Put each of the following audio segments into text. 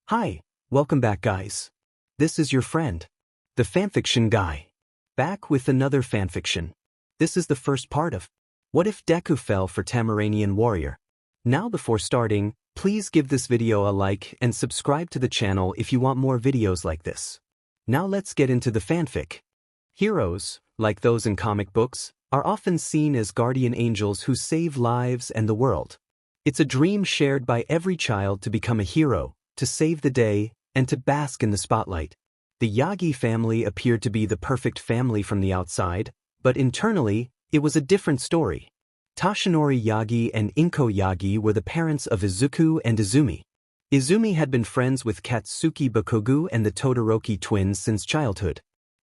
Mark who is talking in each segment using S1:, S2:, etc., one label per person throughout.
S1: Hi, welcome back guys. This is your friend, the fanfiction guy. Back with another fanfiction. This is the first part of What If Deku Fell for Tamarnaen Warrior. Now before starting, please give this video a like and subscribe to the channel if you want more videos like this. Now let's get into the fanfic. Heroes, like those in comic books, are often seen as guardian angels who save lives and the world. It's a dream shared by every child to become a hero, to save the day, and to bask in the spotlight. The Yagi family appeared to be the perfect family from the outside, but internally, it was a different story. Toshinori Yagi and Inko Yagi were the parents of Izuku and Izumi. Izumi had been friends with Katsuki Bakugou and the Todoroki twins since childhood.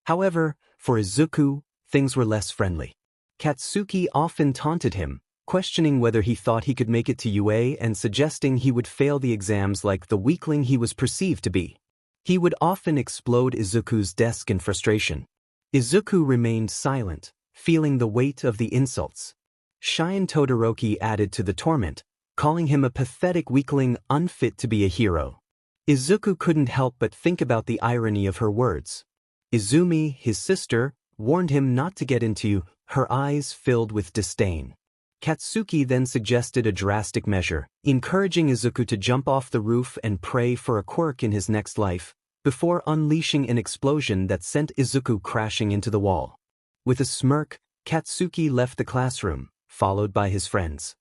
S1: However, for Izuku, things were less friendly. Katsuki often taunted him, questioning whether he thought he could make it to UA and suggesting he would fail the exams like the weakling he was perceived to be. He would often explode Izuku's desk in frustration. Izuku remained silent, feeling the weight of the insults. Shion Todoroki added to the torment, calling him a pathetic weakling unfit to be a hero. Izuku couldn't help but think about the irony of her words. Izumi, his sister, warned him not to get into, her eyes filled with disdain. Katsuki then suggested a drastic measure, encouraging Izuku to jump off the roof and pray for a quirk in his next life, before unleashing an explosion that sent Izuku crashing into the wall. With a smirk, Katsuki left the classroom, followed by his friends.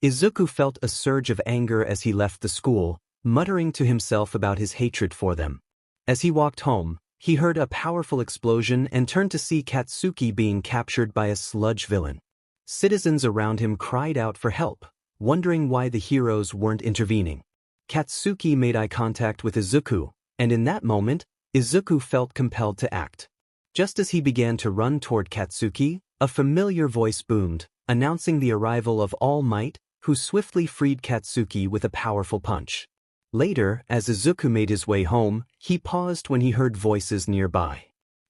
S1: Izuku felt a surge of anger as he left the school, muttering to himself about his hatred for them. As he walked home, he heard a powerful explosion and turned to see Katsuki being captured by a sludge villain. Citizens around him cried out for help, wondering why the heroes weren't intervening. Katsuki made eye contact with Izuku, and in that moment, Izuku felt compelled to act. Just as he began to run toward Katsuki, a familiar voice boomed, announcing the arrival of All Might, who swiftly freed Katsuki with a powerful punch. Later, as Izuku made his way home, he paused when he heard voices nearby.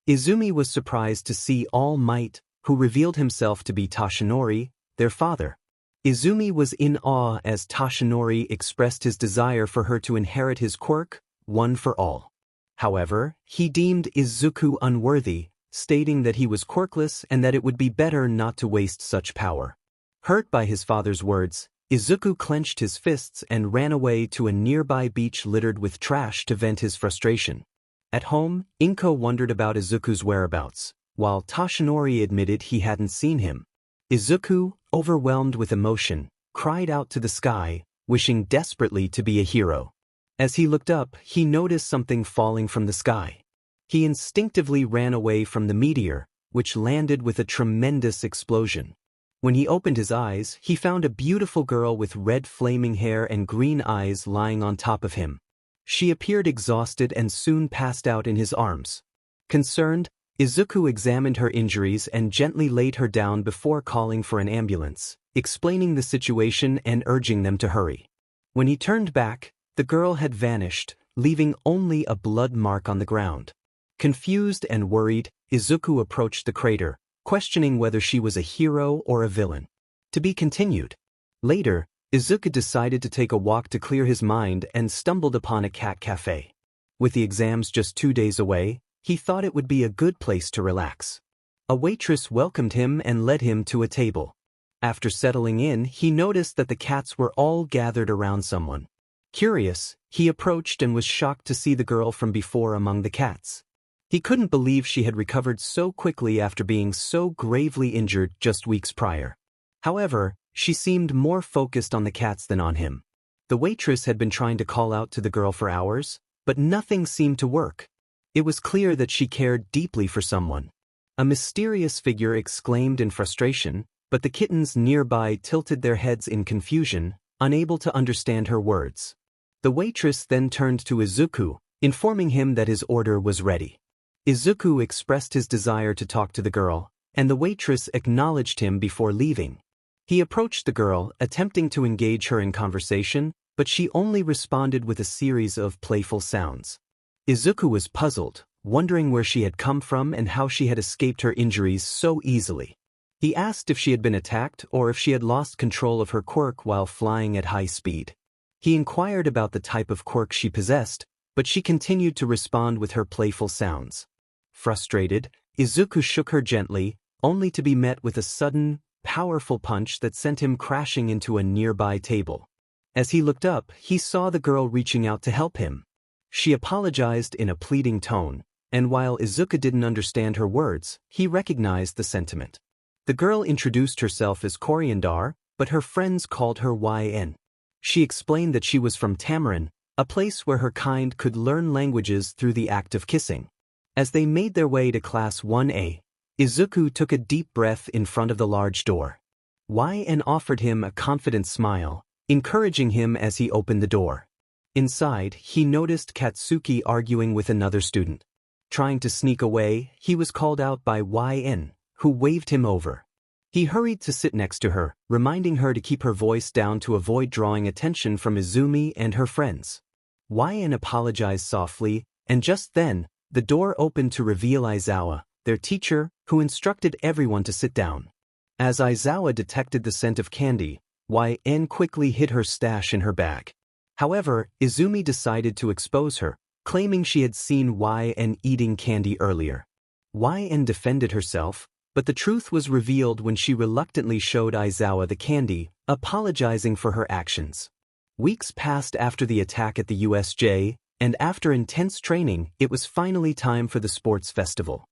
S1: Izumi was surprised to see All Might, who revealed himself to be Toshinori, their father. Izumi was in awe as Toshinori expressed his desire for her to inherit his quirk, one for all. However, he deemed Izuku unworthy, stating that he was quirkless and that it would be better not to waste such power. Hurt by his father's words, Izuku clenched his fists and ran away to a nearby beach littered with trash to vent his frustration. At home, Inko wondered about Izuku's whereabouts, while Toshinori admitted he hadn't seen him. Izuku, overwhelmed with emotion, cried out to the sky, wishing desperately to be a hero. As he looked up, he noticed something falling from the sky. He instinctively ran away from the meteor, which landed with a tremendous explosion. When he opened his eyes, he found a beautiful girl with red flaming hair and green eyes lying on top of him. She appeared exhausted and soon passed out in his arms. Concerned, Izuku examined her injuries and gently laid her down before calling for an ambulance, explaining the situation and urging them to hurry. When he turned back, the girl had vanished, leaving only a blood mark on the ground. Confused and worried, Izuku approached the crater, questioning whether she was a hero or a villain. To be continued. Later, Izuku decided to take a walk to clear his mind and stumbled upon a cat cafe. With the exams just 2 days away, he thought it would be a good place to relax. A waitress welcomed him and led him to a table. After settling in, he noticed that the cats were all gathered around someone. Curious, he approached and was shocked to see the girl from before among the cats. He couldn't believe she had recovered so quickly after being so gravely injured just weeks prior. However, she seemed more focused on the cats than on him. The waitress had been trying to call out to the girl for hours, but nothing seemed to work. It was clear that she cared deeply for someone. A mysterious figure exclaimed in frustration, but the kittens nearby tilted their heads in confusion, unable to understand her words. The waitress then turned to Izuku, informing him that his order was ready. Izuku expressed his desire to talk to the girl, and the waitress acknowledged him before leaving. He approached the girl, attempting to engage her in conversation, but she only responded with a series of playful sounds. Izuku was puzzled, wondering where she had come from and how she had escaped her injuries so easily. He asked if she had been attacked or if she had lost control of her quirk while flying at high speed. He inquired about the type of quirk she possessed, but she continued to respond with her playful sounds. Frustrated, Izuku shook her gently, only to be met with a sudden, powerful punch that sent him crashing into a nearby table. As he looked up, he saw the girl reaching out to help him. She apologized in a pleading tone, and while Izuku didn't understand her words, he recognized the sentiment. The girl introduced herself as Coriandar, but her friends called her YN. She explained that she was from Tamarnaen, a place where her kind could learn languages through the act of kissing. As they made their way to Class 1A, Izuku took a deep breath in front of the large door. YN offered him a confident smile, encouraging him as he opened the door. Inside, he noticed Katsuki arguing with another student. Trying to sneak away, he was called out by YN, who waved him over. He hurried to sit next to her, reminding her to keep her voice down to avoid drawing attention from Izumi and her friends. YN apologized softly, and just then, the door opened to reveal Aizawa, their teacher, who instructed everyone to sit down. As Aizawa detected the scent of candy, YN quickly hid her stash in her bag. However, Izumi decided to expose her, claiming she had seen YN eating candy earlier. YN defended herself, but the truth was revealed when she reluctantly showed Aizawa the candy, apologizing for her actions. Weeks passed after the attack at the USJ, and after intense training, it was finally time for the sports festival.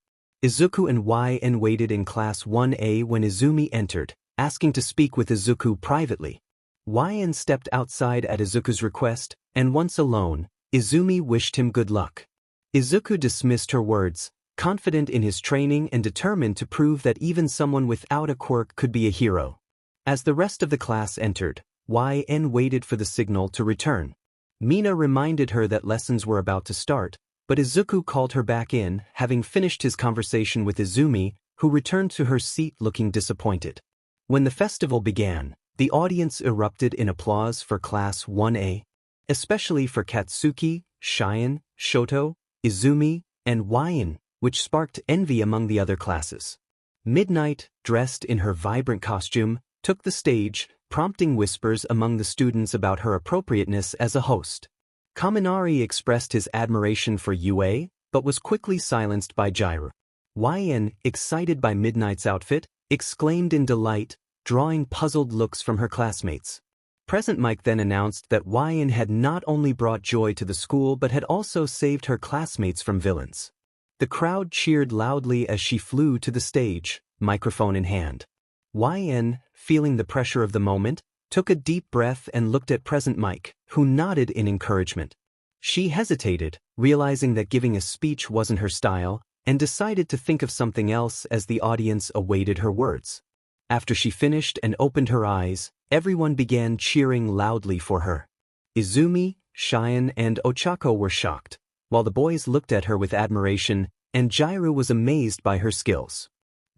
S1: Izuku and YN waited in Class 1A when Izumi entered, asking to speak with Izuku privately. YN stepped outside at Izuku's request, and once alone, Izumi wished him good luck. Izuku dismissed her words, confident in his training and determined to prove that even someone without a quirk could be a hero. As the rest of the class entered, YN waited for the signal to return. Mina reminded her that lessons were about to start, but Izuku called her back in, having finished his conversation with Izumi, who returned to her seat looking disappointed. When the festival began, the audience erupted in applause for Class 1A, especially for Katsuki, Shion, Shoto, Izumi, and YN, which sparked envy among the other classes. Midnight, dressed in her vibrant costume, took the stage, prompting whispers among the students about her appropriateness as a host. Kaminari expressed his admiration for UA, but was quickly silenced by Jiraiya. YN, excited by Midnight's outfit, exclaimed in delight, drawing puzzled looks from her classmates. Present Mike then announced that YN had not only brought joy to the school but had also saved her classmates from villains. The crowd cheered loudly as she flew to the stage, microphone in hand. YN, feeling the pressure of the moment, took a deep breath and looked at Present Mike, who nodded in encouragement. She hesitated, realizing that giving a speech wasn't her style, and decided to think of something else as the audience awaited her words. After she finished and opened her eyes, everyone began cheering loudly for her. Izumi, Shion, and Ochako were shocked, while the boys looked at her with admiration, and Jiraiya was amazed by her skills.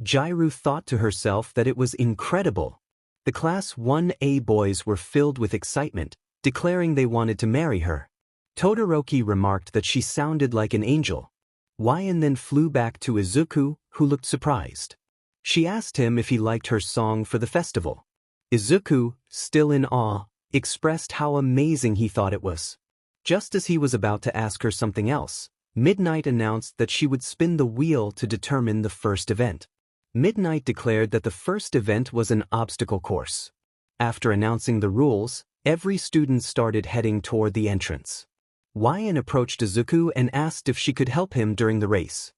S1: Jiraiya thought to herself that it was incredible. The Class 1A boys were filled with excitement, declaring they wanted to marry her. Todoroki remarked that she sounded like an angel. YN then flew back to Izuku, who looked surprised. She asked him if he liked her song for the festival. Izuku, still in awe, expressed how amazing he thought it was. Just as he was about to ask her something else, Midnight announced that she would spin the wheel to determine the first event. Midnight declared that the first event was an obstacle course. After announcing the rules, every student started heading toward the entrance. YN approached Izuku and asked if she could help him during the race.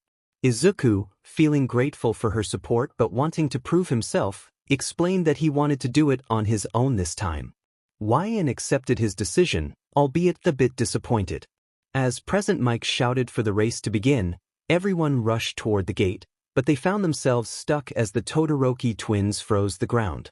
S1: Izuku, feeling grateful for her support but wanting to prove himself, explained that he wanted to do it on his own this time. YN accepted his decision, albeit a bit disappointed. As Present Mike shouted for the race to begin, everyone rushed toward the gate, but they found themselves stuck as the Todoroki twins froze the ground.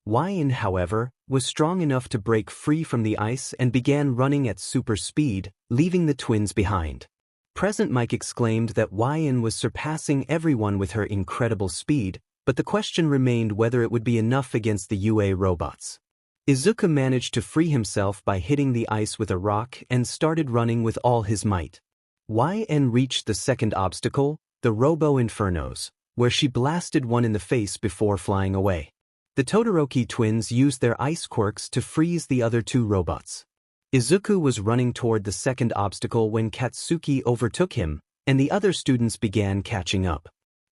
S1: YN, however, was strong enough to break free from the ice and began running at super speed, leaving the twins behind. Present Mike exclaimed that YN was surpassing everyone with her incredible speed, but the question remained whether it would be enough against the UA robots. Izuku managed to free himself by hitting the ice with a rock and started running with all his might. YN reached the second obstacle, the Robo Infernos, where she blasted one in the face before flying away. The Todoroki twins used their ice quirks to freeze the other two robots. Izuku was running toward the second obstacle when Katsuki overtook him, and the other students began catching up.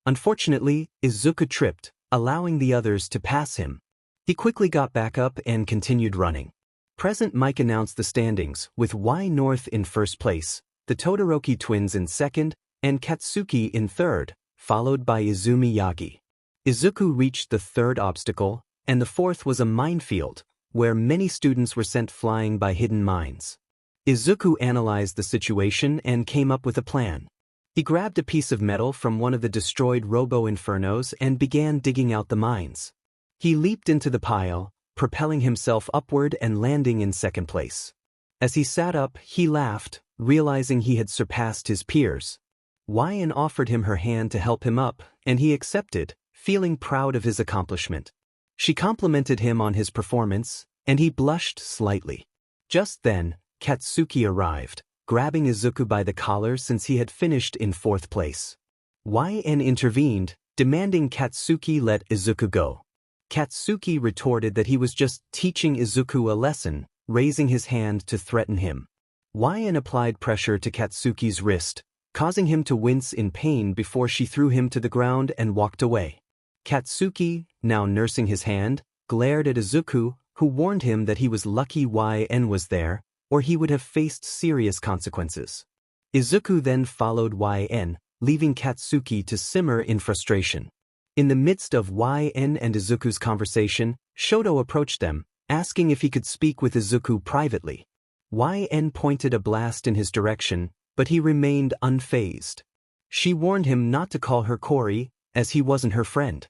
S1: Unfortunately, Izuku tripped, allowing the others to pass him. He quickly got back up and continued running. Present Mike announced the standings, with Y North in first place, the Todoroki twins in second, and Katsuki in third, followed by Izumi Yagi. Izuku reached the third obstacle, and the fourth was a minefield, where many students were sent flying by hidden mines. Izuku analyzed the situation and came up with a plan. He grabbed a piece of metal from one of the destroyed robo-infernos and began digging out the mines. He leaped into the pile, propelling himself upward and landing in second place. As he sat up, he laughed, realizing he had surpassed his peers. Yan offered him her hand to help him up, and he accepted, feeling proud of his accomplishment. She complimented him on his performance, and he blushed slightly. Just then, Katsuki arrived, grabbing Izuku by the collar since he had finished in fourth place. Yan intervened, demanding Katsuki let Izuku go. Katsuki retorted that he was just teaching Izuku a lesson, raising his hand to threaten him. Yan applied pressure to Katsuki's wrist, causing him to wince in pain before she threw him to the ground and walked away. Katsuki, now nursing his hand, glared at Izuku, who warned him that he was lucky Yan was there, or he would have faced serious consequences. Izuku then followed Yan, leaving Katsuki to simmer in frustration. In the midst of Yan and Izuku's conversation, Shoto approached them, asking if he could speak with Izuku privately. Yan pointed a blast in his direction, but he remained unfazed. She warned him not to call her Kori, as he wasn't her friend.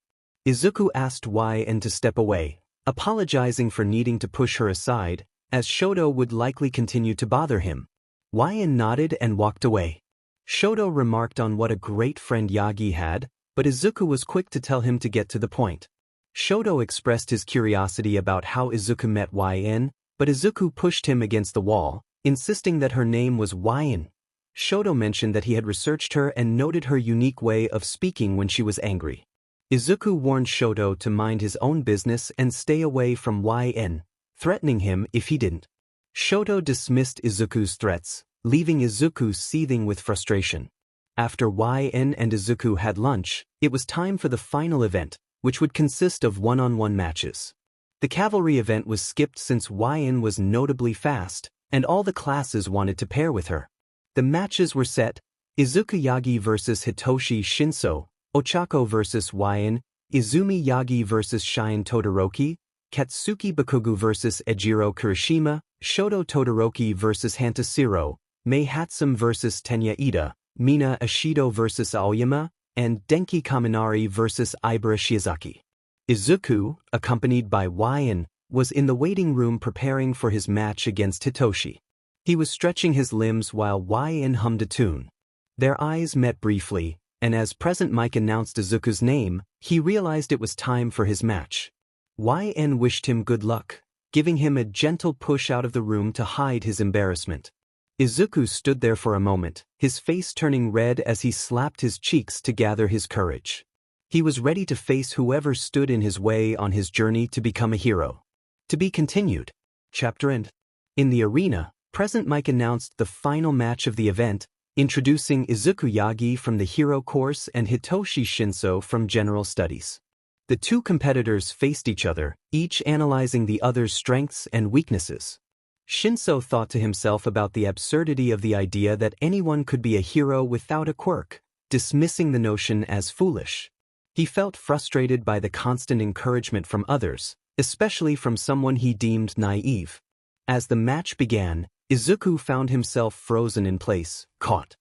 S1: Izuku asked Yan to step away, apologizing for needing to push her aside, as Shoto would likely continue to bother him. Yan nodded and walked away. Shoto remarked on what a great friend Yagi had, but Izuku was quick to tell him to get to the point. Shoto expressed his curiosity about how Izuku met Yan, but Izuku pushed him against the wall, insisting that her name was Yan. Shoto mentioned that he had researched her and noted her unique way of speaking when she was angry. Izuku warned Shoto to mind his own business and stay away from Yan, threatening him if he didn't. Shoto dismissed Izuku's threats, leaving Izuku seething with frustration. After Yan and Izuku had lunch, it was time for the final event, which would consist of one-on-one matches. The cavalry event was skipped since Yan was notably fast, and all the classes wanted to pair with her. The matches were set: Izuku Yagi vs Hitoshi Shinso, Ochako vs Yan, Izumi Yagi vs Shion Todoroki, Katsuki Bakugou vs Ejiro Kirishima, Shoto Todoroki vs Hantashiro, Mei Hatsum vs Tenya Ida, Mina Ashido vs Aoyama, and Denki Kaminari vs Ibara Shiozaki. Izuku, accompanied by Yan, was in the waiting room preparing for his match against Hitoshi. He was stretching his limbs while Yan hummed a tune. Their eyes met briefly, and as Present Mike announced Izuku's name, he realized it was time for his match. Yan wished him good luck, giving him a gentle push out of the room to hide his embarrassment. Izuku stood there for a moment, his face turning red as he slapped his cheeks to gather his courage. He was ready to face whoever stood in his way on his journey to become a hero. To be continued. Chapter End. In the arena, Present Mike announced the final match of the event, introducing Izuku Yagi from the Hero course and Hitoshi Shinso from General Studies. The two competitors faced each other, each analyzing the other's strengths and weaknesses. Shinso thought to himself about the absurdity of the idea that anyone could be a hero without a quirk, dismissing the notion as foolish. He felt frustrated by the constant encouragement from others, especially from someone he deemed naive. As the match began, Izuku found himself frozen in place, caught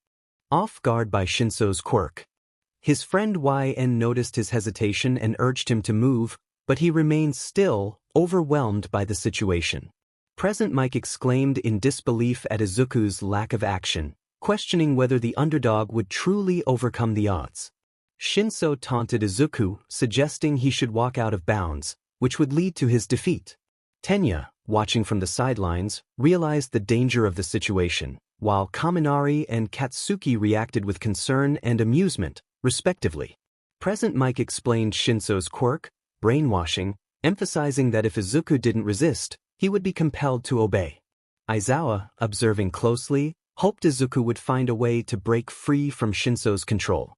S1: off guard by Shinso's quirk. His friend Yan noticed his hesitation and urged him to move, but he remained still, overwhelmed by the situation. Present Mike exclaimed in disbelief at Izuku's lack of action, questioning whether the underdog would truly overcome the odds. Shinso taunted Izuku, suggesting he should walk out of bounds, which would lead to his defeat. Tenya, watching from the sidelines, realized the danger of the situation, while Kaminari and Katsuki reacted with concern and amusement, respectively. Present Mike explained Shinso's quirk, brainwashing, emphasizing that if Izuku didn't resist, he would be compelled to obey. Aizawa, observing closely, hoped Izuku would find a way to break free from Shinso's control.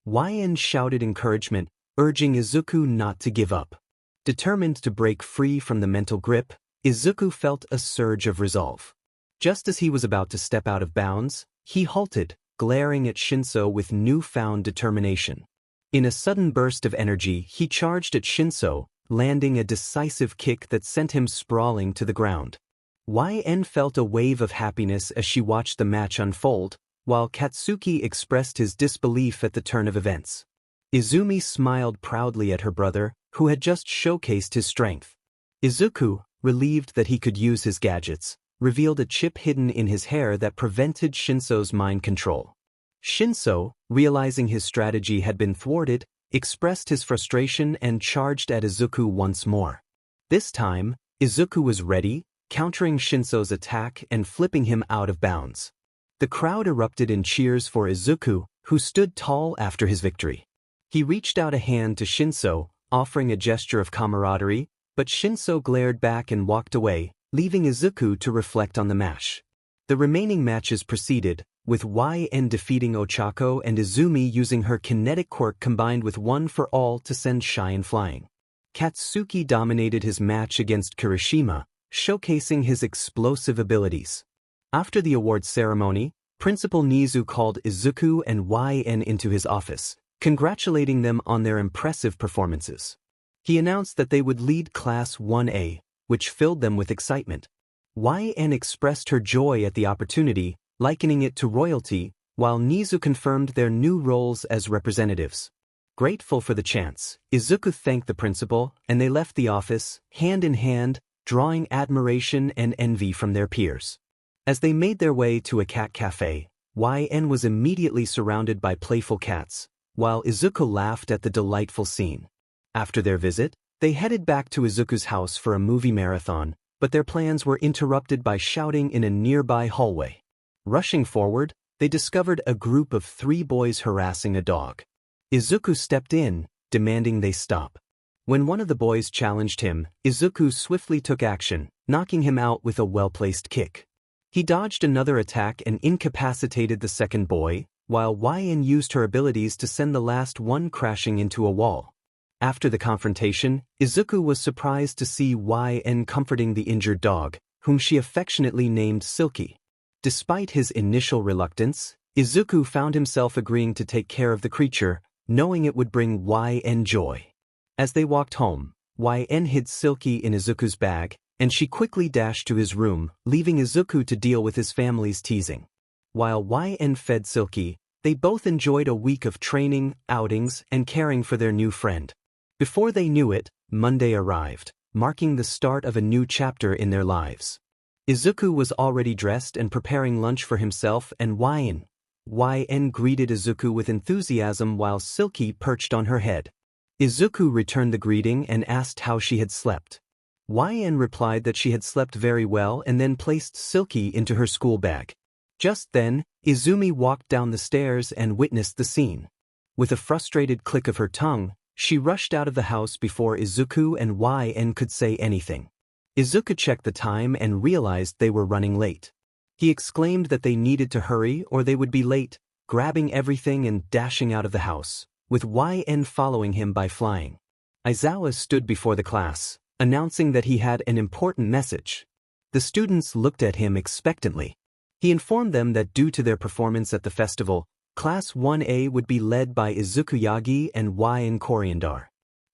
S1: YN shouted encouragement, urging Izuku not to give up. Determined to break free from the mental grip, Izuku felt a surge of resolve. Just as he was about to step out of bounds, he halted, glaring at Shinso with newfound determination. In a sudden burst of energy, he charged at Shinso, landing a decisive kick that sent him sprawling to the ground. YN felt a wave of happiness as she watched the match unfold, while Katsuki expressed his disbelief at the turn of events. Izumi smiled proudly at her brother, who had just showcased his strength. Izuku, relieved that he could use his gadgets, revealed a chip hidden in his hair that prevented Shinso's mind control. Shinso, realizing his strategy had been thwarted, expressed his frustration and charged at Izuku once more. This time, Izuku was ready, countering Shinso's attack and flipping him out of bounds. The crowd erupted in cheers for Izuku, who stood tall after his victory. He reached out a hand to Shinso, offering a gesture of camaraderie, but Shinso glared back and walked away, leaving Izuku to reflect on the match. The remaining matches proceeded, with YN defeating Ochako and Izumi using her kinetic quirk combined with One for All to send Shion flying. Katsuki dominated his match against Kirishima, showcasing his explosive abilities. After the awards ceremony, Principal Nizu called Izuku and YN into his office, congratulating them on their impressive performances. He announced that they would lead Class 1A, which filled them with excitement. YN expressed her joy at the opportunity, likening it to royalty, while Nizu confirmed their new roles as representatives. Grateful for the chance, Izuku thanked the principal, and they left the office, hand in hand, drawing admiration and envy from their peers. As they made their way to a cat cafe, YN was immediately surrounded by playful cats, while Izuku laughed at the delightful scene. After their visit, they headed back to Izuku's house for a movie marathon, but their plans were interrupted by shouting in a nearby hallway. Rushing forward, they discovered a group of 3 boys harassing a dog. Izuku stepped in, demanding they stop. When one of the boys challenged him, Izuku swiftly took action, knocking him out with a well-placed kick. He dodged another attack and incapacitated the second boy, while YN used her abilities to send the last one crashing into a wall. After the confrontation, Izuku was surprised to see YN comforting the injured dog, whom she affectionately named Silky. Despite his initial reluctance, Izuku found himself agreeing to take care of the creature, knowing it would bring YN joy. As they walked home, YN hid Silky in Izuku's bag, and she quickly dashed to his room, leaving Izuku to deal with his family's teasing. While YN fed Silky, they both enjoyed a week of training, outings, and caring for their new friend. Before they knew it, Monday arrived, marking the start of a new chapter in their lives. Izuku was already dressed and preparing lunch for himself and YN. YN greeted Izuku with enthusiasm while Silky perched on her head. Izuku returned the greeting and asked how she had slept. YN replied that she had slept very well and then placed Silky into her school bag. Just then, Izumi walked down the stairs and witnessed the scene. With a frustrated click of her tongue, she rushed out of the house before Izuku and YN could say anything. Izuku checked the time and realized they were running late. He exclaimed that they needed to hurry or they would be late, grabbing everything and dashing out of the house, with YN following him by flying. Aizawa stood before the class, announcing that he had an important message. The students looked at him expectantly. He informed them that due to their performance at the festival, Class 1A would be led by Izuku Yagi and YN Coriandar.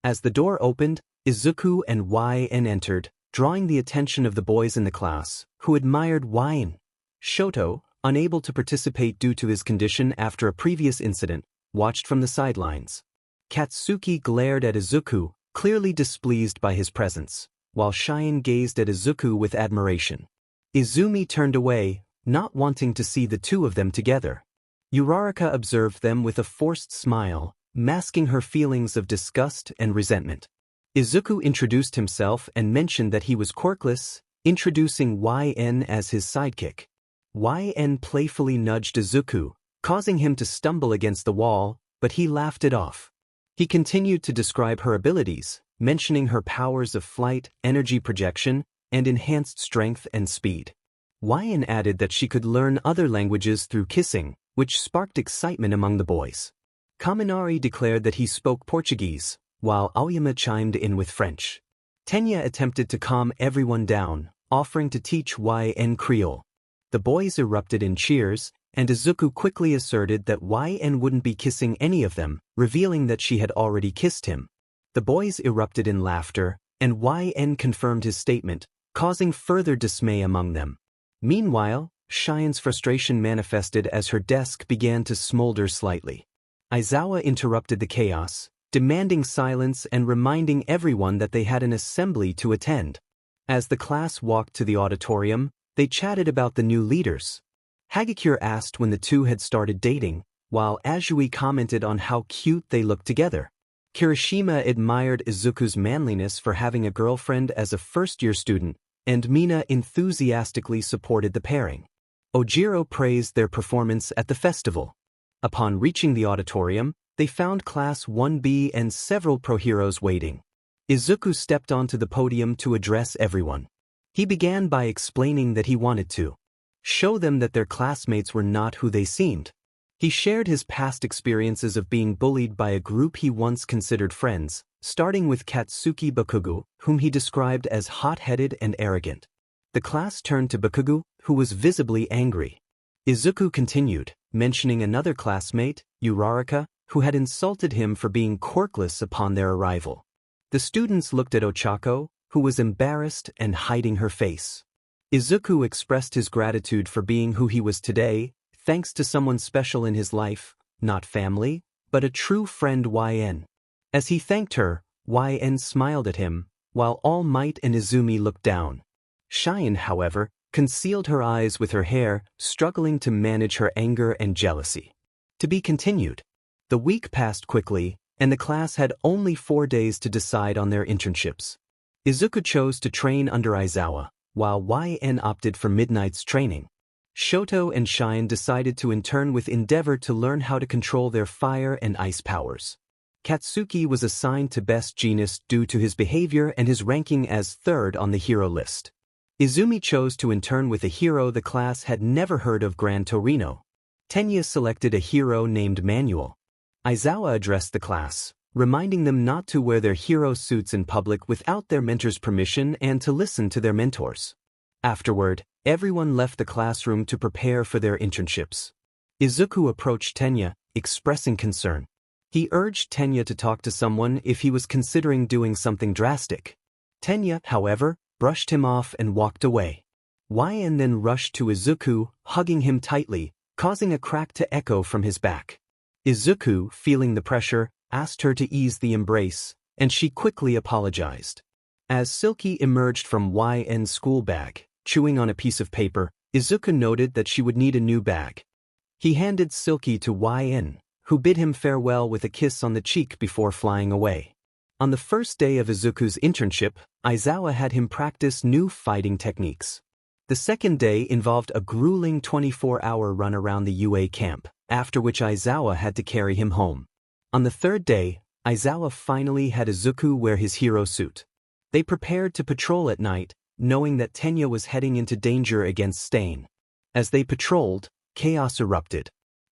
S1: As the door opened, Izuku and YN entered, drawing the attention of the boys in the class, who admired YN. Shoto, unable to participate due to his condition after a previous incident, watched from the sidelines. Katsuki glared at Izuku, clearly displeased by his presence, while Shion gazed at Izuku with admiration. Izumi turned away, not wanting to see the two of them together. Uraraka observed them with a forced smile, masking her feelings of disgust and resentment. Izuku introduced himself and mentioned that he was quirkless, introducing YN as his sidekick. YN playfully nudged Izuku, causing him to stumble against the wall, but he laughed it off. He continued to describe her abilities, mentioning her powers of flight, energy projection, and enhanced strength and speed. YN added that she could learn other languages through kissing, which sparked excitement among the boys. Kaminari declared that he spoke Portuguese, while Aoyama chimed in with French. Tenya attempted to calm everyone down, offering to teach YN Creole. The boys erupted in cheers, and Izuku quickly asserted that YN wouldn't be kissing any of them, revealing that she had already kissed him. The boys erupted in laughter, and YN confirmed his statement, causing further dismay among them. Meanwhile, Shion's frustration manifested as her desk began to smolder slightly. Aizawa interrupted the chaos, demanding silence and reminding everyone that they had an assembly to attend. As the class walked to the auditorium, they chatted about the new leaders. Hagakure asked when the two had started dating, while Azui commented on how cute they looked together. Kirishima admired Izuku's manliness for having a girlfriend as a first-year student, and Mina enthusiastically supported the pairing. Ojiro praised their performance at the festival. Upon reaching the auditorium, they found Class 1B and several pro-heroes waiting. Izuku stepped onto the podium to address everyone. He began by explaining that he wanted to show them that their classmates were not who they seemed. He shared his past experiences of being bullied by a group he once considered friends, starting with Katsuki Bakugou, whom he described as hot-headed and arrogant. The class turned to Bakugou, who was visibly angry. Izuku continued, mentioning another classmate, Uraraka, who had insulted him for being quirkless upon their arrival. The students looked at Ochako, who was embarrassed and hiding her face. Izuku expressed his gratitude for being who he was today, thanks to someone special in his life, not family, but a true friend YN. As he thanked her, YN smiled at him, while All Might and Izumi looked down. Shion, however, concealed her eyes with her hair, struggling to manage her anger and jealousy. To be continued. The week passed quickly, and the class had only 4 days to decide on their internships. Izuku chose to train under Aizawa, while YN opted for Midnight's training. Shoto and Shion decided to intern with Endeavor to learn how to control their fire and ice powers. Katsuki was assigned to Best Genus due to his behavior and his ranking as third on the hero list. Izumi chose to intern with a hero the class had never heard of, Gran Torino. Tenya selected a hero named Manuel. Aizawa addressed the class, reminding them not to wear their hero suits in public without their mentor's permission and to listen to their mentors. Afterward, everyone left the classroom to prepare for their internships. Izuku approached Tenya, expressing concern. He urged Tenya to talk to someone if he was considering doing something drastic. Tenya, however, brushed him off and walked away. YN then rushed to Izuku, hugging him tightly, causing a crack to echo from his back. Izuku, feeling the pressure, asked her to ease the embrace, and she quickly apologized. As Silky emerged from YN's school bag, chewing on a piece of paper, Izuku noted that she would need a new bag. He handed Silky to YN, who bid him farewell with a kiss on the cheek before flying away. On the first day of Izuku's internship, Aizawa had him practice new fighting techniques. The second day involved a grueling 24-hour run around the UA camp, after which Aizawa had to carry him home. On the third day, Aizawa finally had Izuku wear his hero suit. They prepared to patrol at night, knowing that Tenya was heading into danger against Stain. As they patrolled, chaos erupted.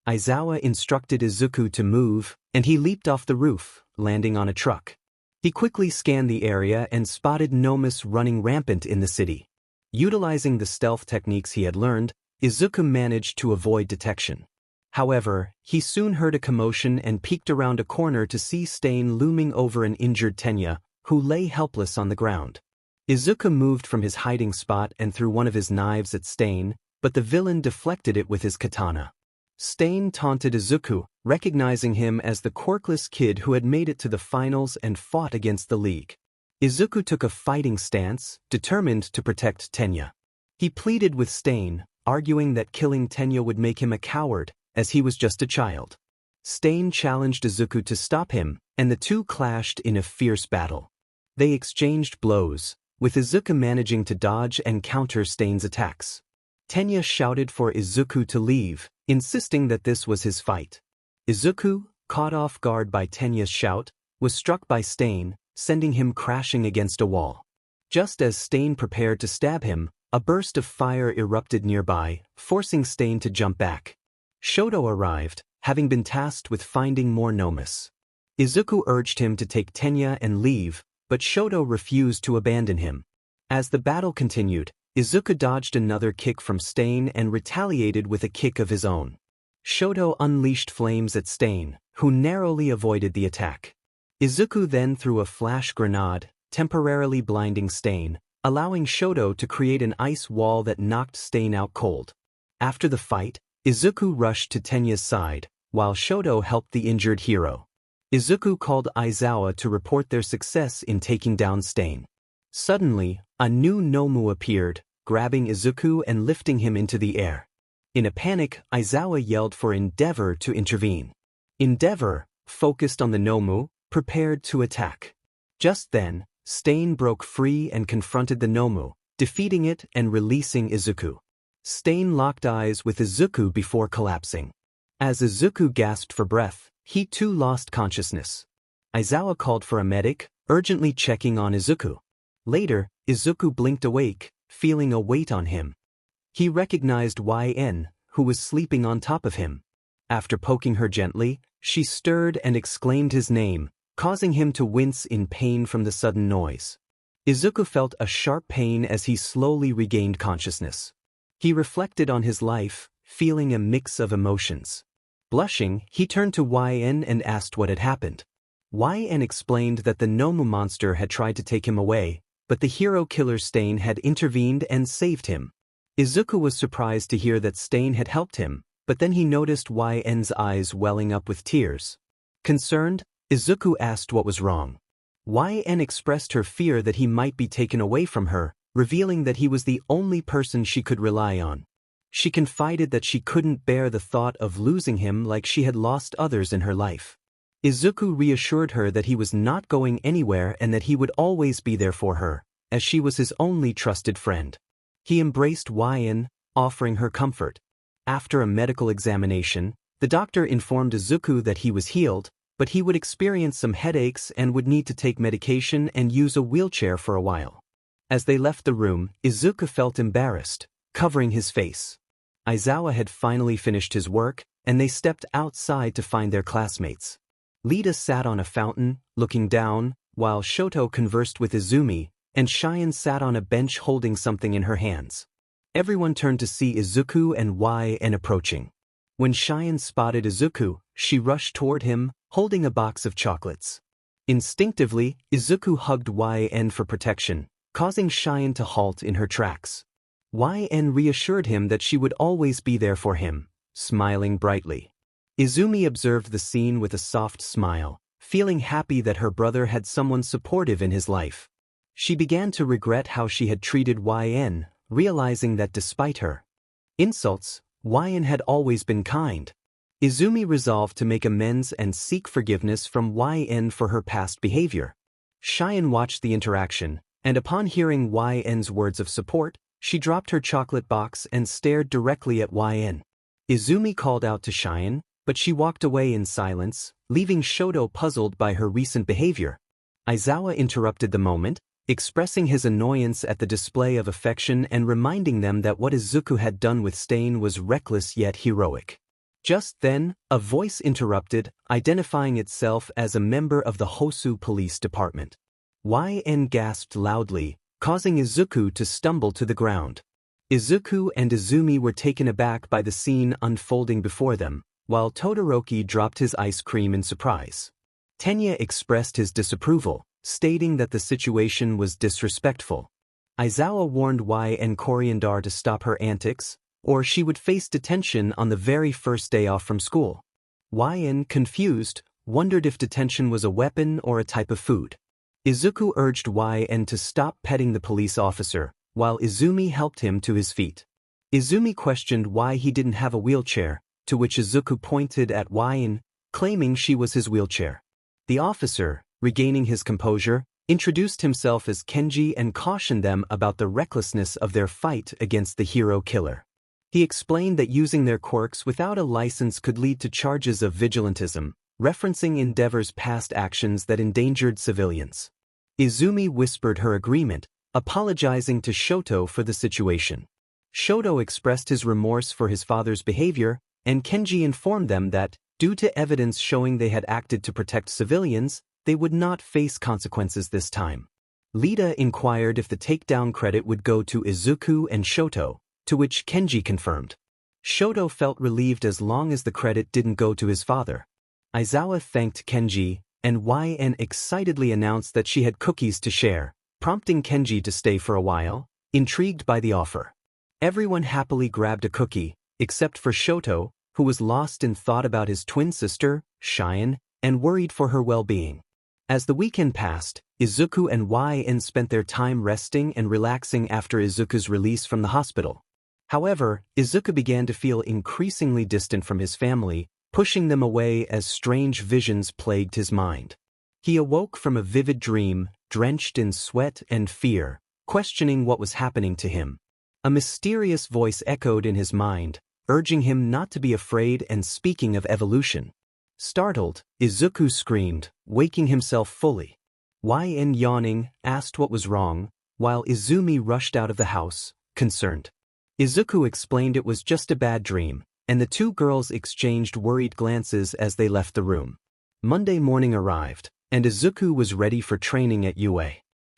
S1: Aizawa instructed Izuku to move, and he leaped off the roof, landing on a truck. He quickly scanned the area and spotted Nomus running rampant in the city. Utilizing the stealth techniques he had learned, Izuku managed to avoid detection. However, he soon heard a commotion and peeked around a corner to see Stain looming over an injured Tenya, who lay helpless on the ground. Izuku moved from his hiding spot and threw one of his knives at Stain, but the villain deflected it with his katana. Stain taunted Izuku, recognizing him as the quirkless kid who had made it to the finals and fought against the League. Izuku took a fighting stance, determined to protect Tenya. He pleaded with Stain, arguing that killing Tenya would make him a coward, as he was just a child. Stain challenged Izuku to stop him, and the two clashed in a fierce battle. They exchanged blows, with Izuku managing to dodge and counter Stain's attacks. Tenya shouted for Izuku to leave, insisting that this was his fight. Izuku, caught off guard by Tenya's shout, was struck by Stain, sending him crashing against a wall. Just as Stain prepared to stab him, A burst of fire erupted nearby, forcing Stain to jump back. Shoto arrived, having been tasked with finding more none.His. Izuku urged him to take Tenya and leave, but Shoto refused to abandon him. As the battle continued, Izuku dodged another kick from Stain and retaliated with a kick of his own. Shoto unleashed flames at Stain, who narrowly avoided the attack. Izuku then threw a flash grenade, temporarily blinding Stain, allowing Shoto to create an ice wall that knocked Stain out cold. After the fight, Izuku rushed to Tenya's side, while Shoto helped the injured hero. Izuku called Aizawa to report their success in taking down Stain. Suddenly, a new none appeared, grabbing Izuku and lifting him into the air. In a panic, Aizawa yelled for Endeavor to intervene. Endeavor, focused on the none, prepared to attack. Just then, Stain broke free and confronted the none, defeating it and releasing Izuku. Stain locked eyes with Izuku before collapsing. As Izuku gasped for breath, he too lost consciousness. Aizawa called for a medic, urgently checking on Izuku. Later, Izuku blinked awake, feeling a weight on him. He recognized YN, who was sleeping on top of him. After poking her gently, she stirred and exclaimed his name, causing him to wince in pain from the sudden noise. Izuku felt a sharp pain as he slowly regained consciousness. He reflected on his life, feeling a mix of emotions. Blushing, he turned to YN and asked what had happened. YN explained that the none monster had tried to take him away, but the hero killer Stain had intervened and saved him. Izuku was surprised to hear that Stain had helped him, but then he noticed YN's eyes welling up with tears. Concerned, Izuku asked what was wrong. YN expressed her fear that he might be taken away from her, revealing that he was the only person she could rely on. She confided that she couldn't bear the thought of losing him like she had lost others in her life. Izuku reassured her that he was not going anywhere and that he would always be there for her, as she was his only trusted friend. He embraced YN, offering her comfort. After a medical examination, the doctor informed Izuku that he was healed, but he would experience some headaches and would need to take medication and use a wheelchair for a while. As they left the room, Izuku felt embarrassed, covering his face. Aizawa had finally finished his work, and they stepped outside to find their classmates. Lita sat on a fountain, looking down, while Shoto conversed with Izumi, and Shion sat on a bench holding something in her hands. Everyone turned to see Izuku and YN approaching. When Shion spotted Izuku, she rushed toward him, holding a box of chocolates. Instinctively, Izuku hugged YN for protection, causing Shion to halt in her tracks. YN reassured him that she would always be there for him, smiling brightly. Izumi observed the scene with a soft smile, feeling happy that her brother had someone supportive in his life. She began to regret how she had treated YN, realizing that despite her insults, YN had always been kind. Izumi resolved to make amends and seek forgiveness from YN for her past behavior. Shion watched the interaction, and upon hearing YN's words of support, she dropped her chocolate box and stared directly at YN. Izumi called out to Shion, but she walked away in silence, leaving Shoto puzzled by her recent behavior. Aizawa interrupted the moment, expressing his annoyance at the display of affection and reminding them that what Izuku had done with Stain was reckless yet heroic. Just then, a voice interrupted, identifying itself as a member of the Hosu Police Department. YN gasped loudly, causing Izuku to stumble to the ground. Izuku and Izumi were taken aback by the scene unfolding before them, while Todoroki dropped his ice cream in surprise. Tenya expressed his disapproval, stating that the situation was disrespectful. Aizawa warned YN Coriandar to stop her antics, or she would face detention on the very first day off from school. YN, confused, wondered if detention was a weapon or a type of food. Izuku urged YN to stop petting the police officer, while Izumi helped him to his feet. Izumi questioned why he didn't have a wheelchair, to which Izuku pointed at YN, claiming she was his wheelchair. The officer, regaining his composure, introduced himself as Kenji and cautioned them about the recklessness of their fight against the hero killer. He explained that using their quirks without a license could lead to charges of vigilantism, referencing Endeavor's past actions that endangered civilians. Izumi whispered her agreement, apologizing to Shoto for the situation. Shoto expressed his remorse for his father's behavior, and Kenji informed them that, due to evidence showing they had acted to protect civilians, they would not face consequences this time. Lita inquired if the takedown credit would go to Izuku and Shoto, to which Kenji confirmed. Shoto felt relieved as long as the credit didn't go to his father. Aizawa thanked Kenji, and YN excitedly announced that she had cookies to share, prompting Kenji to stay for a while, intrigued by the offer. Everyone happily grabbed a cookie, except for Shoto, who was lost in thought about his twin sister, Shion, and worried for her well-being. As the weekend passed, Izuku and YN spent their time resting and relaxing after Izuku's release from the hospital. However, Izuku began to feel increasingly distant from his family, pushing them away as strange visions plagued his mind. He awoke from a vivid dream, drenched in sweat and fear, questioning what was happening to him. A mysterious voice echoed in his mind, urging him not to be afraid and speaking of evolution. Startled, Izuku screamed, waking himself fully. YN, yawning, asked what was wrong, while Izumi rushed out of the house, concerned. Izuku explained it was just a bad dream, and the two girls exchanged worried glances as they left the room. Monday morning arrived, and Izuku was ready for training at UA.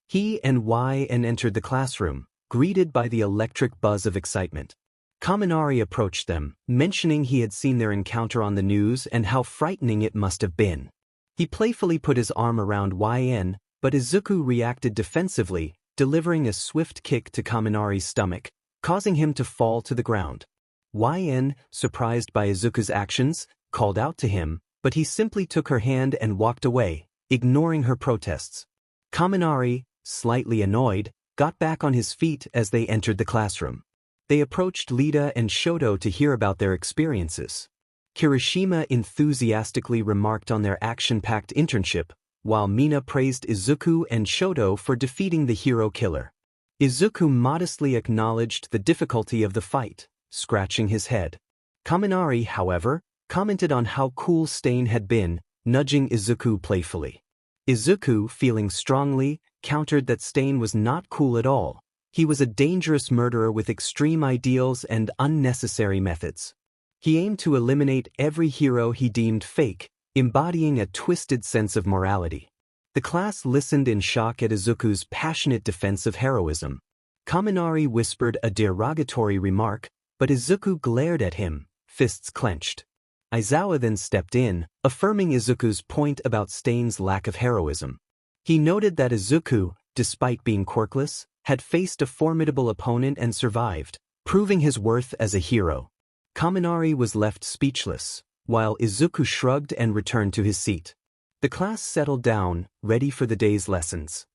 S1: He and YN entered the classroom, greeted by the electric buzz of excitement. Kaminari approached them, mentioning he had seen their encounter on the news and how frightening it must have been. He playfully put his arm around YN, but Izuku reacted defensively, delivering a swift kick to Kaminari's stomach, causing him to fall to the ground. YN, surprised by Izuku's actions, called out to him, but he simply took her hand and walked away, ignoring her protests. Kaminari, slightly annoyed, got back on his feet as they entered the classroom. They approached Lita and Shoto to hear about their experiences. Kirishima enthusiastically remarked on their action-packed internship, while Mina praised Izuku and Shoto for defeating the hero killer. Izuku modestly acknowledged the difficulty of the fight, scratching his head. Kaminari, however, commented on how cool Stain had been, nudging Izuku playfully. Izuku, feeling strongly, countered that Stain was not cool at all. He was a dangerous murderer with extreme ideals and unnecessary methods. He aimed to eliminate every hero he deemed fake, embodying a twisted sense of morality. The class listened in shock at Izuku's passionate defense of heroism. Kaminari whispered a derogatory remark, but Izuku glared at him, fists clenched. Aizawa then stepped in, affirming Izuku's point about Stain's lack of heroism. He noted that Izuku, despite being quirkless, had faced a formidable opponent and survived, proving his worth as a hero. Kaminari was left speechless, while Izuku shrugged and returned to his seat. The class settled down, ready for the day's lessons.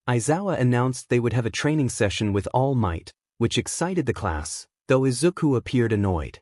S1: Aizawa announced they would have a training session with All Might, which excited the class, though Izuku appeared annoyed.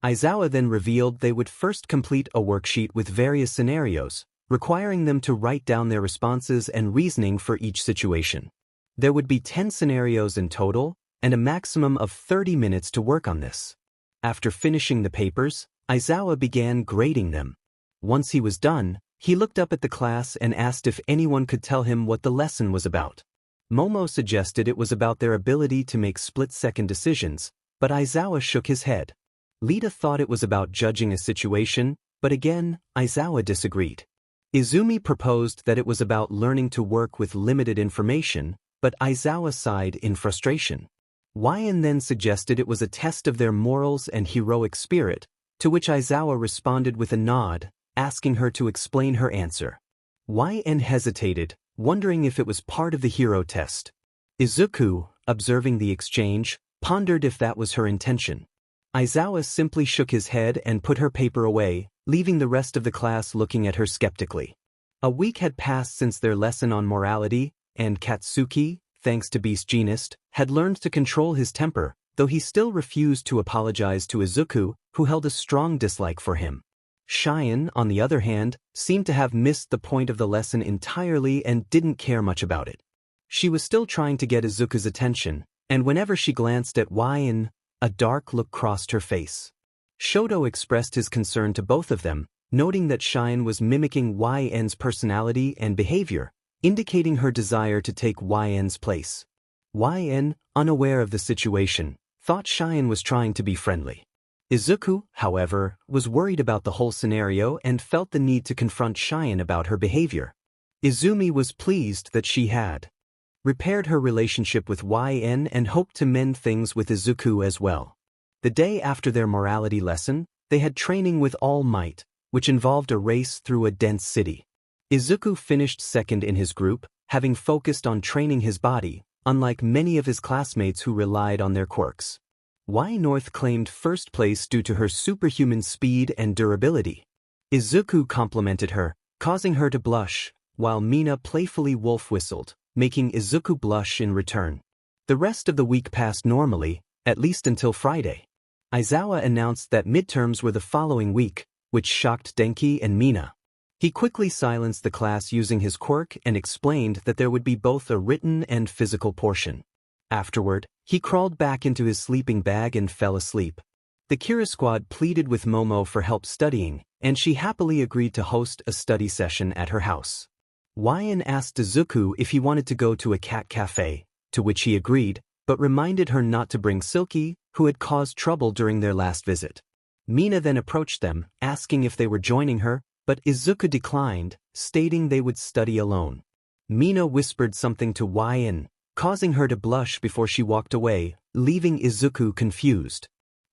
S1: Aizawa then revealed they would first complete a worksheet with various scenarios, requiring them to write down their responses and reasoning for each situation. There would be 10 scenarios in total, and a maximum of 30 minutes to work on this. After finishing the papers, Aizawa began grading them. Once he was done, he looked up at the class and asked if anyone could tell him what the lesson was about. Momo suggested it was about their ability to make split-second decisions, but Aizawa shook his head. Lita thought it was about judging a situation, but again, Aizawa disagreed. Izumi proposed that it was about learning to work with limited information, but Aizawa sighed in frustration. YN then suggested it was a test of their morals and heroic spirit, to which Aizawa responded with a nod, asking her to explain her answer. YN hesitated, wondering if it was part of the hero test. Izuku, observing the exchange, pondered if that was her intention. Aizawa simply shook his head and put her paper away, leaving the rest of the class looking at her skeptically. A week had passed since their lesson on morality, and Katsuki, thanks to Beast Genist, had learned to control his temper, though he still refused to apologize to Izuku, who held a strong dislike for him. Shion, on the other hand, seemed to have missed the point of the lesson entirely and didn't care much about it. She was still trying to get Izuku's attention, and whenever she glanced at YN, a dark look crossed her face. Shoto expressed his concern to both of them, noting that Shion was mimicking YN's personality and behavior, indicating her desire to take YN's place. YN, unaware of the situation, thought Shion was trying to be friendly. Izuku, however, was worried about the whole scenario and felt the need to confront Shion about her behavior. Izumi was pleased that she had repaired her relationship with YN and hoped to mend things with Izuku as well. The day after their morality lesson, they had training with All Might, which involved a race through a dense city. Izuku finished second in his group, having focused on training his body, unlike many of his classmates who relied on their quirks. North claimed first place due to her superhuman speed and durability. Izuku complimented her, causing her to blush, while Mina playfully wolf-whistled, making Izuku blush in return. The rest of the week passed normally, at least until Friday. Aizawa announced that midterms were the following week, which shocked Denki and Mina. He quickly silenced the class using his quirk and explained that there would be both a written and physical portion. Afterward, he crawled back into his sleeping bag and fell asleep. The Kira squad pleaded with Momo for help studying, and she happily agreed to host a study session at her house. YN asked Izuku if he wanted to go to a cat cafe, to which he agreed, but reminded her not to bring Silky, who had caused trouble during their last visit. Mina then approached them, asking if they were joining her, but Izuku declined, stating they would study alone. Mina whispered something to YN, causing her to blush before she walked away, leaving Izuku confused.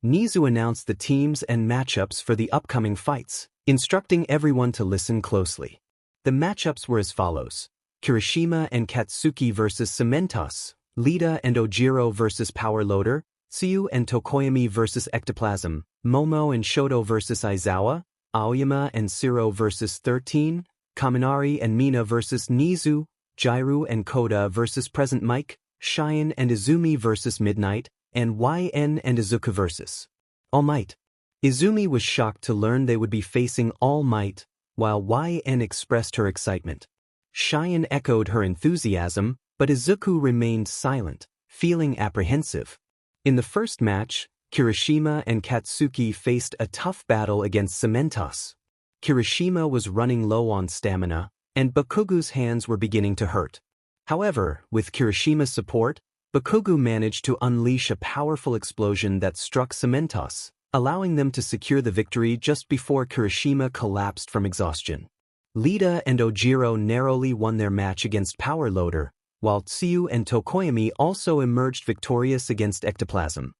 S1: Nizu announced the teams and matchups for the upcoming fights, instructing everyone to listen closely. The matchups were as follows: Kirishima and Katsuki vs Cementos, Lita and Ojiro vs Power Loader, Tsuyu and Tokoyami vs Ectoplasm, Momo and Shoto vs Aizawa, Aoyama and Siro vs 13, Kaminari and Mina vs Nizu, Jairu and Koda vs Present Mike, Shion and Izumi vs Midnight, and YN and Izuku vs All Might. Izumi was shocked to learn they would be facing All Might, while YN expressed her excitement. Shion echoed her enthusiasm, but Izuku remained silent, feeling apprehensive. In the first match, Kirishima and Katsuki faced a tough battle against Cementos. Kirishima was running low on stamina, and Bakugou's hands were beginning to hurt. However, with Kirishima's support, Bakugou managed to unleash a powerful explosion that struck Cementos, allowing them to secure the victory just before Kirishima collapsed from exhaustion. Lita and Ojiro narrowly won their match against Power Loader, while Tsuyu and Tokoyami also emerged victorious against Ectoplasm.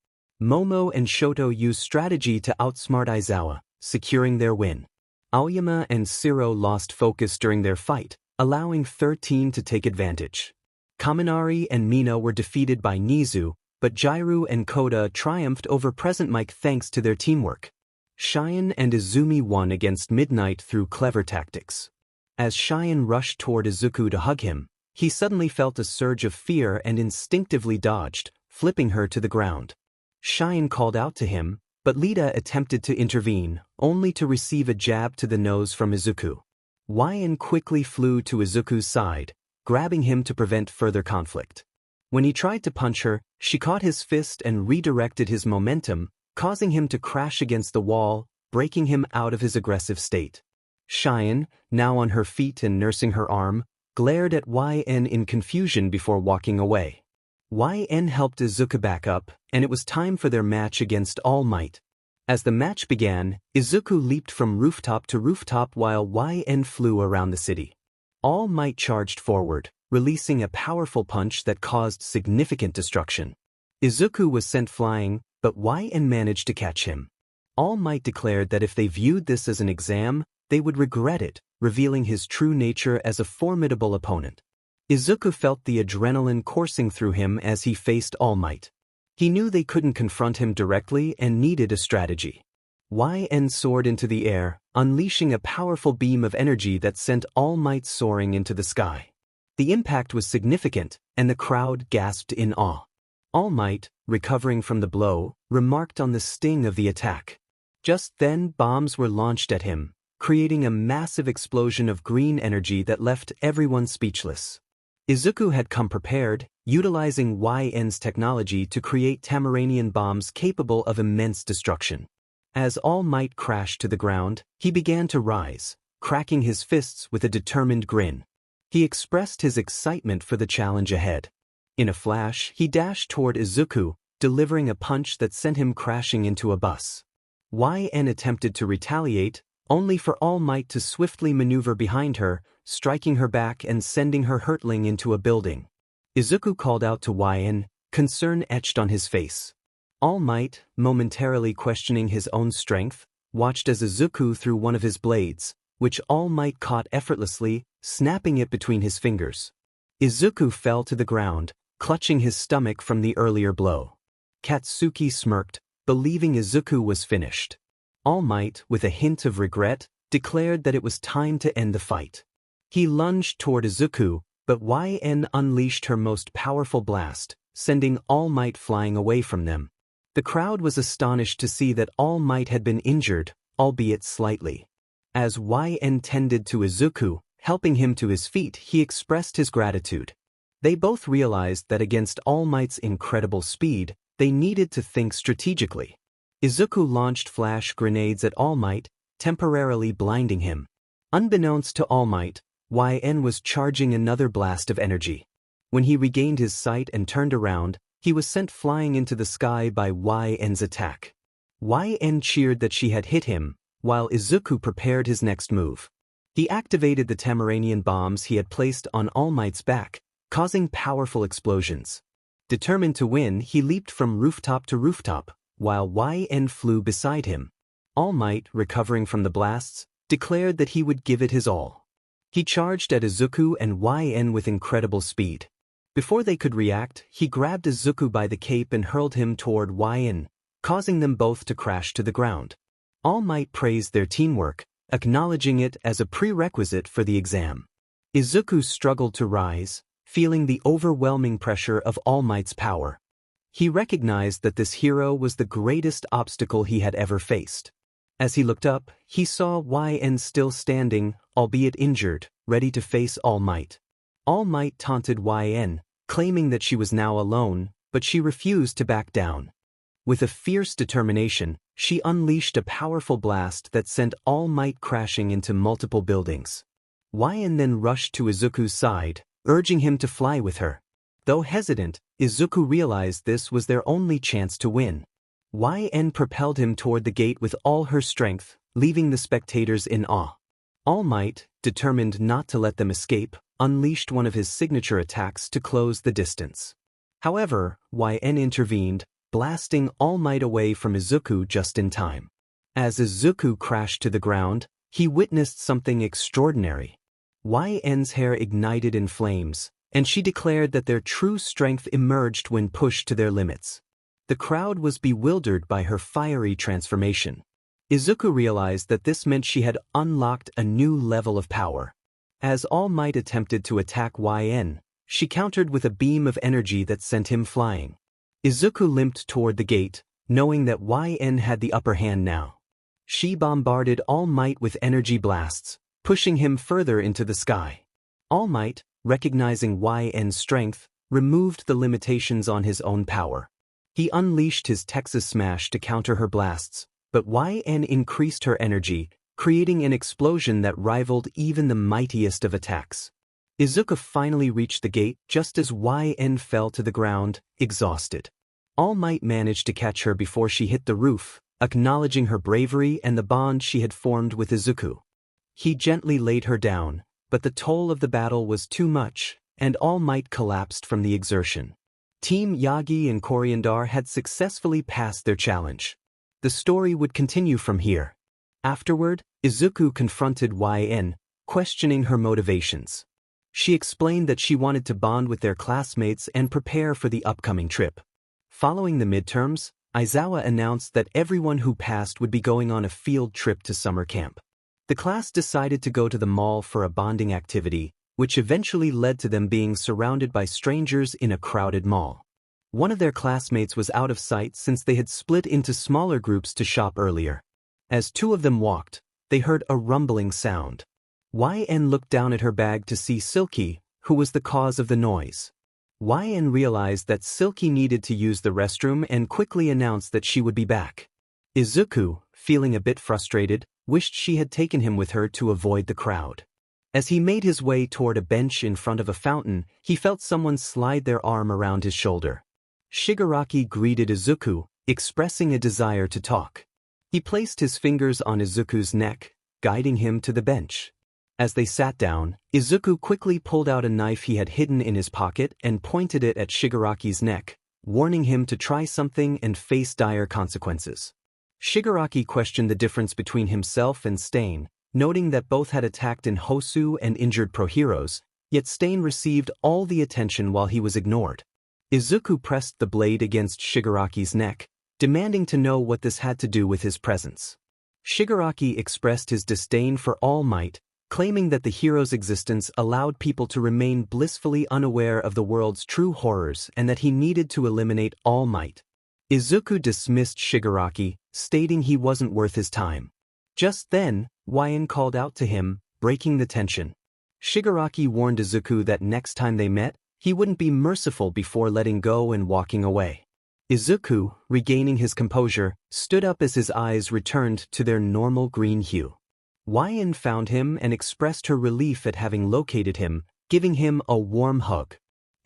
S1: Momo and Shoto used strategy to outsmart Aizawa, securing their win. Aoyama and Siro lost focus during their fight, allowing 13 to take advantage. Kaminari and Mina were defeated by Nizu, but Jairu and Koda triumphed over Present Mike thanks to their teamwork. Shion and Izumi won against Midnight through clever tactics. As Shion rushed toward Izuku to hug him, he suddenly felt a surge of fear and instinctively dodged, flipping her to the ground. Shion called out to him, but Lita attempted to intervene, only to receive a jab to the nose from Izuku. YN quickly flew to Izuku's side, grabbing him to prevent further conflict. When he tried to punch her, she caught his fist and redirected his momentum, causing him to crash against the wall, breaking him out of his aggressive state. Shion, now on her feet and nursing her arm, glared at YN in confusion before walking away. YN helped Izuku back up, and it was time for their match against All Might. As the match began, Izuku leaped from rooftop to rooftop while YN flew around the city. All Might charged forward, releasing a powerful punch that caused significant destruction. Izuku was sent flying, but YN managed to catch him. All Might declared that if they viewed this as an exam, they would regret it, revealing his true nature as a formidable opponent. Izuku felt the adrenaline coursing through him as he faced All Might. He knew they couldn't confront him directly and needed a strategy. YN soared into the air, unleashing a powerful beam of energy that sent All Might soaring into the sky. The impact was significant, and the crowd gasped in awe. All Might, recovering from the blow, remarked on the sting of the attack. Just then, bombs were launched at him, creating a massive explosion of green energy that left everyone speechless. Izuku had come prepared, utilizing YN's technology to create Tamarnaen bombs capable of immense destruction. As All Might crashed to the ground, he began to rise, cracking his fists with a determined grin. He expressed his excitement for the challenge ahead. In a flash, he dashed toward Izuku, delivering a punch that sent him crashing into a bus. YN attempted to retaliate, only for All Might to swiftly maneuver behind her, striking her back and sending her hurtling into a building. Izuku called out to YN, concern etched on his face. All Might, momentarily questioning his own strength, watched as Izuku threw one of his blades, which All Might caught effortlessly, snapping it between his fingers. Izuku fell to the ground, clutching his stomach from the earlier blow. Katsuki smirked, believing Izuku was finished. All Might, with a hint of regret, declared that it was time to end the fight. He lunged toward Izuku, but YN unleashed her most powerful blast, sending All Might flying away from them. The crowd was astonished to see that All Might had been injured, albeit slightly. As YN tended to Izuku, helping him to his feet, he expressed his gratitude. They both realized that against All Might's incredible speed, they needed to think strategically. Izuku launched flash grenades at All Might, temporarily blinding him. Unbeknownst to All Might, YN was charging another blast of energy. When he regained his sight and turned around, he was sent flying into the sky by YN's attack. YN cheered that she had hit him, while Izuku prepared his next move. He activated the Tamarnaen bombs he had placed on All Might's back, causing powerful explosions. Determined to win, he leaped from rooftop to rooftop, while YN flew beside him. All Might, recovering from the blasts, declared that he would give it his all. He charged at Izuku and YN with incredible speed. Before they could react, he grabbed Izuku by the cape and hurled him toward YN, causing them both to crash to the ground. All Might praised their teamwork, acknowledging it as a prerequisite for the exam. Izuku struggled to rise, feeling the overwhelming pressure of All Might's power. He recognized that this hero was the greatest obstacle he had ever faced. As he looked up, he saw YN still standing, albeit injured, ready to face All Might. All Might taunted YN, claiming that she was now alone, but she refused to back down. With a fierce determination, she unleashed a powerful blast that sent All Might crashing into multiple buildings. YN then rushed to Izuku's side, urging him to fly with her. Though hesitant, Izuku realized this was their only chance to win. YN propelled him toward the gate with all her strength, leaving the spectators in awe. All Might, determined not to let them escape, unleashed one of his signature attacks to close the distance. However, YN intervened, blasting All Might away from Izuku just in time. As Izuku crashed to the ground, he witnessed something extraordinary. YN's hair ignited in flames, and she declared that their true strength emerged when pushed to their limits. The crowd was bewildered by her fiery transformation. Izuku realized that this meant she had unlocked a new level of power. As All Might attempted to attack YN, she countered with a beam of energy that sent him flying. Izuku limped toward the gate, knowing that YN had the upper hand now. She bombarded All Might with energy blasts, pushing him further into the sky. All Might, recognizing YN's strength, removed the limitations on his own power. He unleashed his Texas Smash to counter her blasts, but YN increased her energy, creating an explosion that rivaled even the mightiest of attacks. Izuku finally reached the gate just as YN fell to the ground, exhausted. All Might managed to catch her before she hit the roof, acknowledging her bravery and the bond she had formed with Izuku. He gently laid her down, but the toll of the battle was too much, and All Might collapsed from the exertion. Team Yagi and Coriandar had successfully passed their challenge. The story would continue from here. Afterward, Izuku confronted YN, questioning her motivations. She explained that she wanted to bond with their classmates and prepare for the upcoming trip. Following the midterms, Aizawa announced that everyone who passed would be going on a field trip to summer camp. The class decided to go to the mall for a bonding activity, which eventually led to them being surrounded by strangers in a crowded mall. One of their classmates was out of sight since they had split into smaller groups to shop earlier. As two of them walked, they heard a rumbling sound. YN looked down at her bag to see Silky, who was the cause of the noise. YN realized that Silky needed to use the restroom and quickly announced that she would be back. Izuku, feeling a bit frustrated, wished she had taken him with her to avoid the crowd. As he made his way toward a bench in front of a fountain, he felt someone slide their arm around his shoulder. Shigaraki greeted Izuku, expressing a desire to talk. He placed his fingers on Izuku's neck, guiding him to the bench. As they sat down, Izuku quickly pulled out a knife he had hidden in his pocket and pointed it at Shigaraki's neck, warning him to try something and face dire consequences. Shigaraki questioned the difference between himself and Stain, noting that both had attacked in Hosu and injured pro-heroes, yet Stain received all the attention while he was ignored. Izuku pressed the blade against Shigaraki's neck, demanding to know what this had to do with his presence. Shigaraki expressed his disdain for All Might, claiming that the hero's existence allowed people to remain blissfully unaware of the world's true horrors and that he needed to eliminate All Might. Izuku dismissed Shigaraki, stating he wasn't worth his time. Just then, Wyan called out to him, breaking the tension. Shigaraki warned Izuku that next time they met, he wouldn't be merciful before letting go and walking away. Izuku, regaining his composure, stood up as his eyes returned to their normal green hue. Wyan found him and expressed her relief at having located him, giving him a warm hug.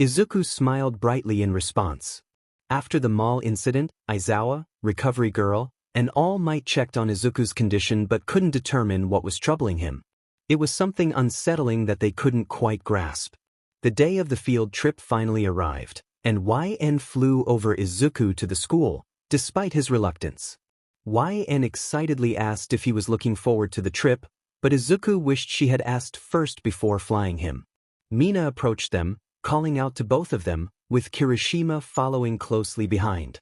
S1: Izuku smiled brightly in response. After the mall incident, Aizawa, Recovery Girl, and All Might checked on Izuku's condition but couldn't determine what was troubling him. It was something unsettling that they couldn't quite grasp. The day of the field trip finally arrived, and Yn flew over Izuku to the school, despite his reluctance. Yn excitedly asked if he was looking forward to the trip, but Izuku wished she had asked first before flying him. Mina approached them, calling out to both of them, with Kirishima following closely behind.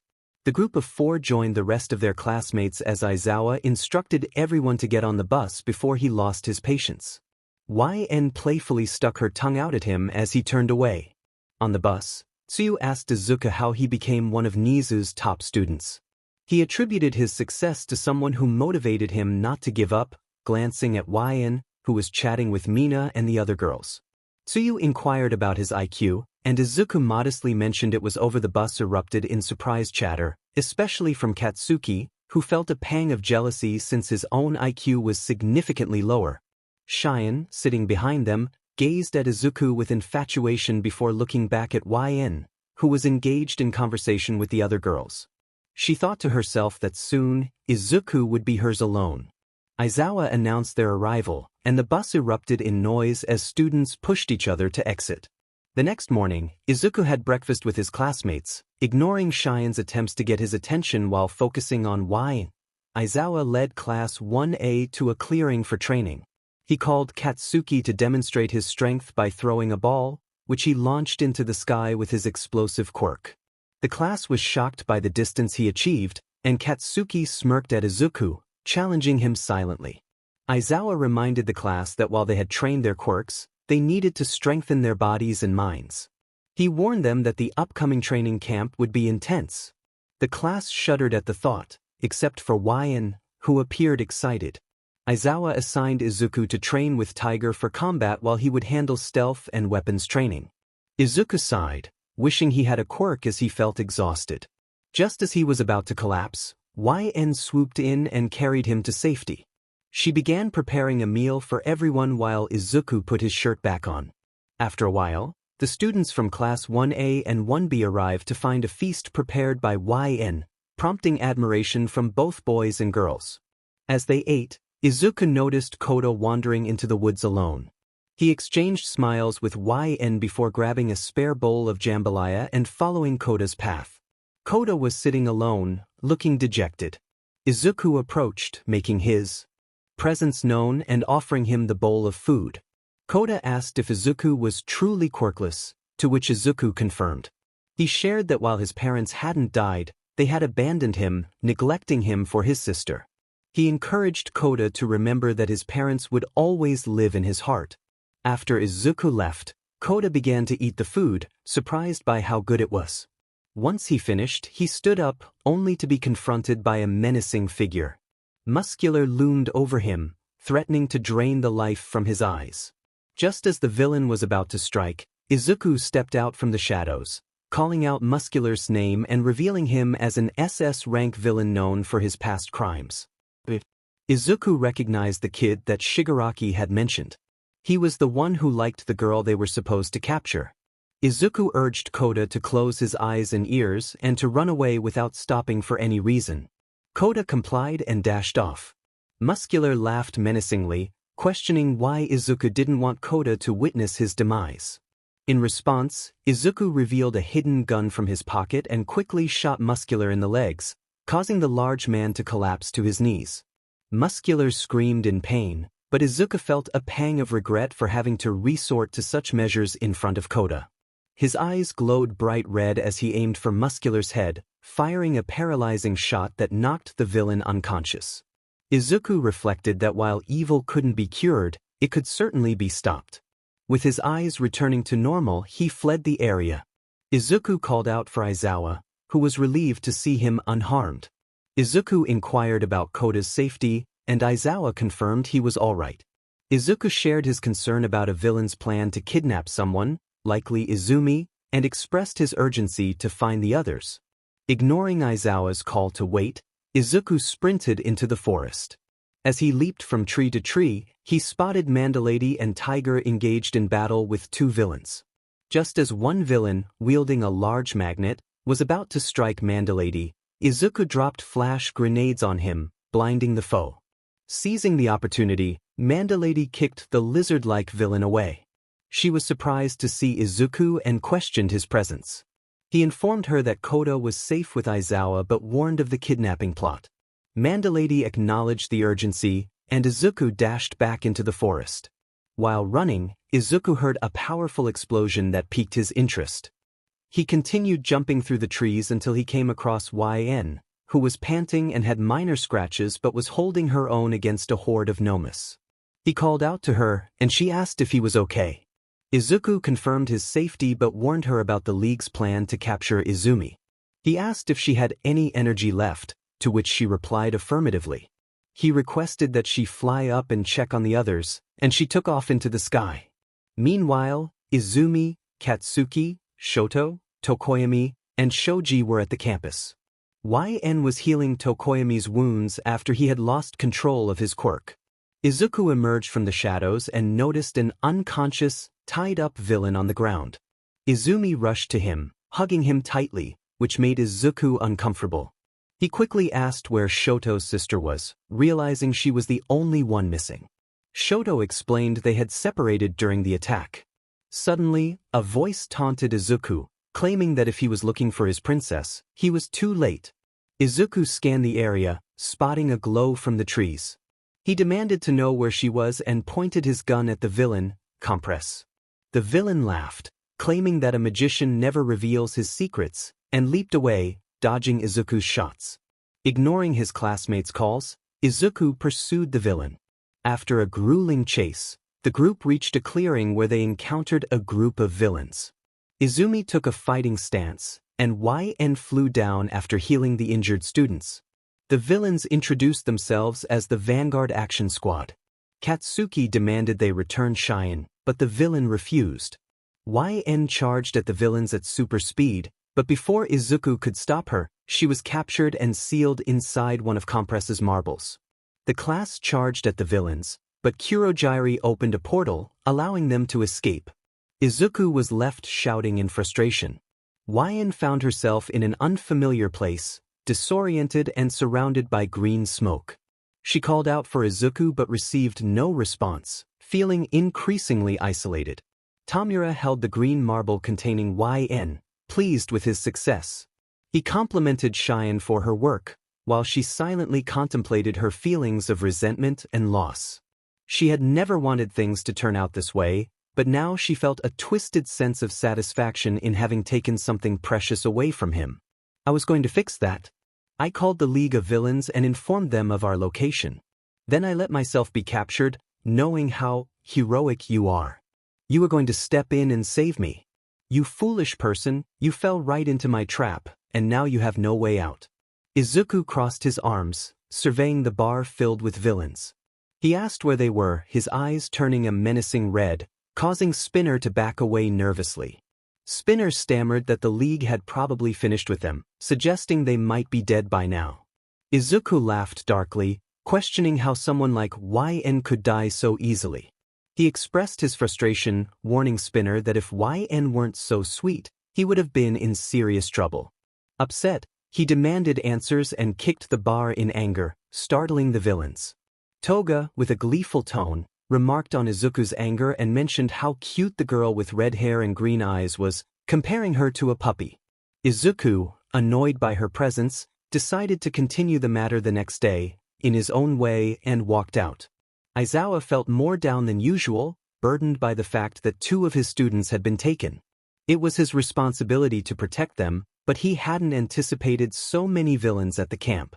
S1: The group of four joined the rest of their classmates as Aizawa instructed everyone to get on the bus before he lost his patience. Yn playfully stuck her tongue out at him as he turned away. On the bus, Tsuyu asked Izuku how he became one of Nizu's top students. He attributed his success to someone who motivated him not to give up, glancing at Yn, who was chatting with Mina and the other girls. Tsuyu inquired about his IQ, and Izuku modestly mentioned it was over the bus erupted in surprise chatter, especially from Katsuki, who felt a pang of jealousy since his own IQ was significantly lower. Shion, sitting behind them, gazed at Izuku with infatuation before looking back at Yn, who was engaged in conversation with the other girls. She thought to herself that soon, Izuku would be hers alone. Aizawa announced their arrival, and the bus erupted in noise as students pushed each other to exit. The next morning, Izuku had breakfast with his classmates, ignoring Shion's attempts to get his attention while focusing on Yn. Aizawa led Class 1A to a clearing for training. He called Katsuki to demonstrate his strength by throwing a ball, which he launched into the sky with his explosive quirk. The class was shocked by the distance he achieved, and Katsuki smirked at Izuku, challenging him silently. Aizawa reminded the class that while they had trained their quirks, they needed to strengthen their bodies and minds. He warned them that the upcoming training camp would be intense. The class shuddered at the thought, except for Yn, who appeared excited. Aizawa assigned Izuku to train with Tiger for combat while he would handle stealth and weapons training. Izuku sighed, wishing he had a quirk as he felt exhausted. Just as he was about to collapse, Yn swooped in and carried him to safety. She began preparing a meal for everyone while Izuku put his shirt back on. After a while, the students from Class 1A and 1B arrived to find a feast prepared by Yn, prompting admiration from both boys and girls. As they ate, Izuku noticed Koda wandering into the woods alone. He exchanged smiles with Yn before grabbing a spare bowl of jambalaya and following Koda's path. Koda was sitting alone, looking dejected. Izuku approached, making his presence known and offering him the bowl of food. Koda asked if Izuku was truly quirkless, to which Izuku confirmed. He shared that while his parents hadn't died, they had abandoned him, neglecting him for his sister. He encouraged Koda to remember that his parents would always live in his heart. After Izuku left, Koda began to eat the food, surprised by how good it was. Once he finished, he stood up, only to be confronted by a menacing figure. Muscular loomed over him, threatening to drain the life from his eyes. Just as the villain was about to strike, Izuku stepped out from the shadows, calling out Muscular's name and revealing him as an SS-rank villain known for his past crimes. Izuku recognized the kid that Shigaraki had mentioned. He was the one who liked the girl they were supposed to capture. Izuku urged Kota to close his eyes and ears and to run away without stopping for any reason. Kota complied and dashed off. Muscular laughed menacingly, questioning why Izuku didn't want Kota to witness his demise. In response, Izuku revealed a hidden gun from his pocket and quickly shot Muscular in the legs, causing the large man to collapse to his knees. Muscular screamed in pain, but Izuku felt a pang of regret for having to resort to such measures in front of Kota. His eyes glowed bright red as he aimed for Muscular's head, firing a paralyzing shot that knocked the villain unconscious. Izuku reflected that while evil couldn't be cured, it could certainly be stopped. With his eyes returning to normal, he fled the area. Izuku called out for Aizawa, who was relieved to see him unharmed. Izuku inquired about Kota's safety, and Aizawa confirmed he was all right. Izuku shared his concern about a villain's plan to kidnap someone, likely Izumi, and expressed his urgency to find the others. Ignoring Aizawa's call to wait, Izuku sprinted into the forest. As he leaped from tree to tree, he spotted Mandalady and Tiger engaged in battle with two villains. Just as one villain, wielding a large magnet, was about to strike Mandalady, Izuku dropped flash grenades on him, blinding the foe. Seizing the opportunity, Mandalady kicked the lizard-like villain away. She was surprised to see Izuku and questioned his presence. He informed her that Kota was safe with Aizawa but warned of the kidnapping plot. Mandalady acknowledged the urgency, and Izuku dashed back into the forest. While running, Izuku heard a powerful explosion that piqued his interest. He continued jumping through the trees until he came across YN, who was panting and had minor scratches but was holding her own against a horde of Nomus. He called out to her, and she asked if he was okay. Izuku confirmed his safety but warned her about the League's plan to capture Izumi. He asked if she had any energy left, to which she replied affirmatively. He requested that she fly up and check on the others, and she took off into the sky. Meanwhile, Izumi, Katsuki, Shoto, Tokoyami, and Shoji were at the campus. YN was healing Tokoyami's wounds after he had lost control of his quirk. Izuku emerged from the shadows and noticed an unconscious, tied-up villain on the ground. Izumi rushed to him, hugging him tightly, which made Izuku uncomfortable. He quickly asked where Shoto's sister was, realizing she was the only one missing. Shoto explained they had separated during the attack. Suddenly, a voice taunted Izuku, claiming that if he was looking for his princess, he was too late. Izuku scanned the area, spotting a glow from the trees. He demanded to know where she was and pointed his gun at the villain, Compress. The villain laughed, claiming that a magician never reveals his secrets, and leaped away, dodging Izuku's shots. Ignoring his classmates' calls, Izuku pursued the villain. After a grueling chase, the group reached a clearing where they encountered a group of villains. Izumi took a fighting stance, and YN flew down after healing the injured students. The villains introduced themselves as the Vanguard Action Squad. Katsuki demanded they return Shion, but the villain refused. YN charged at the villains at super speed, but before Izuku could stop her, she was captured and sealed inside one of Compress's marbles. The class charged at the villains, but Kurogiri opened a portal, allowing them to escape. Izuku was left shouting in frustration. YN found herself in an unfamiliar place, disoriented and surrounded by green smoke. She called out for Izuku but received no response, feeling increasingly isolated. Tamura held the green marble containing YN, pleased with his success. He complimented Shion for her work, while she silently contemplated her feelings of resentment and loss. She had never wanted things to turn out this way, but now she felt a twisted sense of satisfaction in having taken something precious away from him. I was going to fix that. I called the League of Villains and informed them of our location. Then I let myself be captured, knowing how heroic you are. You were going to step in and save me. You foolish person, you fell right into my trap, and now you have no way out. Izuku crossed his arms, surveying the bar filled with villains. He asked where they were, his eyes turning a menacing red, causing Spinner to back away nervously. Spinner stammered that the League had probably finished with them, suggesting they might be dead by now. Izuku laughed darkly, questioning how someone like YN could die so easily. He expressed his frustration, warning Spinner that if YN weren't so sweet, he would have been in serious trouble. Upset, he demanded answers and kicked the bar in anger, startling the villains. Toga, with a gleeful tone, remarked on Izuku's anger and mentioned how cute the girl with red hair and green eyes was, comparing her to a puppy. Izuku, annoyed by her presence, decided to continue the matter the next day, in his own way, and walked out. Aizawa felt more down than usual, burdened by the fact that 2 of his students had been taken. It was his responsibility to protect them, but he hadn't anticipated so many villains at the camp.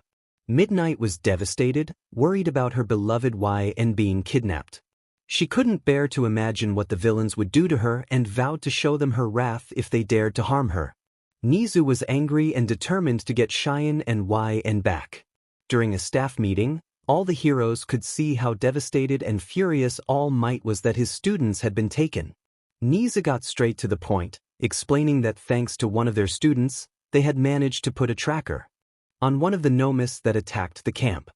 S1: Midnight was devastated, worried about her beloved YN being kidnapped. She couldn't bear to imagine what the villains would do to her and vowed to show them her wrath if they dared to harm her. Nizu was angry and determined to get Shion and YN back. During a staff meeting, all the heroes could see how devastated and furious All Might was that his students had been taken. Nizu got straight to the point, explaining that thanks to one of their students, they had managed to put a tracker on one of the nomis that attacked the camp.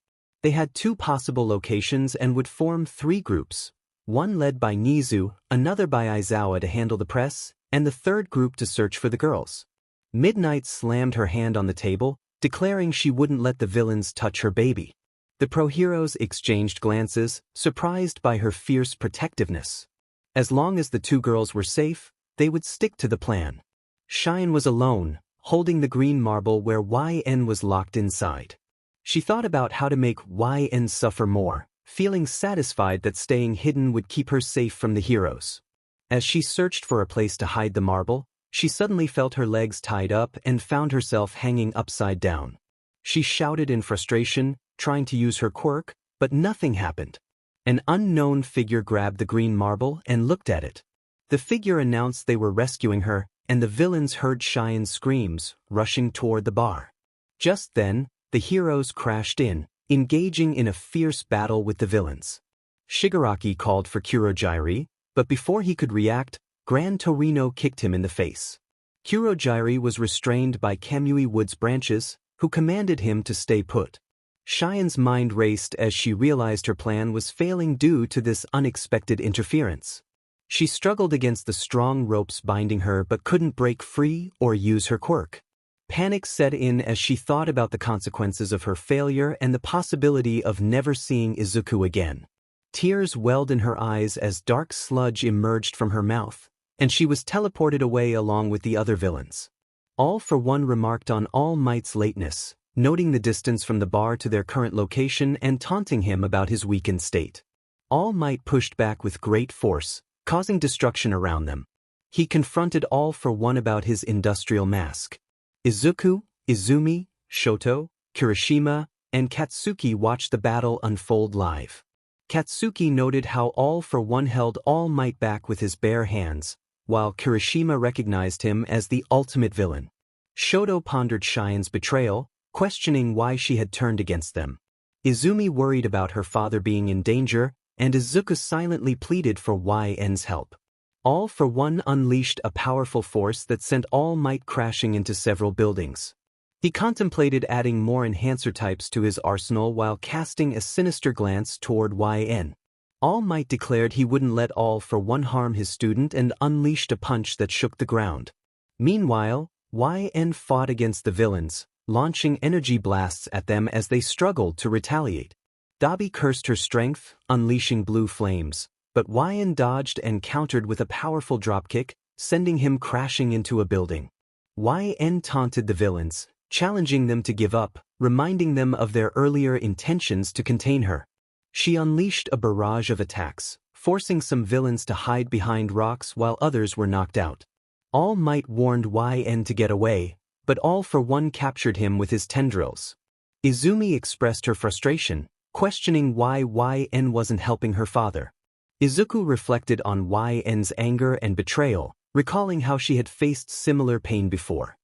S1: They had 2 possible locations and would form 3 groups, one led by Nizu, another by Aizawa to handle the press, and the third group to search for the girls. Midnight slammed her hand on the table, declaring she wouldn't let the villains touch her baby. The pro-heroes exchanged glances, surprised by her fierce protectiveness. As long as the 2 girls were safe, they would stick to the plan. Shion was alone, holding the green marble where YN was locked inside. She thought about how to make YN suffer more, feeling satisfied that staying hidden would keep her safe from the heroes. As she searched for a place to hide the marble, she suddenly felt her legs tied up and found herself hanging upside down. She shouted in frustration, trying to use her quirk, but nothing happened. An unknown figure grabbed the green marble and looked at it. The figure announced they were rescuing her, and the villains heard Shion's screams, rushing toward the bar. Just then, the heroes crashed in, engaging in a fierce battle with the villains. Shigaraki called for Kurogiri, but before he could react, Gran Torino kicked him in the face. Kurogiri was restrained by Kamui Wood's branches, who commanded him to stay put. Shion's mind raced as she realized her plan was failing due to this unexpected interference. She struggled against the strong ropes binding her but couldn't break free or use her quirk. Panic set in as she thought about the consequences of her failure and the possibility of never seeing Izuku again. Tears welled in her eyes as dark sludge emerged from her mouth, and she was teleported away along with the other villains. All for One remarked on All Might's lateness, noting the distance from the bar to their current location and taunting him about his weakened state. All Might pushed back with great force, causing destruction around them. He confronted All for One about his industrial mask. Izuku, Izumi, Shoto, Kirishima, and Katsuki watched the battle unfold live. Katsuki noted how All for One held All Might back with his bare hands, while Kirishima recognized him as the ultimate villain. Shoto pondered Shion's betrayal, questioning why she had turned against them. Izumi worried about her father being in danger, and Izuku silently pleaded for YN's help. All for One unleashed a powerful force that sent All Might crashing into several buildings. He contemplated adding more enhancer types to his arsenal while casting a sinister glance toward YN. All Might declared he wouldn't let All for One harm his student and unleashed a punch that shook the ground. Meanwhile, YN fought against the villains, launching energy blasts at them as they struggled to retaliate. Dabi cursed her strength, unleashing blue flames, but YN dodged and countered with a powerful dropkick, sending him crashing into a building. YN taunted the villains, challenging them to give up, reminding them of their earlier intentions to contain her. She unleashed a barrage of attacks, forcing some villains to hide behind rocks while others were knocked out. All Might warned YN to get away, but All for One captured him with his tendrils. Izumi expressed her frustration, questioning why YN wasn't helping her father. Izuku reflected on YN's anger and betrayal, recalling how she had faced similar pain before.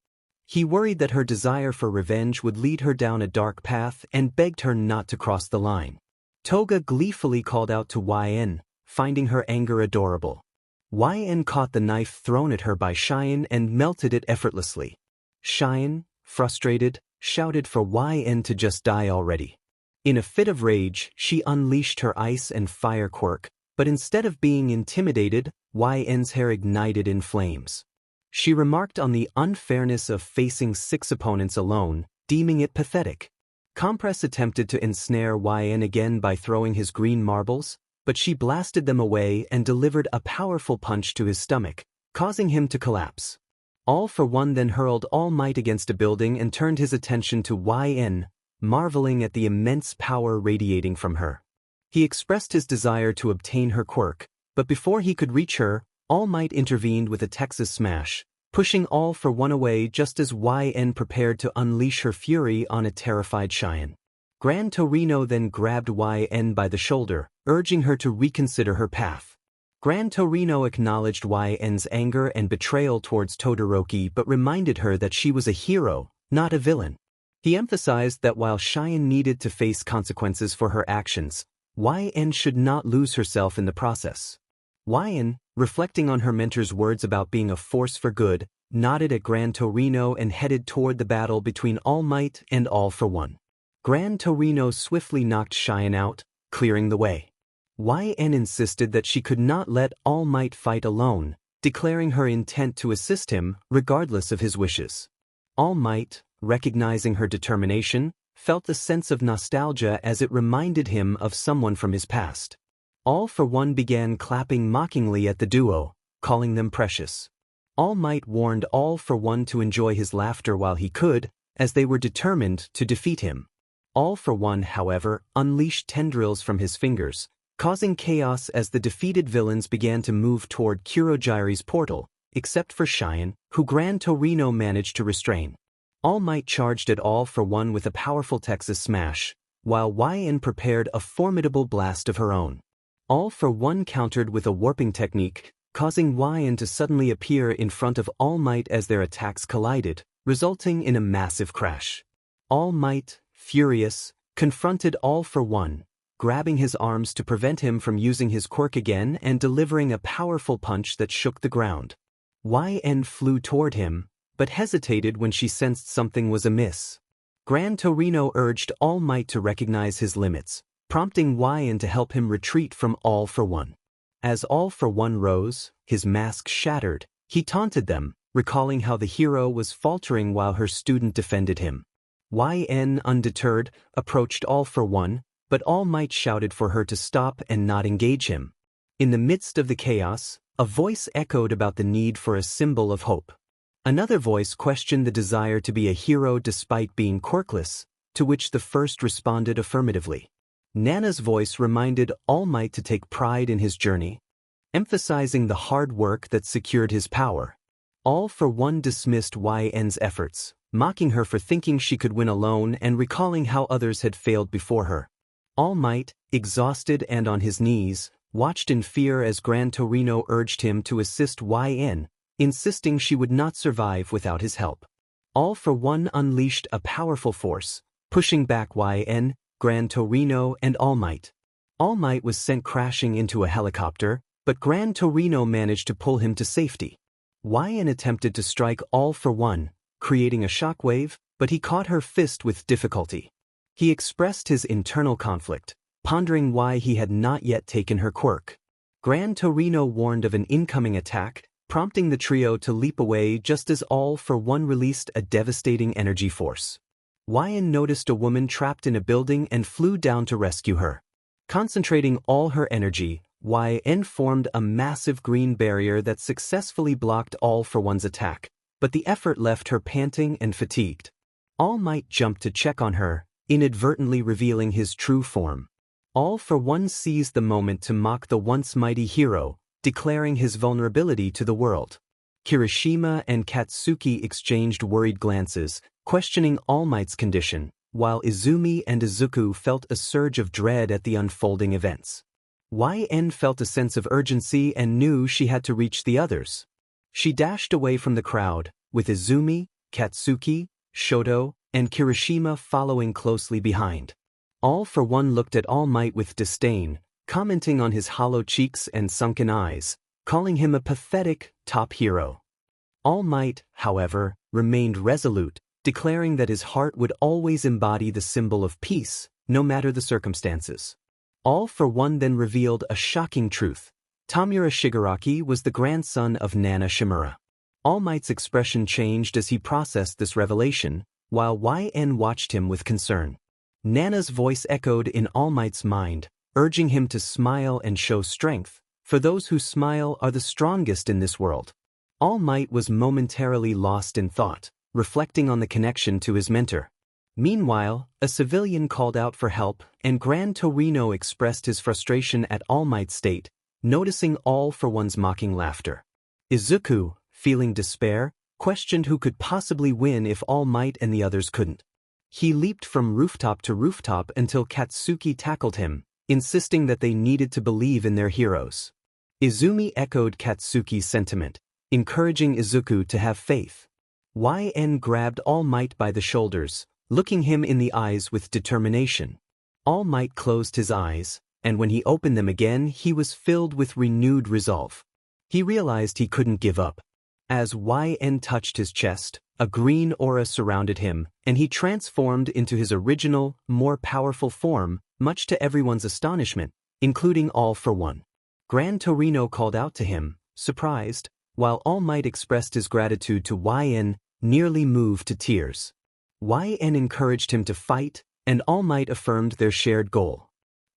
S1: He worried that her desire for revenge would lead her down a dark path and begged her not to cross the line. Toga gleefully called out to YN, finding her anger adorable. YN caught the knife thrown at her by Shion and melted it effortlessly. Shion, frustrated, shouted for YN to just die already. In a fit of rage, she unleashed her ice and fire quirk, But instead of being intimidated, YN's hair ignited in flames. She remarked on the unfairness of facing 6 opponents alone, deeming it pathetic. Compress attempted to ensnare YN again by throwing his green marbles, but she blasted them away and delivered a powerful punch to his stomach, causing him to collapse. All for One then hurled All Might against a building and turned his attention to YN, marveling at the immense power radiating from her. He expressed his desire to obtain her quirk, but before he could reach her, All Might intervened with a Texas Smash, pushing All for One away just as YN prepared to unleash her fury on a terrified Shion. Gran Torino then grabbed YN by the shoulder, urging her to reconsider her path. Gran Torino acknowledged YN's anger and betrayal towards Todoroki but reminded her that she was a hero, not a villain. He emphasized that while Shion needed to face consequences for her actions, YN should not lose herself in the process. YN, reflecting on her mentor's words about being a force for good, nodded at Gran Torino and headed toward the battle between All Might and All for One. Gran Torino swiftly knocked Shion out, clearing the way. YN insisted that she could not let All Might fight alone, declaring her intent to assist him regardless of his wishes. All Might, recognizing her determination, felt a sense of nostalgia as it reminded him of someone from his past. All for One began clapping mockingly at the duo, calling them precious. All Might warned All for One to enjoy his laughter while he could, as they were determined to defeat him. All for One, however, unleashed tendrils from his fingers, causing chaos as the defeated villains began to move toward Kurogiri's portal, except for Shion, who Gran Torino managed to restrain. All Might charged at All for One with a powerful Texas Smash, while YN prepared a formidable blast of her own. All for One countered with a warping technique, causing YN to suddenly appear in front of All Might as their attacks collided, resulting in a massive crash. All Might, furious, confronted All for One, grabbing his arms to prevent him from using his quirk again and delivering a powerful punch that shook the ground. YN flew toward him, but hesitated when she sensed something was amiss. Gran Torino urged All Might to recognize his limits, prompting YN to help him retreat from All for One. As All for One rose, his mask shattered, he taunted them, recalling how the hero was faltering while her student defended him. YN, undeterred, approached All for One, but All Might shouted for her to stop and not engage him. In the midst of the chaos, a voice echoed about the need for a symbol of hope. Another voice questioned the desire to be a hero despite being quirkless, to which the first responded affirmatively. Nana's voice reminded All Might to take pride in his journey, emphasizing the hard work that secured his power. All for One dismissed YN's efforts, mocking her for thinking she could win alone and recalling how others had failed before her. All Might, exhausted and on his knees, watched in fear as Gran Torino urged him to assist YN, insisting she would not survive without his help. All for One unleashed a powerful force, pushing back YN, Gran Torino, and All Might. All Might was sent crashing into a helicopter, but Gran Torino managed to pull him to safety. YN attempted to strike All for One, creating a shockwave, but he caught her fist with difficulty. He expressed his internal conflict, pondering why he had not yet taken her quirk. Gran Torino warned of an incoming attack, prompting the trio to leap away just as All for One released a devastating energy force. YN noticed a woman trapped in a building and flew down to rescue her. Concentrating all her energy, YN formed a massive green barrier that successfully blocked All for One's attack, but the effort left her panting and fatigued. All Might jumped to check on her, inadvertently revealing his true form. All for One seized the moment to mock the once mighty hero, declaring his vulnerability to the world. Kirishima and Katsuki exchanged worried glances, questioning All Might's condition, while Izumi and Izuku felt a surge of dread at the unfolding events. YN felt a sense of urgency and knew she had to reach the others. She dashed away from the crowd, with Izumi, Katsuki, Shoto, and Kirishima following closely behind. All for One looked at All Might with disdain, commenting on his hollow cheeks and sunken eyes, calling him a pathetic top hero. All Might, however, remained resolute, declaring that his heart would always embody the symbol of peace, no matter the circumstances. All for One then revealed a shocking truth. Tamura Shigaraki was the grandson of Nana Shimura. All Might's expression changed as he processed this revelation, while YN watched him with concern. Nana's voice echoed in All Might's mind, urging him to smile and show strength, for those who smile are the strongest in this world. All Might was momentarily lost in thought, reflecting on the connection to his mentor. Meanwhile, a civilian called out for help, and Gran Torino expressed his frustration at All Might's state, noticing All for One's mocking laughter. Izuku, feeling despair, questioned who could possibly win if All Might and the others couldn't. He leaped from rooftop to rooftop until Katsuki tackled him, insisting that they needed to believe in their heroes. Izumi echoed Katsuki's sentiment, encouraging Izuku to have faith. YN grabbed All Might by the shoulders, looking him in the eyes with determination. All Might closed his eyes, and when he opened them again he was filled with renewed resolve. He realized he couldn't give up. As YN touched his chest, a green aura surrounded him, and he transformed into his original, more powerful form, much to everyone's astonishment, including All for One. Gran Torino called out to him, surprised, while All Might expressed his gratitude to YN, nearly moved to tears. YN encouraged him to fight, and All Might affirmed their shared goal.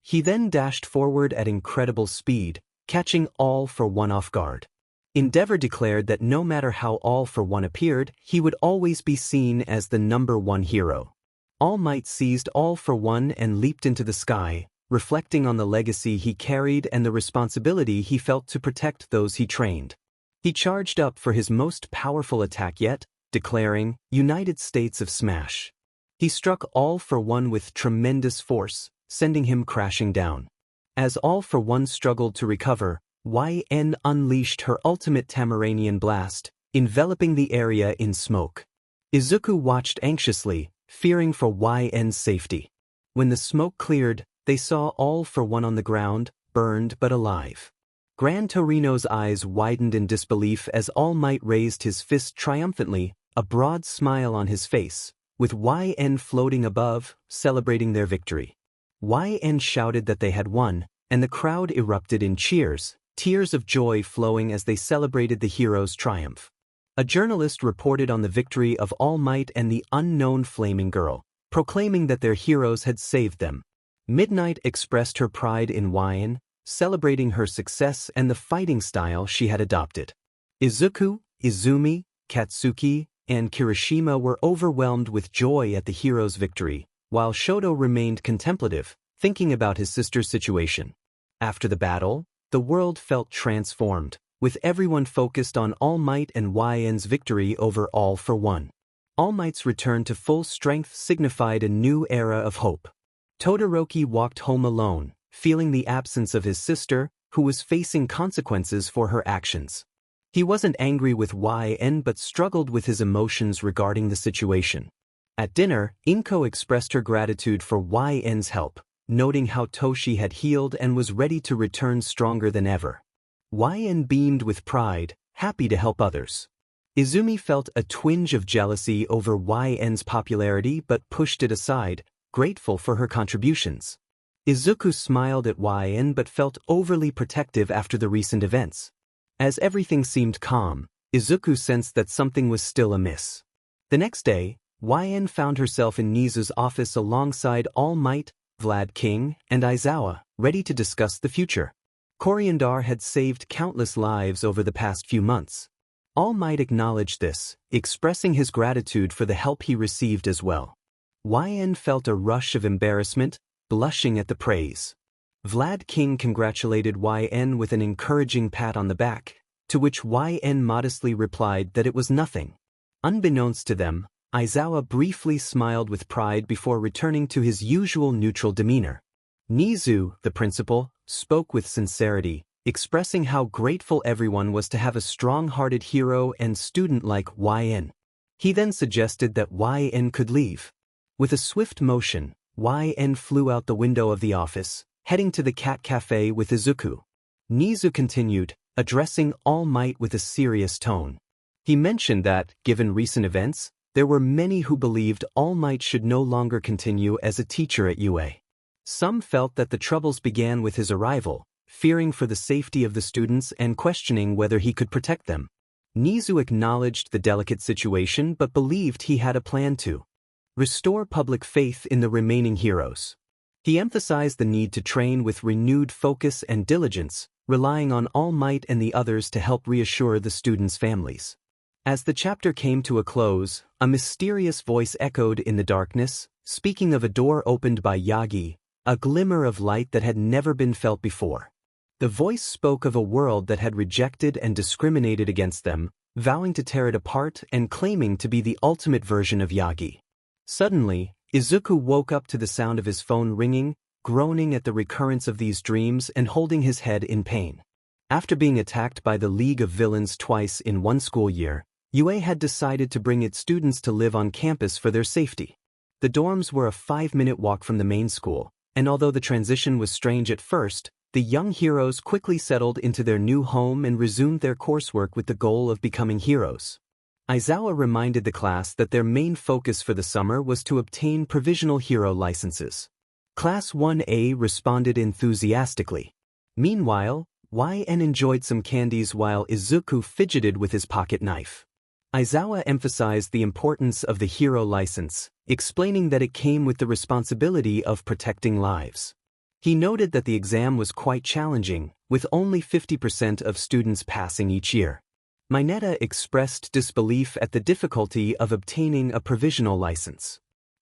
S1: He then dashed forward at incredible speed, catching All for One off guard. Endeavor declared that no matter how All for One appeared, he would always be seen as the #1 hero. All Might seized All for One and leaped into the sky, reflecting on the legacy he carried and the responsibility he felt to protect those he trained. He charged up for his most powerful attack yet, declaring, United States of Smash. He struck All for One with tremendous force, sending him crashing down. As All for One struggled to recover, YN unleashed her ultimate Tamarnaen blast, enveloping the area in smoke. Izuku watched anxiously, fearing for YN's safety. When the smoke cleared, they saw All for One on the ground, burned but alive. Gran Torino's eyes widened in disbelief as All Might raised his fist triumphantly, a broad smile on his face, with YN floating above, celebrating their victory. YN shouted that they had won, and the crowd erupted in cheers, tears of joy flowing as they celebrated the hero's triumph. A journalist reported on the victory of All Might and the unknown flaming girl, proclaiming that their heroes had saved them. Midnight expressed her pride in YN, celebrating her success and the fighting style she had adopted. Izuku, Izumi, Katsuki, and Kirishima were overwhelmed with joy at the hero's victory, while Shoto remained contemplative, thinking about his sister's situation. After the battle, the world felt transformed, with everyone focused on All Might and YN's victory over All for One. All Might's return to full strength signified a new era of hope. Todoroki walked home alone, feeling the absence of his sister, who was facing consequences for her actions. He wasn't angry with YN but struggled with his emotions regarding the situation. At dinner, Inko expressed her gratitude for YN's help, noting how Toshi had healed and was ready to return stronger than ever. YN beamed with pride, happy to help others. Izumi felt a twinge of jealousy over YN's popularity but pushed it aside, grateful for her contributions. Izuku smiled at YN but felt overly protective after the recent events. As everything seemed calm, Izuku sensed that something was still amiss. The next day, YN found herself in Nizu's office alongside All Might, Vlad King, and Aizawa, ready to discuss the future. Coriandar had saved countless lives over the past few months. All Might acknowledged this, expressing his gratitude for the help he received as well. YN felt a rush of embarrassment, blushing at the praise. Vlad King congratulated YN with an encouraging pat on the back, to which YN modestly replied that it was nothing. Unbeknownst to them, Aizawa briefly smiled with pride before returning to his usual neutral demeanor. Nizu, the principal, spoke with sincerity, expressing how grateful everyone was to have a strong-hearted hero and student like YN. He then suggested that YN could leave. With a swift motion, YN flew out the window of the office, heading to the cat cafe with Izuku. Nizu continued, addressing All Might with a serious tone. He mentioned that, given recent events, there were many who believed All Might should no longer continue as a teacher at UA. Some felt that the troubles began with his arrival, fearing for the safety of the students and questioning whether he could protect them. Nizu acknowledged the delicate situation but believed he had a plan to restore public faith in the remaining heroes. He emphasized the need to train with renewed focus and diligence, relying on All Might and the others to help reassure the students' families. As the chapter came to a close, a mysterious voice echoed in the darkness, speaking of a door opened by Yagi, a glimmer of light that had never been felt before. The voice spoke of a world that had rejected and discriminated against them, vowing to tear it apart and claiming to be the ultimate version of Yagi. Suddenly, Izuku woke up to the sound of his phone ringing, groaning at the recurrence of these dreams and holding his head in pain. After being attacked by the League of Villains twice in one school year, UA had decided to bring its students to live on campus for their safety. The dorms were a 5-minute walk from the main school, and although the transition was strange at first, the young heroes quickly settled into their new home and resumed their coursework with the goal of becoming heroes. Aizawa reminded the class that their main focus for the summer was to obtain provisional hero licenses. Class 1A responded enthusiastically. Meanwhile, YN enjoyed some candies while Izuku fidgeted with his pocket knife. Aizawa emphasized the importance of the hero license, explaining that it came with the responsibility of protecting lives. He noted that the exam was quite challenging, with only 50% of students passing each year. Mineta expressed disbelief at the difficulty of obtaining a provisional license.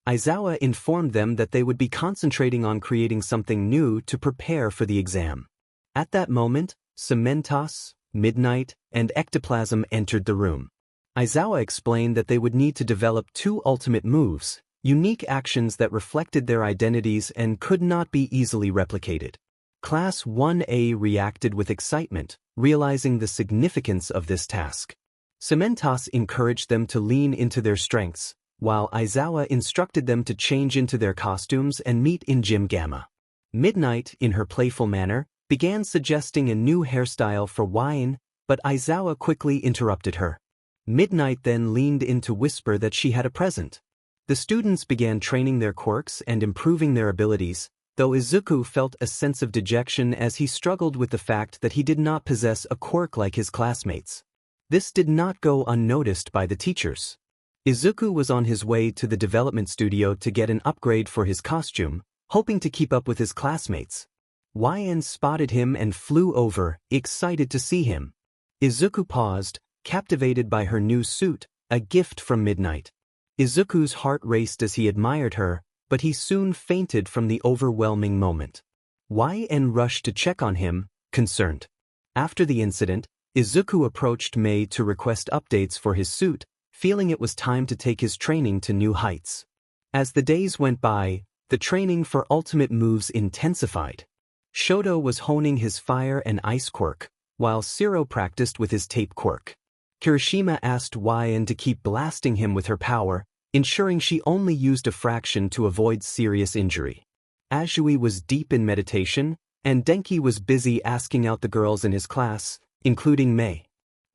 S1: Aizawa informed them that they would be concentrating on creating something new to prepare for the exam. At that moment, Cementos, Midnight, and Ectoplasm entered the room. Aizawa explained that they would need to develop 2 ultimate moves, unique actions that reflected their identities and could not be easily replicated. Class 1A reacted with excitement, realizing the significance of this task. Cementos encouraged them to lean into their strengths, while Aizawa instructed them to change into their costumes and meet in Gym Gamma. Midnight, in her playful manner, began suggesting a new hairstyle for YN, but Aizawa quickly interrupted her. Midnight then leaned in to whisper that she had a present. The students began training their quirks and improving their abilities, though Izuku felt a sense of dejection as he struggled with the fact that he did not possess a quirk like his classmates. This did not go unnoticed by the teachers. Izuku was on his way to the development studio to get an upgrade for his costume, hoping to keep up with his classmates. YN spotted him and flew over, excited to see him. Izuku paused, captivated by her new suit, a gift from Midnight. Izuku's heart raced as he admired her, but he soon fainted from the overwhelming moment. YN rushed to check on him, concerned. After the incident, Izuku approached Mei to request updates for his suit, feeling it was time to take his training to new heights. As the days went by, the training for ultimate moves intensified. Shoto was honing his fire and ice quirk, while Shiro practiced with his tape quirk. Kirishima asked YN to keep blasting him with her power, ensuring she only used a fraction to avoid serious injury. Azui was deep in meditation, and Denki was busy asking out the girls in his class, including Mei.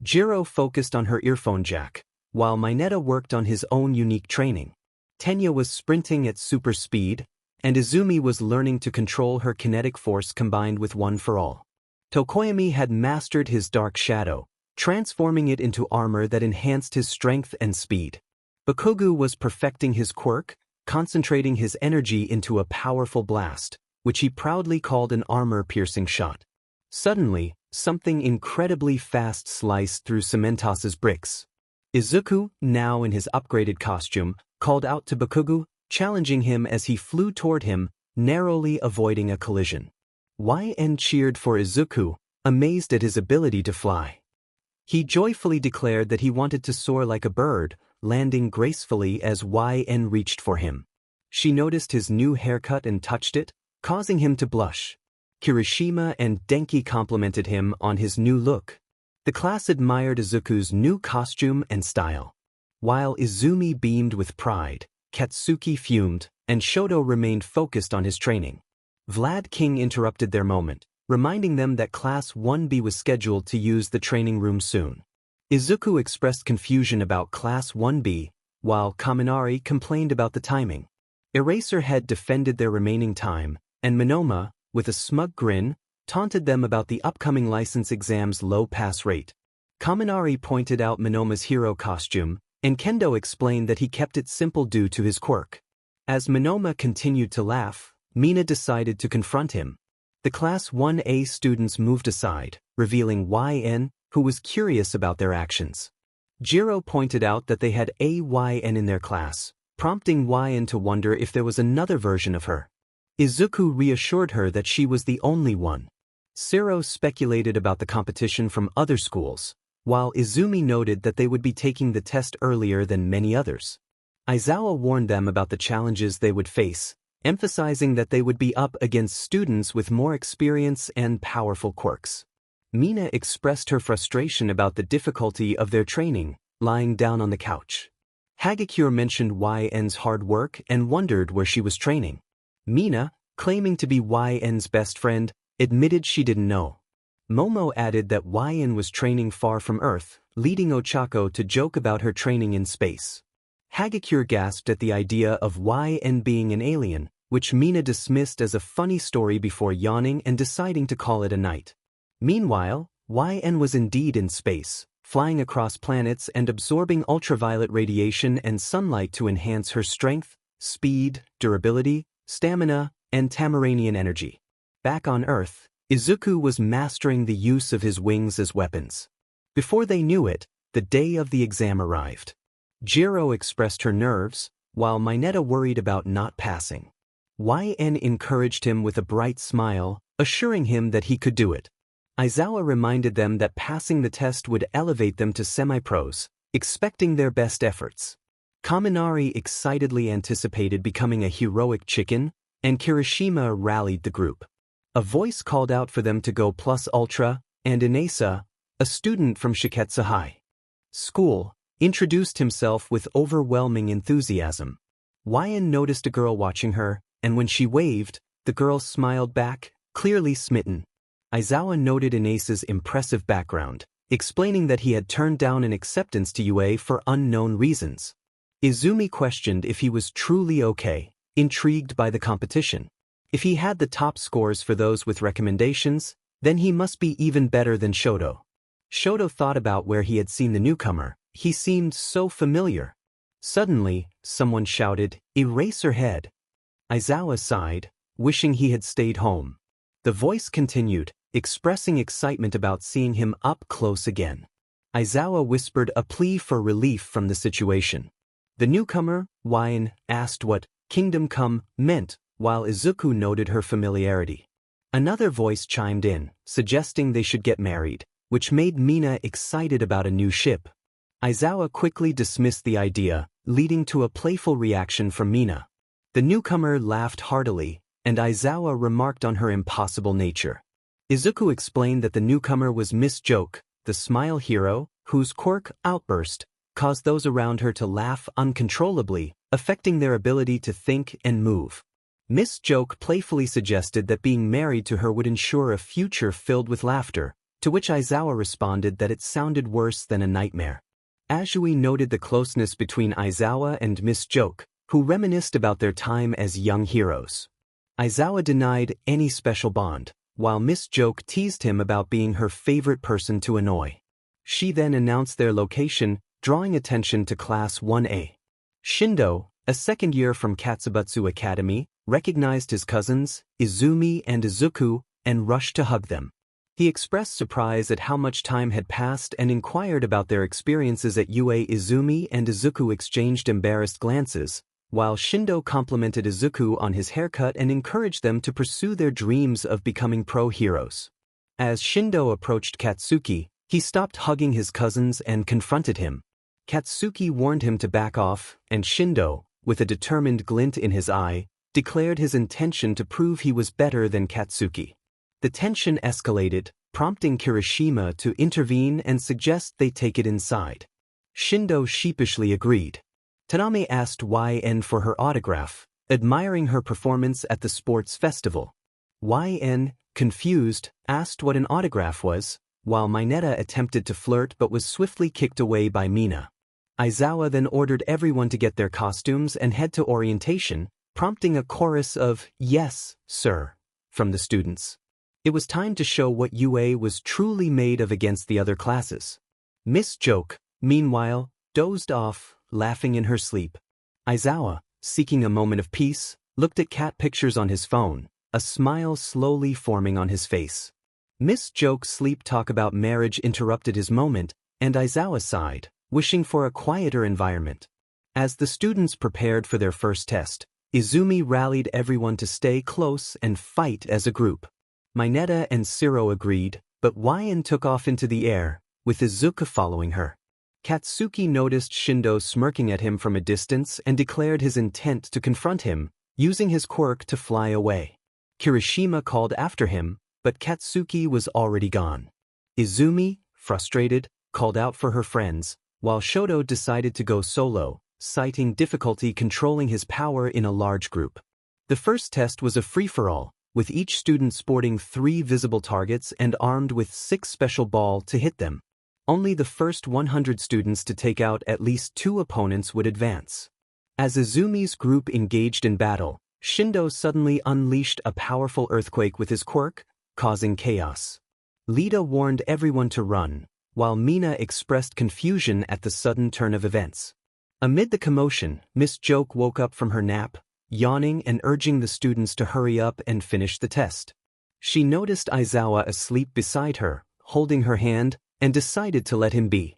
S1: Jiro focused on her earphone jack, while Mineta worked on his own unique training. Tenya was sprinting at super speed, and Izumi was learning to control her kinetic force combined with One for All. Tokoyami had mastered his dark shadow, transforming it into armor that enhanced his strength and speed. Bakugou was perfecting his quirk, concentrating his energy into a powerful blast, which he proudly called an armor-piercing shot. Suddenly, something incredibly fast sliced through Cementos's bricks. Izuku, now in his upgraded costume, called out to Bakugou, challenging him as he flew toward him, narrowly avoiding a collision. YN cheered for Izuku, amazed at his ability to fly. He joyfully declared that he wanted to soar like a bird, landing gracefully as YN reached for him. She noticed his new haircut and touched it, causing him to blush. Kirishima and Denki complimented him on his new look. The class admired Izuku's new costume and style. While Izumi beamed with pride, Katsuki fumed, and Shoto remained focused on his training. Vlad King interrupted their moment, reminding them that Class 1B was scheduled to use the training room soon. Izuku expressed confusion about Class 1B, while Kaminari complained about the timing. Eraserhead defended their remaining time, and Monoma, with a smug grin, taunted them about the upcoming license exam's low pass rate. Kaminari pointed out Monoma's hero costume, and Kendo explained that he kept it simple due to his quirk. As Monoma continued to laugh, Mina decided to confront him. The Class 1A students moved aside, revealing YN, who was curious about their actions. Jiro pointed out that they had a YN in their class, prompting YN to wonder if there was another version of her. Izuku reassured her that she was the only one. Sero speculated about the competition from other schools, while Izumi noted that they would be taking the test earlier than many others. Aizawa warned them about the challenges they would face, emphasizing that they would be up against students with more experience and powerful quirks. Mina expressed her frustration about the difficulty of their training, lying down on the couch. Hagakure mentioned YN's hard work and wondered where she was training. Mina, claiming to be YN's best friend, admitted she didn't know. Momo added that YN was training far from Earth, leading Ochako to joke about her training in space. Hagakure gasped at the idea of YN being an alien, which Mina dismissed as a funny story before yawning and deciding to call it a night. Meanwhile, YN was indeed in space, flying across planets and absorbing ultraviolet radiation and sunlight to enhance her strength, speed, durability, stamina, and Tamarnaen energy. Back on Earth, Izuku was mastering the use of his wings as weapons. Before they knew it, the day of the exam arrived. Jiro expressed her nerves, while Mineta worried about not passing. YN encouraged him with a bright smile, assuring him that he could do it. Aizawa reminded them that passing the test would elevate them to semi-pros, expecting their best efforts. Kaminari excitedly anticipated becoming a heroic chicken, and Kirishima rallied the group. A voice called out for them to go plus ultra, and Inesa, a student from Shiketsu High School, introduced himself with overwhelming enthusiasm. YN noticed a girl watching her, and when she waved, the girl smiled back, clearly smitten. Aizawa noted Inesa's impressive background, explaining that he had turned down an acceptance to UA for unknown reasons. Izumi questioned if he was truly okay, intrigued by the competition. If he had the top scores for those with recommendations, then he must be even better than Shoto. Shoto thought about where he had seen the newcomer. He seemed so familiar. Suddenly, someone shouted, "Eraserhead." Aizawa sighed, wishing he had stayed home. The voice continued, expressing excitement about seeing him up close again. Aizawa whispered a plea for relief from the situation. The newcomer, YN, asked what "Kingdom Come" meant, while Izuku noted her familiarity. Another voice chimed in, suggesting they should get married, which made Mina excited about a new ship. Aizawa quickly dismissed the idea, leading to a playful reaction from Mina. The newcomer laughed heartily, and Aizawa remarked on her impossible nature. Izuku explained that the newcomer was Miss Joke, the smile hero, whose quirk outburst caused those around her to laugh uncontrollably, affecting their ability to think and move. Miss Joke playfully suggested that being married to her would ensure a future filled with laughter, to which Aizawa responded that it sounded worse than a nightmare. Azui noted the closeness between Aizawa and Miss Joke, who reminisced about their time as young heroes. Aizawa denied any special bond, while Miss Joke teased him about being her favorite person to annoy. She then announced their location, drawing attention to Class 1A. Shindo, a second year from Katsubutsu Academy, recognized his cousins, Izumi and Izuku, and rushed to hug them. He expressed surprise at how much time had passed and inquired about their experiences at UA. Izumi and Izuku exchanged embarrassed glances, while Shindo complimented Izuku on his haircut and encouraged them to pursue their dreams of becoming pro heroes. As Shindo approached Katsuki, he stopped hugging his cousins and confronted him. Katsuki warned him to back off, and Shindo, with a determined glint in his eye, declared his intention to prove he was better than Katsuki. The tension escalated, prompting Kirishima to intervene and suggest they take it inside. Shindo sheepishly agreed. Taname asked YN for her autograph, admiring her performance at the sports festival. YN, confused, asked what an autograph was, while Mineta attempted to flirt but was swiftly kicked away by Mina. Aizawa then ordered everyone to get their costumes and head to orientation, prompting a chorus of "Yes, sir" from the students. It was time to show what UA was truly made of against the other classes. Miss Joke, meanwhile, dozed off, laughing in her sleep. Aizawa, seeking a moment of peace, looked at cat pictures on his phone, a smile slowly forming on his face. Miss Joke's sleep talk about marriage interrupted his moment, and Aizawa sighed, wishing for a quieter environment. As the students prepared for their first test, Izumi rallied everyone to stay close and fight as a group. Mineta and Shiro agreed, but Wyan took off into the air, with Izuku following her. Katsuki noticed Shindo smirking at him from a distance and declared his intent to confront him, using his quirk to fly away. Kirishima called after him, but Katsuki was already gone. Izumi, frustrated, called out for her friends, while Shoto decided to go solo, citing difficulty controlling his power in a large group. The first test was a free-for-all, with each student sporting 3 visible targets and armed with 6 special balls to hit them. Only the first 100 students to take out at least 2 opponents would advance. As Izumi's group engaged in battle, Shindo suddenly unleashed a powerful earthquake with his quirk, causing chaos. Lita warned everyone to run, while Mina expressed confusion at the sudden turn of events. Amid the commotion, Miss Joke woke up from her nap, yawning and urging the students to hurry up and finish the test. She noticed Aizawa asleep beside her, holding her hand, and decided to let him be.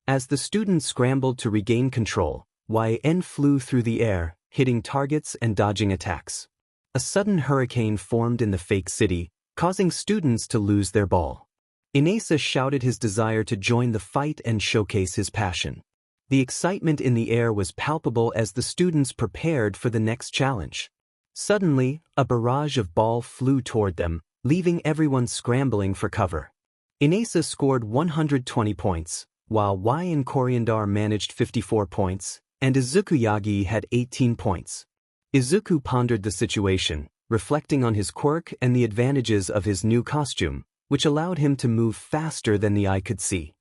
S1: As the students scrambled to regain control, YN flew through the air, hitting targets and dodging attacks. A sudden hurricane formed in the fake city, causing students to lose their ball. Inesa shouted his desire to join the fight and showcase his passion. The excitement in the air was palpable as the students prepared for the next challenge. Suddenly, a barrage of ball flew toward them, leaving everyone scrambling for cover. Inesa scored 120 points, while YN Coriandar managed 54 points, and Izuku Yagi had 18 points. Izuku pondered the situation, reflecting on his quirk and the advantages of his new costume, which allowed him to move faster than the eye could see.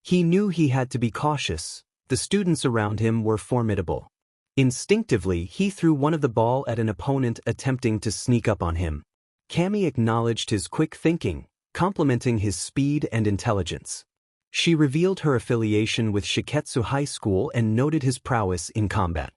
S1: He knew he had to be cautious. The students around him were formidable. Instinctively, he threw one of the ball at an opponent attempting to sneak up on him. Kami acknowledged his quick thinking, complimenting his speed and intelligence. She revealed her affiliation with Shiketsu High School and noted his prowess in combat.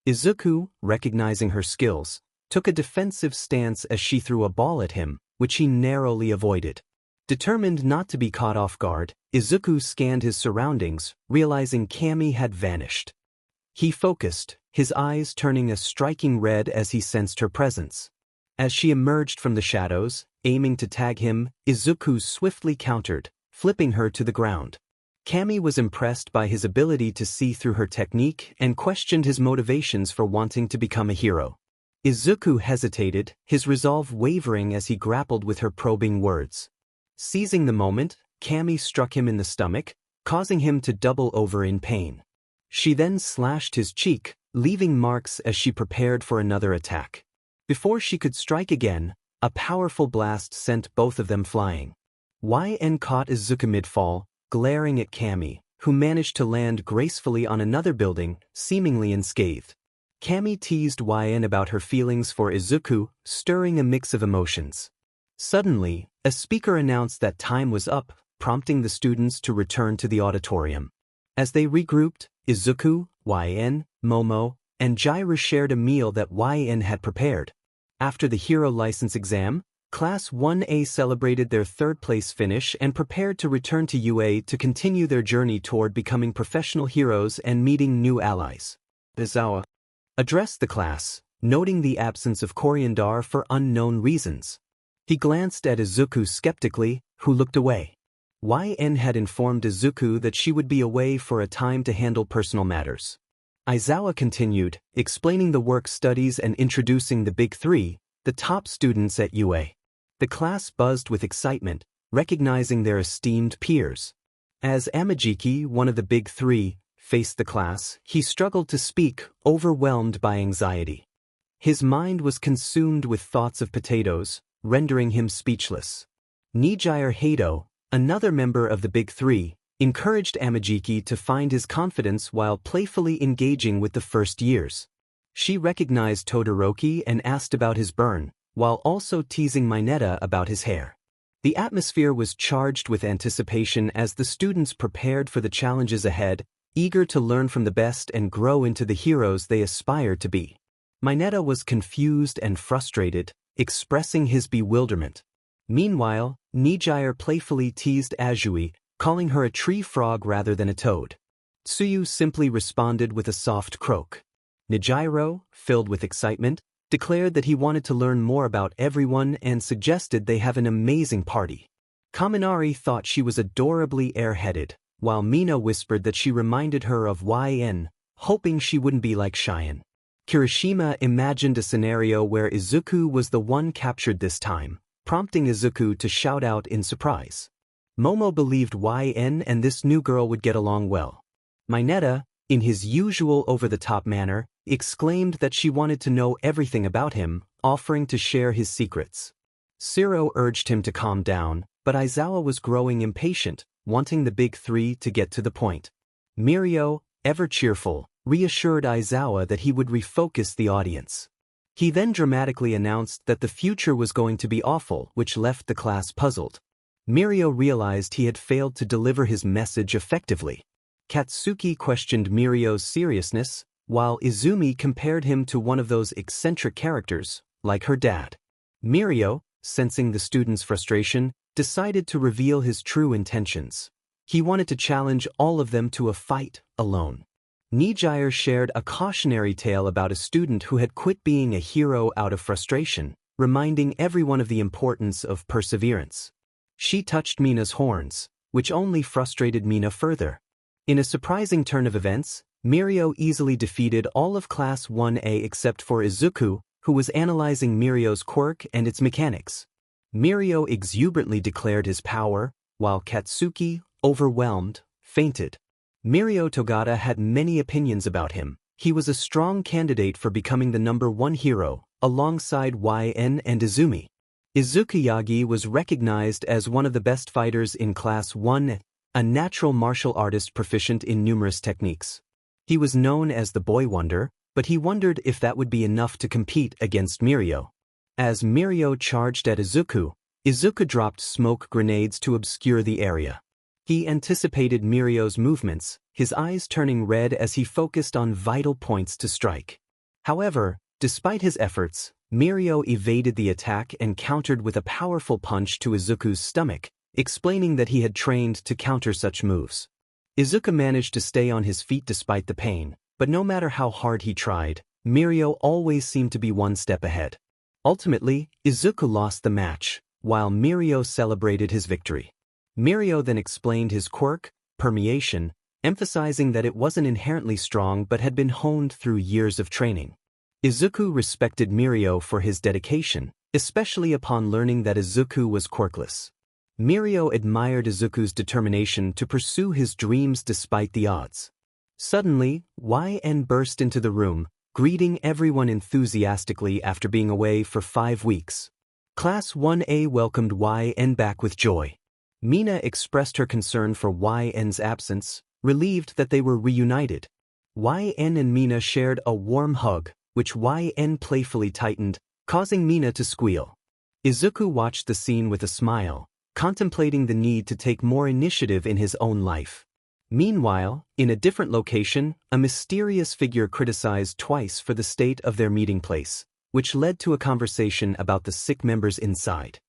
S1: Izuku, recognizing her skills, took a defensive stance as she threw a ball at him, which he narrowly avoided. Determined not to be caught off guard, Izuku scanned his surroundings, realizing Kami had vanished. He focused, his eyes turning a striking red as he sensed her presence. As she emerged from the shadows, aiming to tag him, Izuku swiftly countered, flipping her to the ground. Kami was impressed by his ability to see through her technique and questioned his motivations for wanting to become a hero. Izuku hesitated, his resolve wavering as he grappled with her probing words. Seizing the moment, Kami struck him in the stomach, causing him to double over in pain. She then slashed his cheek, leaving marks as she prepared for another attack. Before she could strike again, a powerful blast sent both of them flying. YN caught Izuku mid-fall, glaring at Kami, who managed to land gracefully on another building, seemingly unscathed. Kami teased YN about her feelings for Izuku, stirring a mix of emotions. Suddenly, a speaker announced that time was up, prompting the students to return to the auditorium. As they regrouped, Izuku, YN, Momo, and Jiraiya shared a meal that YN had prepared. After the hero license exam, Class 1A celebrated their third-place finish and prepared to return to UA to continue their journey toward becoming professional heroes and meeting new allies. Aizawa addressed the class, noting the absence of Coriandar for unknown reasons. He glanced at Izuku skeptically, who looked away. YN had informed Izuku that she would be away for a time to handle personal matters. Aizawa continued, explaining the work studies and introducing the Big Three, the top students at UA. The class buzzed with excitement, recognizing their esteemed peers. As Amajiki, one of the Big Three, faced the class, he struggled to speak, overwhelmed by anxiety. His mind was consumed with thoughts of potatoes, rendering him speechless. Nijire Hato, another member of the Big Three, encouraged Amajiki to find his confidence while playfully engaging with the first years. She recognized Todoroki and asked about his burn, while also teasing Mineta about his hair. The atmosphere was charged with anticipation as the students prepared for the challenges ahead, eager to learn from the best and grow into the heroes they aspired to be. Mineta was confused and frustrated, expressing his bewilderment. Meanwhile, Nijire playfully teased Azui, calling her a tree frog rather than a toad. Tsuyu simply responded with a soft croak. Nijiro, filled with excitement, declared that he wanted to learn more about everyone and suggested they have an amazing party. Kaminari thought she was adorably airheaded, while Mina whispered that she reminded her of YN, hoping she wouldn't be like Shion. Kirishima imagined a scenario where Izuku was the one captured this time, prompting Izuku to shout out in surprise. Momo believed YN and this new girl would get along well. Mineta, in his usual over-the-top manner, exclaimed that she wanted to know everything about him, offering to share his secrets. Shiro urged him to calm down, but Aizawa was growing impatient, wanting the big three to get to the point. Mirio, ever cheerful, reassured Aizawa that he would refocus the audience. He then dramatically announced that the future was going to be awful, which left the class puzzled. Mirio realized he had failed to deliver his message effectively. Katsuki questioned Mirio's seriousness, while Izumi compared him to one of those eccentric characters, like her dad. Mirio, sensing the students' frustration, decided to reveal his true intentions. He wanted to challenge all of them to a fight alone. Nijire shared a cautionary tale about a student who had quit being a hero out of frustration, reminding everyone of the importance of perseverance. She touched Mina's horns, which only frustrated Mina further. In a surprising turn of events, Mirio easily defeated all of Class 1A except for Izuku, who was analyzing Mirio's quirk and its mechanics. Mirio exuberantly declared his power, while Katsuki, overwhelmed, fainted. Mirio Togata had many opinions about him. He was a strong candidate for becoming the #1 hero, alongside YN and Izumi. Izuku Yagi was recognized as one of the best fighters in Class 1, a natural martial artist proficient in numerous techniques. He was known as the Boy Wonder, but he wondered if that would be enough to compete against Mirio. As Mirio charged at Izuku, Izuku dropped smoke grenades to obscure the area. He anticipated Mirio's movements, his eyes turning red as he focused on vital points to strike. However, despite his efforts, Mirio evaded the attack and countered with a powerful punch to Izuku's stomach, explaining that he had trained to counter such moves. Izuku managed to stay on his feet despite the pain, but no matter how hard he tried, Mirio always seemed to be one step ahead. Ultimately, Izuku lost the match, while Mirio celebrated his victory. Mirio then explained his quirk, permeation, emphasizing that it wasn't inherently strong but had been honed through years of training. Izuku respected Mirio for his dedication, especially upon learning that Izuku was quirkless. Mirio admired Izuku's determination to pursue his dreams despite the odds. Suddenly, YN burst into the room, greeting everyone enthusiastically after being away for 5 weeks. Class 1A welcomed YN back with joy. Mina expressed her concern for YN's absence, relieved that they were reunited. YN and Mina shared a warm hug, which YN playfully tightened, causing Mina to squeal. Izuku watched the scene with a smile, contemplating the need to take more initiative in his own life. Meanwhile, in a different location, a mysterious figure criticized twice for the state of their meeting place, which led to a conversation about the sick members inside.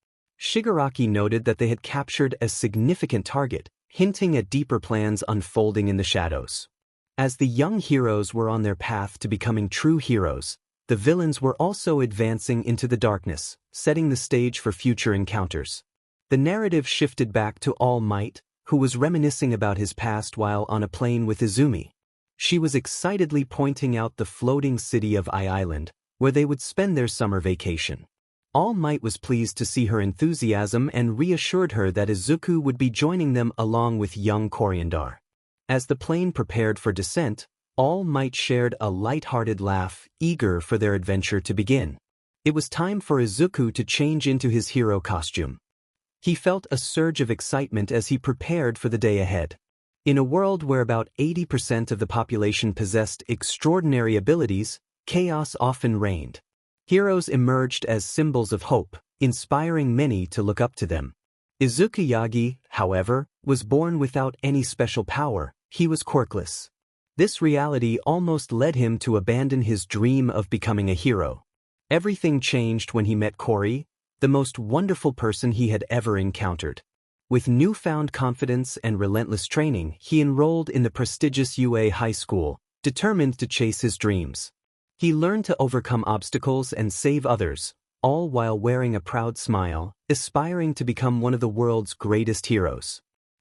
S1: Shigaraki noted that they had captured a significant target, hinting at deeper plans unfolding in the shadows. As the young heroes were on their path to becoming true heroes, the villains were also advancing into the darkness, setting the stage for future encounters. The narrative shifted back to All Might, who was reminiscing about his past while on a plane with Izumi. She was excitedly pointing out the floating city of Island, where they would spend their summer vacation. All Might was pleased to see her enthusiasm and reassured her that Izuku would be joining them along with young Coriandar. As the plane prepared for descent, All Might shared a light-hearted laugh, eager for their adventure to begin. It was time for Izuku to change into his hero costume. He felt a surge of excitement as he prepared for the day ahead. In a world where about 80% of the population possessed extraordinary abilities, chaos often reigned. Heroes emerged as symbols of hope, inspiring many to look up to them. Izuku Yagi, however, was born without any special power. He was quirkless. This reality almost led him to abandon his dream of becoming a hero. Everything changed when he met Kori, the most wonderful person he had ever encountered. With newfound confidence and relentless training, he enrolled in the prestigious UA High School, determined to chase his dreams. He learned to overcome obstacles and save others, all while wearing a proud smile, aspiring to become one of the world's greatest heroes.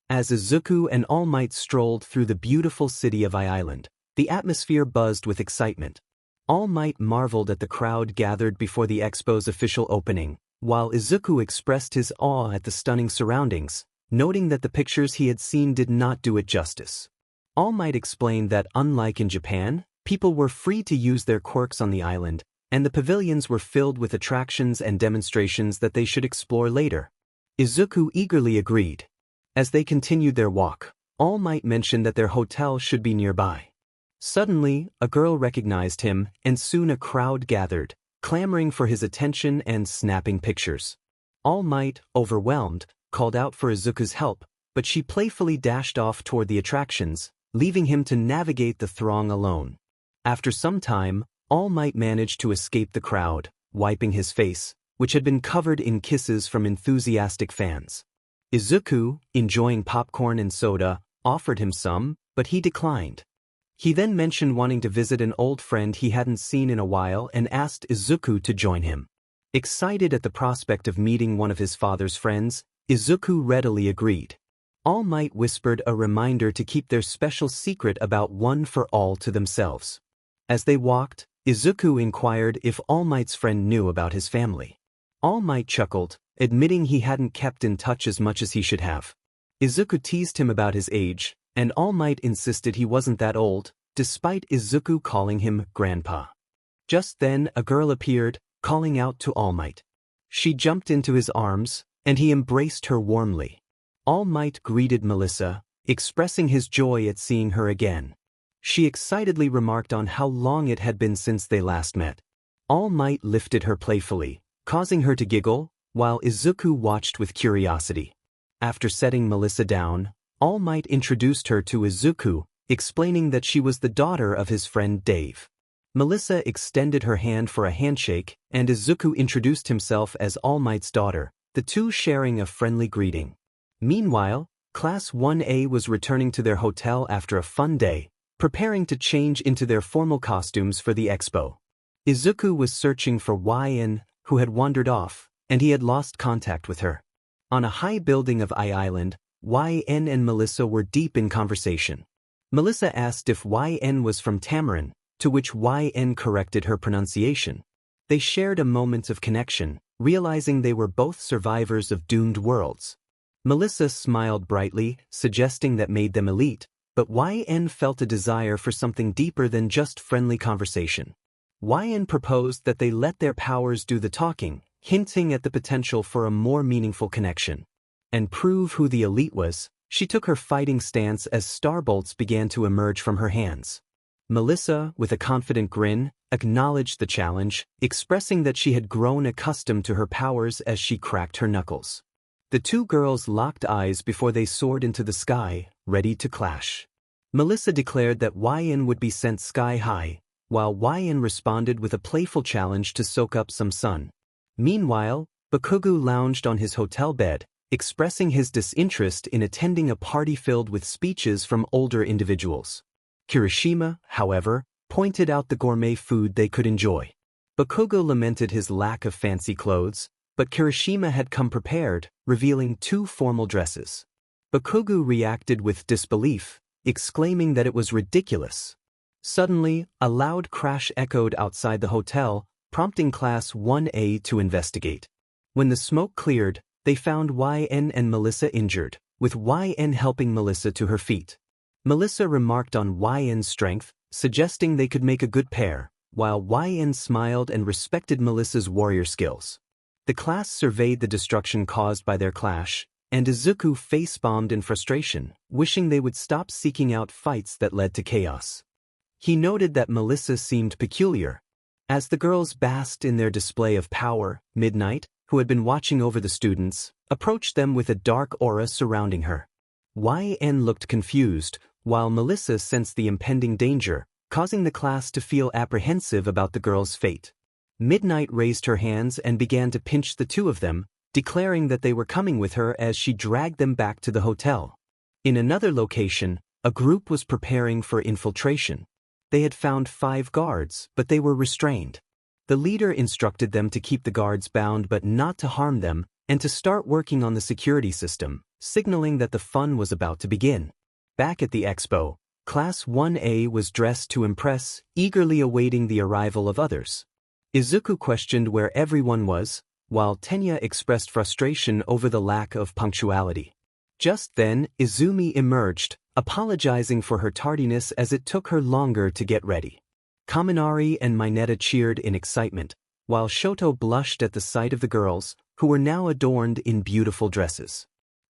S1: As Izuku and All Might strolled through the beautiful city of Island, the atmosphere buzzed with excitement. All Might marveled at the crowd gathered before the expo's official opening, while Izuku expressed his awe at the stunning surroundings, noting that the pictures he had seen did not do it justice. All Might explained that unlike in Japan, people were free to use their quirks on the island, and the pavilions were filled with attractions and demonstrations that they should explore later. Izuku eagerly agreed. As they continued their walk, All Might mentioned that their hotel should be nearby. Suddenly, a girl recognized him, and soon a crowd gathered, clamoring for his attention and snapping pictures. All Might, overwhelmed, called out for Izuku's help, but she playfully dashed off toward the attractions, leaving him to navigate the throng alone. After some time, All Might managed to escape the crowd, wiping his face, which had been covered in kisses from enthusiastic fans. Izuku, enjoying popcorn and soda, offered him some, but he declined. He then mentioned wanting to visit an old friend he hadn't seen in a while and asked Izuku to join him. Excited at the prospect of meeting one of his father's friends, Izuku readily agreed. All Might whispered a reminder to keep their special secret about one for all to themselves. As they walked, Izuku inquired if All Might's friend knew about his family. All Might chuckled, admitting he hadn't kept in touch as much as he should have. Izuku teased him about his age, and All Might insisted he wasn't that old, despite Izuku calling him Grandpa. Just then a girl appeared, calling out to All Might. She jumped into his arms, and he embraced her warmly. All Might greeted Melissa, expressing his joy at seeing her again. She excitedly remarked on how long it had been since they last met. All Might lifted her playfully, causing her to giggle, while Izuku watched with curiosity. After setting Melissa down, All Might introduced her to Izuku, explaining that she was the daughter of his friend Dave. Melissa extended her hand for a handshake, and Izuku introduced himself as All Might's daughter, the two sharing a friendly greeting. Meanwhile, Class 1A was returning to their hotel after a fun day, preparing to change into their formal costumes for the expo. Izuku was searching for YN, who had wandered off, and he had lost contact with her. On a high building of Island, YN and Melissa were deep in conversation. Melissa asked if YN was from Tamarnaen, to which YN corrected her pronunciation. They shared a moment of connection, realizing they were both survivors of doomed worlds. Melissa smiled brightly, suggesting that made them elite, but YN felt a desire for something deeper than just friendly conversation. YN proposed that they let their powers do the talking, hinting at the potential for a more meaningful connection. And prove who the elite was, she took her fighting stance as starbolts began to emerge from her hands. Melissa, with a confident grin, acknowledged the challenge, expressing that she had grown accustomed to her powers as she cracked her knuckles. The two girls locked eyes before they soared into the sky, ready to clash. Melissa declared that YN would be sent sky high, while YN responded with a playful challenge to soak up some sun. Meanwhile, Bakugou lounged on his hotel bed, expressing his disinterest in attending a party filled with speeches from older individuals. Kirishima, however, pointed out the gourmet food they could enjoy. Bakugou lamented his lack of fancy clothes, but Kirishima had come prepared, revealing 2 formal dresses. Bakugou reacted with disbelief, exclaiming that it was ridiculous. Suddenly, a loud crash echoed outside the hotel, prompting Class 1A to investigate. When the smoke cleared, they found YN and Melissa injured, with YN helping Melissa to her feet. Melissa remarked on YN's strength, suggesting they could make a good pair, while YN smiled and respected Melissa's warrior skills. The class surveyed the destruction caused by their clash, and Izuku face-bombed in frustration, wishing they would stop seeking out fights that led to chaos. He noted that Melissa seemed peculiar, As the girls basked in their display of power, Midnight, who had been watching over the students, approached them with a dark aura surrounding her. YN looked confused, while Melissa sensed the impending danger, causing the class to feel apprehensive about the girls' fate. Midnight raised her hands and began to pinch the two of them, declaring that they were coming with her as she dragged them back to the hotel. In another location, a group was preparing for infiltration. They had found 5 guards, but they were restrained. The leader instructed them to keep the guards bound but not to harm them, and to start working on the security system, signaling that the fun was about to begin. Back at the expo, Class 1A was dressed to impress, eagerly awaiting the arrival of others. Izuku questioned where everyone was, while Tenya expressed frustration over the lack of punctuality. Just then, Izumi emerged, apologizing for her tardiness as it took her longer to get ready. Kaminari and Mineta cheered in excitement, while Shoto blushed at the sight of the girls, who were now adorned in beautiful dresses.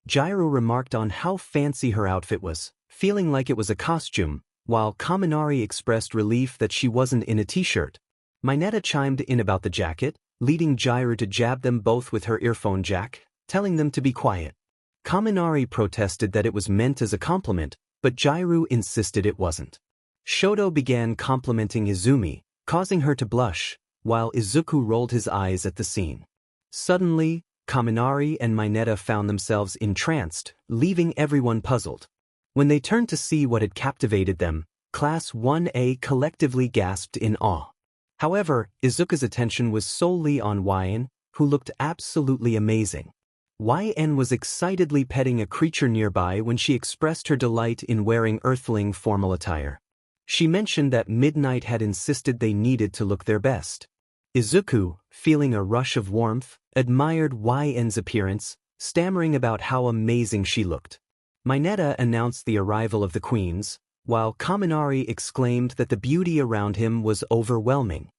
S1: Jiro remarked on how fancy her outfit was, feeling like it was a costume, while Kaminari expressed relief that she wasn't in a t-shirt. Mineta chimed in about the jacket, leading Jiro to jab them both with her earphone jack, telling them to be quiet. Kaminari protested that it was meant as a compliment, but Jiro insisted it wasn't. Shoto began complimenting Izumi, causing her to blush, while Izuku rolled his eyes at the scene. Suddenly, Kaminari and Mineta found themselves entranced, leaving everyone puzzled. When they turned to see what had captivated them, Class 1A collectively gasped in awe. However, Izuku's attention was solely on YN, who looked absolutely amazing. YN was excitedly petting a creature nearby when she expressed her delight in wearing Earthling formal attire. She mentioned that Midnight had insisted they needed to look their best. Izuku, feeling a rush of warmth, admired YN's appearance, stammering about how amazing she looked. Mineta announced the arrival of the queens, while Kaminari exclaimed that the beauty around him was overwhelming.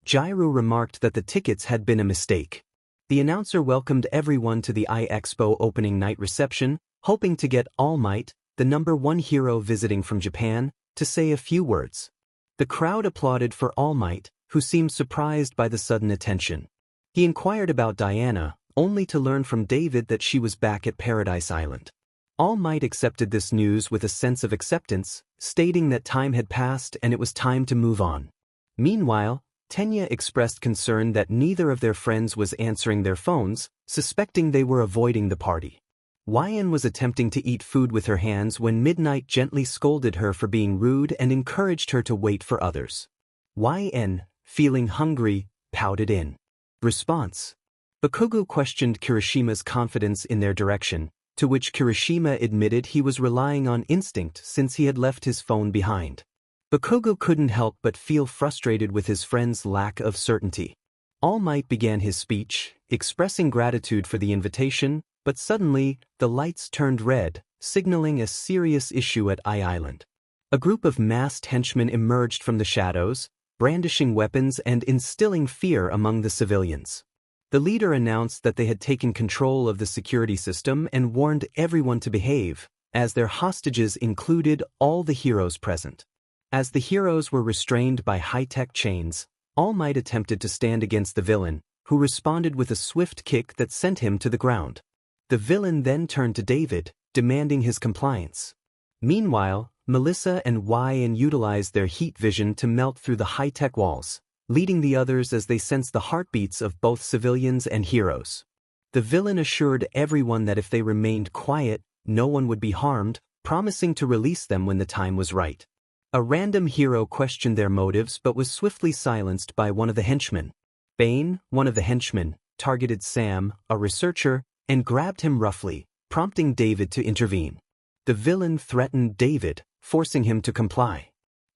S1: Jiro remarked that the tickets had been a mistake. The announcer welcomed everyone to the iExpo opening night reception, hoping to get All Might, the #1 hero visiting from Japan, to say a few words. The crowd applauded for All Might, who seemed surprised by the sudden attention. He inquired about Diana, only to learn from David that she was back at Paradise Island. All Might accepted this news with a sense of acceptance, stating that time had passed and it was time to move on. Meanwhile, Tenya expressed concern that neither of their friends was answering their phones, suspecting they were avoiding the party. YN was attempting to eat food with her hands when Midnight gently scolded her for being rude and encouraged her to wait for others. YN, feeling hungry, pouted in response. Bakugou questioned Kirishima's confidence in their direction, to which Kirishima admitted he was relying on instinct since he had left his phone behind. Bakugou couldn't help but feel frustrated with his friend's lack of certainty. All Might began his speech, expressing gratitude for the invitation, but suddenly, the lights turned red, signaling a serious issue at Island. A group of masked henchmen emerged from the shadows, brandishing weapons and instilling fear among the civilians. The leader announced that they had taken control of the security system and warned everyone to behave, as their hostages included all the heroes present. As the heroes were restrained by high-tech chains, All Might attempted to stand against the villain, who responded with a swift kick that sent him to the ground. The villain then turned to David, demanding his compliance. Meanwhile, Melissa and YN utilized their heat vision to melt through the high-tech walls, leading the others as they sensed the heartbeats of both civilians and heroes. The villain assured everyone that if they remained quiet, no one would be harmed, promising to release them when the time was right. A random hero questioned their motives but was swiftly silenced by one of the henchmen. Bane, one of the henchmen, targeted Sam, a researcher, and grabbed him roughly, prompting David to intervene. The villain threatened David, forcing him to comply.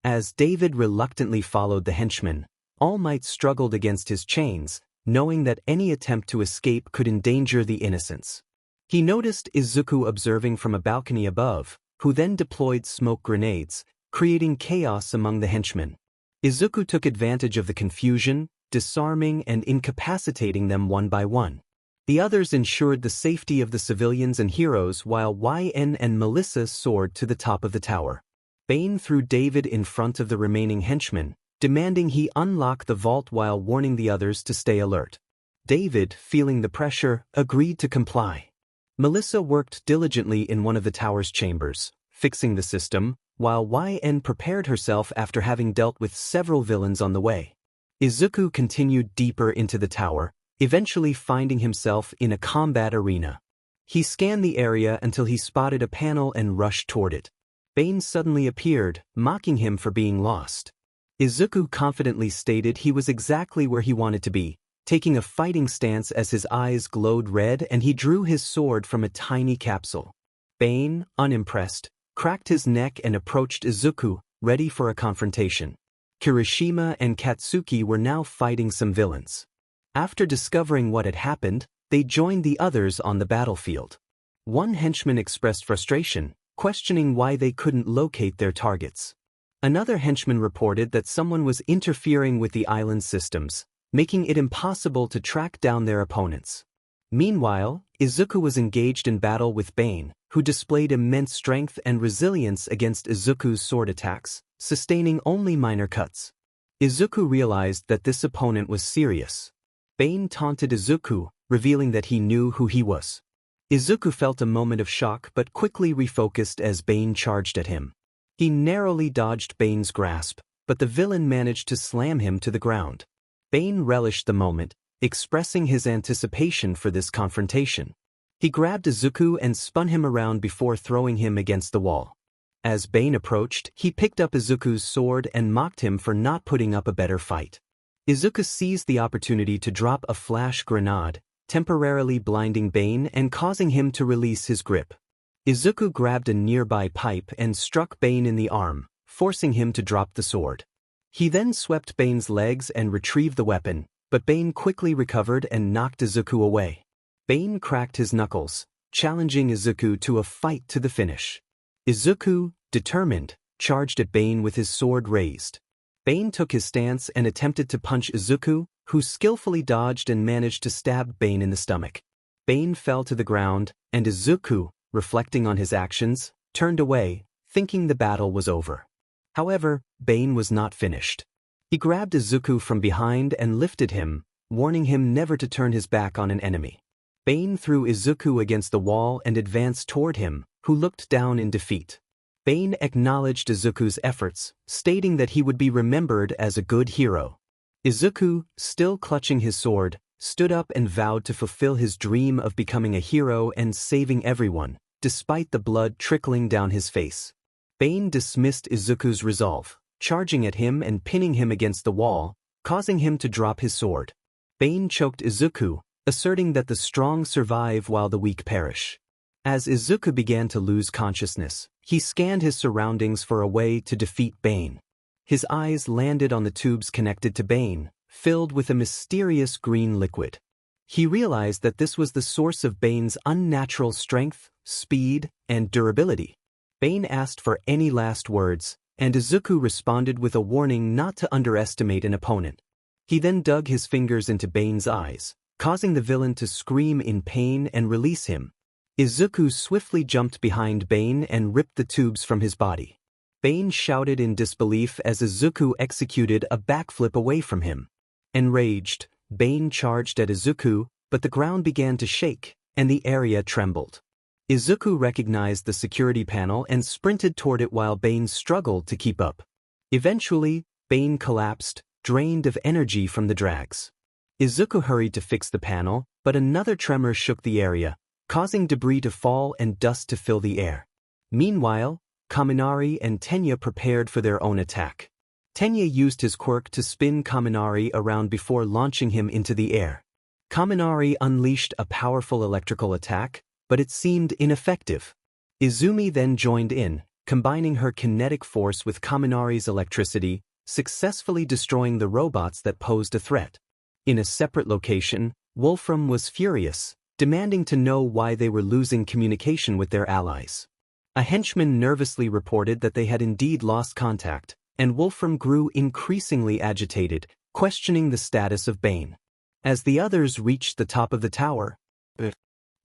S1: As David reluctantly followed the henchman, All Might struggled against his chains, knowing that any attempt to escape could endanger the innocents. He noticed Izuku observing from a balcony above, who then deployed smoke grenades, creating chaos among the henchmen. Izuku took advantage of the confusion, disarming and incapacitating them one by one. The others ensured the safety of the civilians and heroes while YN and Melissa soared to the top of the tower. Bane threw David in front of the remaining henchmen, demanding he unlock the vault while warning the others to stay alert. David, feeling the pressure, agreed to comply. Melissa worked diligently in one of the tower's chambers, fixing the system, while YN prepared herself after having dealt with several villains on the way. Izuku continued deeper into the tower, eventually finding himself in a combat arena. He scanned the area until he spotted a panel and rushed toward it. Bane suddenly appeared, mocking him for being lost. Izuku confidently stated he was exactly where he wanted to be, taking a fighting stance as his eyes glowed red and he drew his sword from a tiny capsule. Bane, unimpressed, cracked his neck and approached Izuku, ready for a confrontation. Kirishima and Katsuki were now fighting some villains. After discovering what had happened, they joined the others on the battlefield. One henchman expressed frustration, questioning why they couldn't locate their targets. Another henchman reported that someone was interfering with the island systems, making it impossible to track down their opponents. Meanwhile, Izuku was engaged in battle with Bane, who displayed immense strength and resilience against Izuku's sword attacks, sustaining only minor cuts. Izuku realized that this opponent was serious. Bane taunted Izuku, revealing that he knew who he was. Izuku felt a moment of shock but quickly refocused as Bane charged at him. He narrowly dodged Bane's grasp, but the villain managed to slam him to the ground. Bane relished the moment, expressing his anticipation for this confrontation. He grabbed Izuku and spun him around before throwing him against the wall. As Bane approached, he picked up Izuku's sword and mocked him for not putting up a better fight. Izuku seized the opportunity to drop a flash grenade, temporarily blinding Bane and causing him to release his grip. Izuku grabbed a nearby pipe and struck Bane in the arm, forcing him to drop the sword. He then swept Bane's legs and retrieved the weapon, but Bane quickly recovered and knocked Izuku away. Bane cracked his knuckles, challenging Izuku to a fight to the finish. Izuku, determined, charged at Bane with his sword raised. Bane took his stance and attempted to punch Izuku, who skillfully dodged and managed to stab Bane in the stomach. Bane fell to the ground, and Izuku, reflecting on his actions, turned away, thinking the battle was over. However, Bane was not finished. He grabbed Izuku from behind and lifted him, warning him never to turn his back on an enemy. Bane threw Izuku against the wall and advanced toward him, who looked down in defeat. Bane acknowledged Izuku's efforts, stating that he would be remembered as a good hero. Izuku, still clutching his sword, stood up and vowed to fulfill his dream of becoming a hero and saving everyone, despite the blood trickling down his face. Bane dismissed Izuku's resolve, charging at him and pinning him against the wall, causing him to drop his sword. Bane choked Izuku, asserting that the strong survive while the weak perish. As Izuku began to lose consciousness, he scanned his surroundings for a way to defeat Bane. His eyes landed on the tubes connected to Bane, filled with a mysterious green liquid. He realized that this was the source of Bane's unnatural strength, speed, and durability. Bane asked for any last words, and Izuku responded with a warning not to underestimate an opponent. He then dug his fingers into Bane's eyes, causing the villain to scream in pain and release him. Izuku swiftly jumped behind Bane and ripped the tubes from his body. Bane shouted in disbelief as Izuku executed a backflip away from him. Enraged, Bane charged at Izuku, but the ground began to shake, and the area trembled. Izuku recognized the security panel and sprinted toward it while Bane struggled to keep up. Eventually, Bane collapsed, drained of energy from the drags. Izuku hurried to fix the panel, but another tremor shook the area, causing debris to fall and dust to fill the air. Meanwhile, Kaminari and Tenya prepared for their own attack. Tenya used his quirk to spin Kaminari around before launching him into the air. Kaminari unleashed a powerful electrical attack, but it seemed ineffective. Izumi then joined in, combining her kinetic force with Kaminari's electricity, successfully destroying the robots that posed a threat. In a separate location, Wolfram was furious, demanding to know why they were losing communication with their allies. A henchman nervously reported that they had indeed lost contact, and Wolfram grew increasingly agitated, questioning the status of Bane. As the others reached the top of the tower,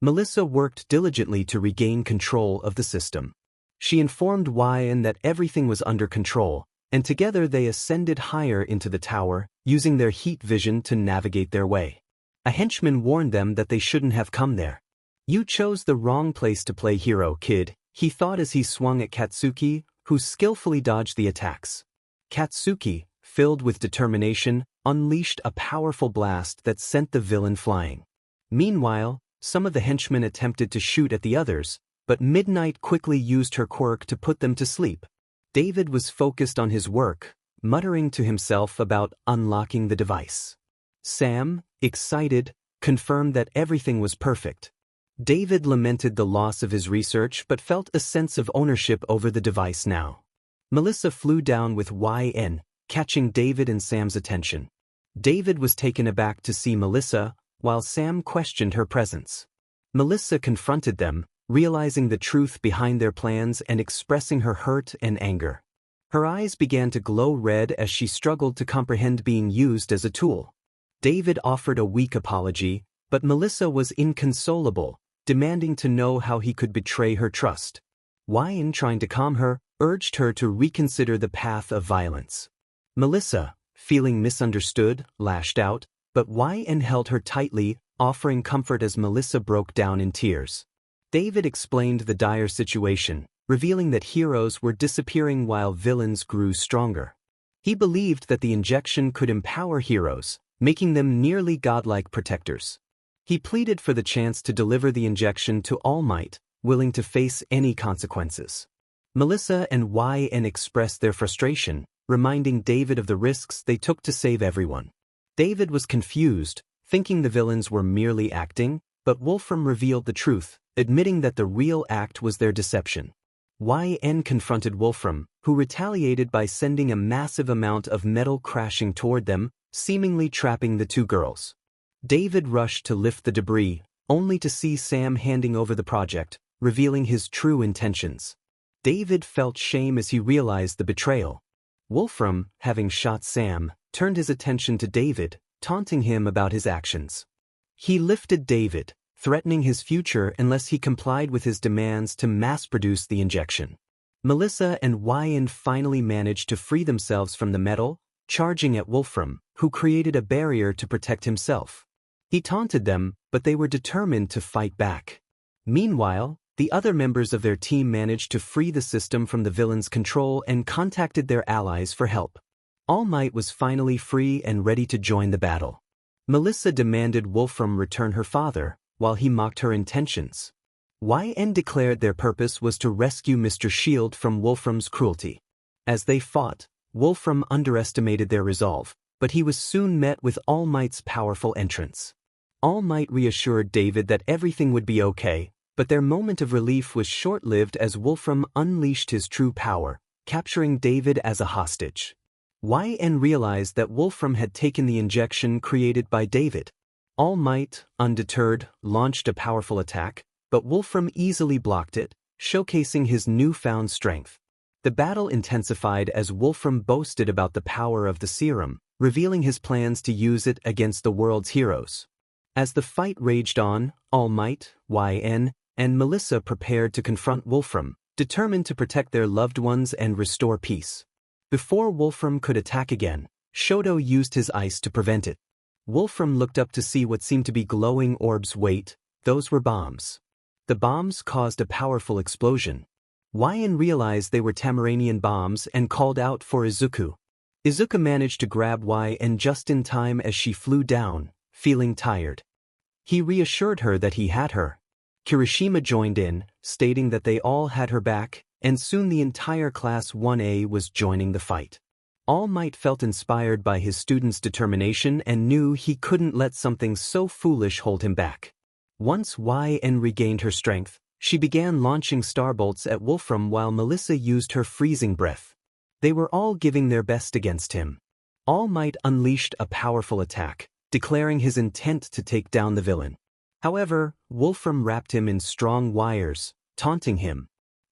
S1: Melissa worked diligently to regain control of the system. She informed YN that everything was under control, and together they ascended higher into the tower, using their heat vision to navigate their way. A henchman warned them that they shouldn't have come there. "You chose the wrong place to play hero, kid," he thought as he swung at Katsuki, who skillfully dodged the attacks. Katsuki, filled with determination, unleashed a powerful blast that sent the villain flying. Meanwhile, some of the henchmen attempted to shoot at the others, but Midnight quickly used her quirk to put them to sleep. David was focused on his work, muttering to himself about unlocking the device. Sam, excited, confirmed that everything was perfect. David lamented the loss of his research but felt a sense of ownership over the device now. Melissa flew down with YN, catching David and Sam's attention. David was taken aback to see Melissa, while Sam questioned her presence. Melissa confronted them, realizing the truth behind their plans and expressing her hurt and anger. Her eyes began to glow red as she struggled to comprehend being used as a tool. David offered a weak apology, but Melissa was inconsolable, demanding to know how he could betray her trust. YN, trying to calm her, urged her to reconsider the path of violence. Melissa, feeling misunderstood, lashed out, but YN held her tightly, offering comfort as Melissa broke down in tears. David explained the dire situation, revealing that heroes were disappearing while villains grew stronger. He believed that the injection could empower heroes, making them nearly godlike protectors. He pleaded for the chance to deliver the injection to All Might, willing to face any consequences. Melissa and YN expressed their frustration, reminding David of the risks they took to save everyone. David was confused, thinking the villains were merely acting, but Wolfram revealed the truth, admitting that the real act was their deception. YN confronted Wolfram, who retaliated by sending a massive amount of metal crashing toward them, seemingly trapping the two girls. David rushed to lift the debris, only to see Sam handing over the project, revealing his true intentions. David felt shame as he realized the betrayal. Wolfram, having shot Sam, turned his attention to David, taunting him about his actions. He lifted David, threatening his future unless he complied with his demands to mass-produce the injection. Melissa and YN finally managed to free themselves from the metal, charging at Wolfram, who created a barrier to protect himself. He taunted them, but they were determined to fight back. Meanwhile, the other members of their team managed to free the system from the villain's control and contacted their allies for help. All Might was finally free and ready to join the battle. Melissa demanded Wolfram return her father, while he mocked her intentions. YN declared their purpose was to rescue Mr. Shield from Wolfram's cruelty. As they fought, Wolfram underestimated their resolve, but he was soon met with All Might's powerful entrance. All Might reassured David that everything would be okay, but their moment of relief was short-lived as Wolfram unleashed his true power, capturing David as a hostage. YN realized that Wolfram had taken the injection created by David. All Might, undeterred, launched a powerful attack, but Wolfram easily blocked it, showcasing his newfound strength. The battle intensified as Wolfram boasted about the power of the serum, revealing his plans to use it against the world's heroes. As the fight raged on, All Might, YN, and Melissa prepared to confront Wolfram, determined to protect their loved ones and restore peace. Before Wolfram could attack again, Shoto used his ice to prevent it. Wolfram looked up to see what seemed to be glowing orbs. Wait, those were bombs. The bombs caused a powerful explosion. YN realized they were Tamarnaen bombs and called out for Izuku. Izuku managed to grab YN just in time as she flew down, feeling tired. He reassured her that he had her. Kirishima joined in, stating that they all had her back, and soon the entire Class 1A was joining the fight. All Might felt inspired by his students' determination and knew he couldn't let something so foolish hold him back. Once YN regained her strength, she began launching starbolts at Wolfram while Melissa used her freezing breath. They were all giving their best against him. All Might unleashed a powerful attack, declaring his intent to take down the villain. However, Wolfram wrapped him in strong wires, taunting him.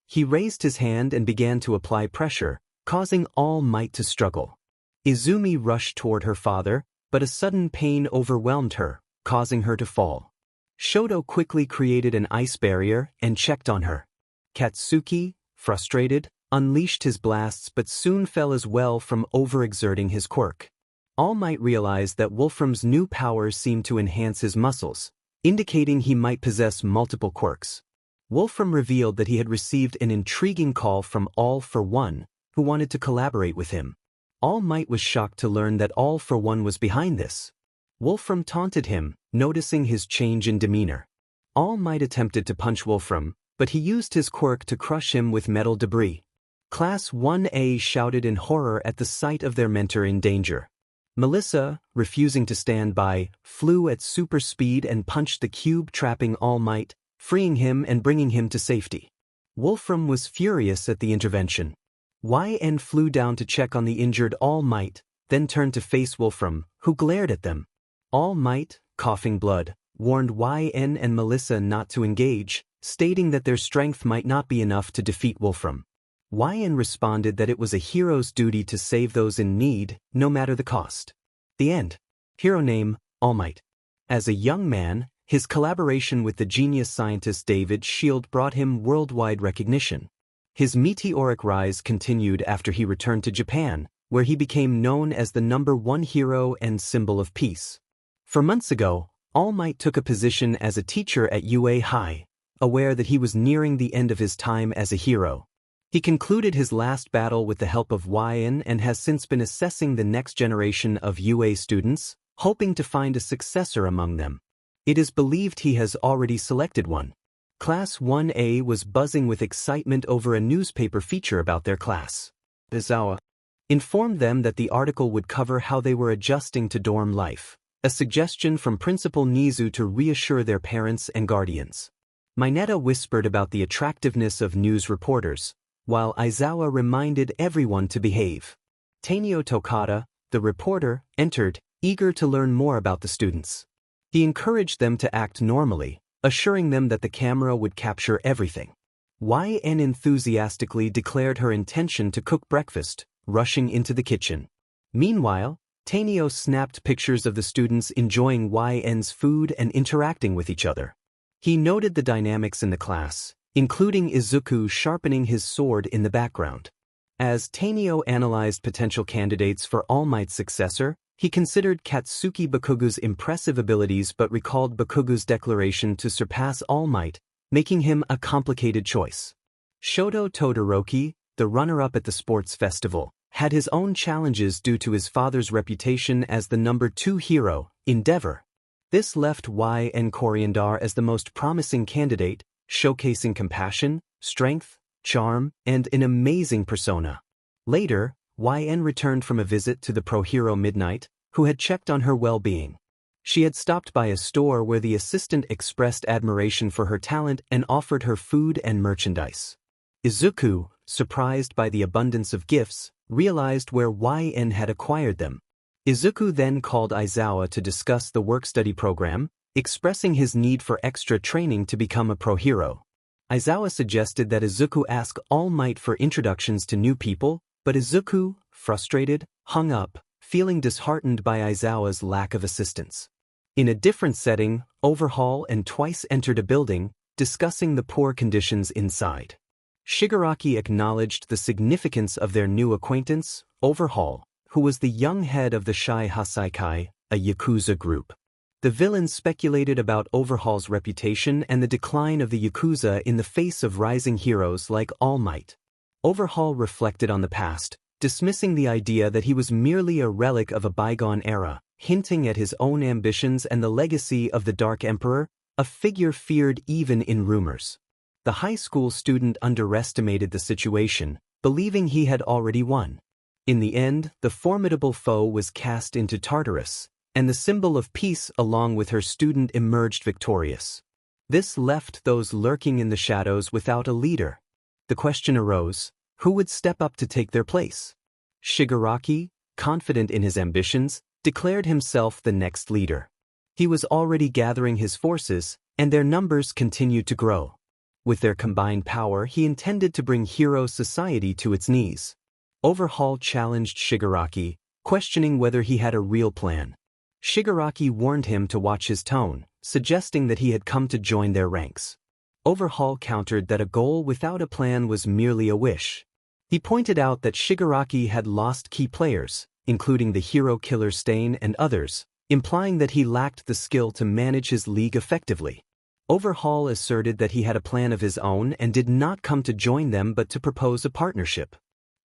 S1: He raised his hand and began to apply pressure, causing All Might to struggle. Izumi rushed toward her father, but a sudden pain overwhelmed her, causing her to fall. Shoto quickly created an ice barrier and checked on her. Katsuki, frustrated, unleashed his blasts but soon fell as well from overexerting his quirk. All Might realized that Wolfram's new powers seemed to enhance his muscles, indicating he might possess multiple quirks. Wolfram revealed that he had received an intriguing call from All for One, who wanted to collaborate with him. All Might was shocked to learn that All for One was behind this. Wolfram taunted him, noticing his change in demeanor. All Might attempted to punch Wolfram, but he used his quirk to crush him with metal debris. Class 1A shouted in horror at the sight of their mentor in danger. Melissa, refusing to stand by, flew at super speed and punched the cube, trapping All Might, freeing him and bringing him to safety. Wolfram was furious at the intervention. YN flew down to check on the injured All Might, then turned to face Wolfram, who glared at them. All Might, coughing blood, warned YN and Melissa not to engage, stating that their strength might not be enough to defeat Wolfram. YN responded that it was a hero's duty to save those in need, no matter the cost. The end. Hero name, All Might. As a young man, his collaboration with the genius scientist David Shield brought him worldwide recognition. His meteoric rise continued after he returned to Japan, where he became known as the #1 hero and symbol of peace. 4 months ago, All Might took a position as a teacher at UA High, aware that he was nearing the end of his time as a hero. He concluded his last battle with the help of YN and has since been assessing the next generation of UA students, hoping to find a successor among them. It is believed he has already selected one. Class 1A was buzzing with excitement over a newspaper feature about their class. Izawa informed them that the article would cover how they were adjusting to dorm life, a suggestion from Principal Nizu to reassure their parents and guardians. Mineta whispered about the attractiveness of news reporters, while Izawa reminded everyone to behave. Tanio Tokata, the reporter, entered, eager to learn more about the students. He encouraged them to act normally, assuring them that the camera would capture everything. YN enthusiastically declared her intention to cook breakfast, rushing into the kitchen. Meanwhile, Tanio snapped pictures of the students enjoying YN's food and interacting with each other. He noted the dynamics in the class, including Izuku sharpening his sword in the background. As Tanio analyzed potential candidates for All Might's successor, he considered Katsuki Bakugou's impressive abilities but recalled Bakugou's declaration to surpass All Might, making him a complicated choice. Shoto Todoroki, the runner-up at the sports festival, had his own challenges due to his father's reputation as the #2 hero, Endeavor. This left YN Coriandar as the most promising candidate, showcasing compassion, strength, charm, and an amazing persona. Later, YN returned from a visit to the pro-hero Midnight, who had checked on her well-being. She had stopped by a store where the assistant expressed admiration for her talent and offered her food and merchandise. Izuku, surprised by the abundance of gifts, realized where YN had acquired them. Izuku then called Izawa to discuss the work-study program, expressing his need for extra training to become a pro-hero. Izawa suggested that Izuku ask All Might for introductions to new people, but Izuku, frustrated, hung up, feeling disheartened by Izawa's lack of assistance. In a different setting, Overhaul and Twice entered a building, discussing the poor conditions inside. Shigaraki acknowledged the significance of their new acquaintance, Overhaul, who was the young head of the Shai Hasaikai, a Yakuza group. The villain speculated about Overhaul's reputation and the decline of the Yakuza in the face of rising heroes like All Might. Overhaul reflected on the past, dismissing the idea that he was merely a relic of a bygone era, hinting at his own ambitions and the legacy of the Dark Emperor, a figure feared even in rumors. The high school student underestimated the situation, believing he had already won. In the end, the formidable foe was cast into Tartarus, and the symbol of peace along with her student emerged victorious. This left those lurking in the shadows without a leader. The question arose, who would step up to take their place? Shigaraki, confident in his ambitions, declared himself the next leader. He was already gathering his forces, and their numbers continued to grow. With their combined power, he intended to bring hero society to its knees. Overhaul challenged Shigaraki, questioning whether he had a real plan. Shigaraki warned him to watch his tone, suggesting that he had come to join their ranks. Overhaul countered that a goal without a plan was merely a wish. He pointed out that Shigaraki had lost key players, including the hero killer Stain and others, implying that he lacked the skill to manage his league effectively. Overhaul asserted that he had a plan of his own and did not come to join them but to propose a partnership.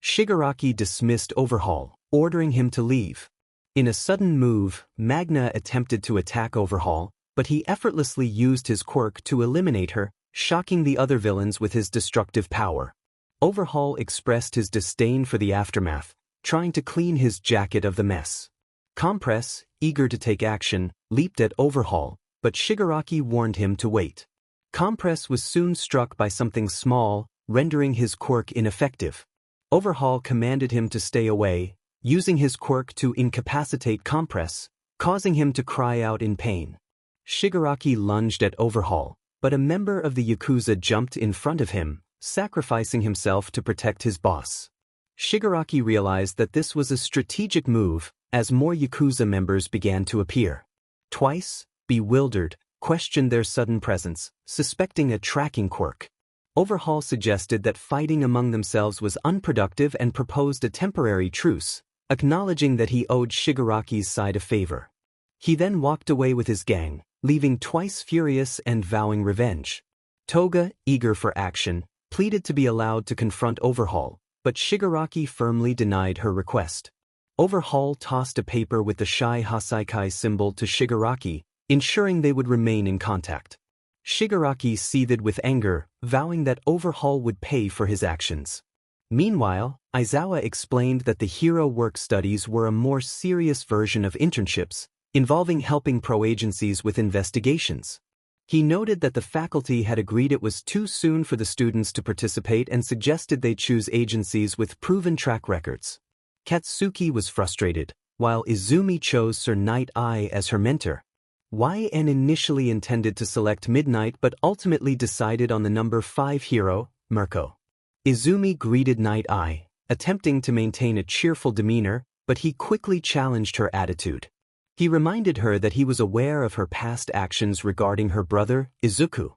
S1: Shigaraki dismissed Overhaul, ordering him to leave. In a sudden move, Magna attempted to attack Overhaul, but he effortlessly used his quirk to eliminate her, shocking the other villains with his destructive power. Overhaul expressed his disdain for the aftermath, trying to clean his jacket of the mess. Compress, eager to take action, leaped at Overhaul, but Shigaraki warned him to wait. Compress was soon struck by something small, rendering his quirk ineffective. Overhaul commanded him to stay away, using his quirk to incapacitate Compress, causing him to cry out in pain. Shigaraki lunged at Overhaul, but a member of the Yakuza jumped in front of him, sacrificing himself to protect his boss. Shigaraki realized that this was a strategic move, as more Yakuza members began to appear. Twice, bewildered, questioned their sudden presence, suspecting a tracking quirk. Overhaul suggested that fighting among themselves was unproductive and proposed a temporary truce, acknowledging that he owed Shigaraki's side a favor. He then walked away with his gang, leaving Twice furious and vowing revenge. Toga, eager for action, pleaded to be allowed to confront Overhaul, but Shigaraki firmly denied her request. Overhaul tossed a paper with the Shai Hasaikai symbol to Shigaraki, ensuring they would remain in contact. Shigaraki seethed with anger, vowing that Overhaul would pay for his actions. Meanwhile, Aizawa explained that the hero work studies were a more serious version of internships, involving helping pro-agencies with investigations. He noted that the faculty had agreed it was too soon for the students to participate and suggested they choose agencies with proven track records. Katsuki was frustrated, while Izumi chose Sir Night-Eye as her mentor. YN initially intended to select Midnight but ultimately decided on the number 5 hero, Mirko. Izumi greeted Night-Eye, attempting to maintain a cheerful demeanor, but he quickly challenged her attitude. He reminded her that he was aware of her past actions regarding her brother, Izuku.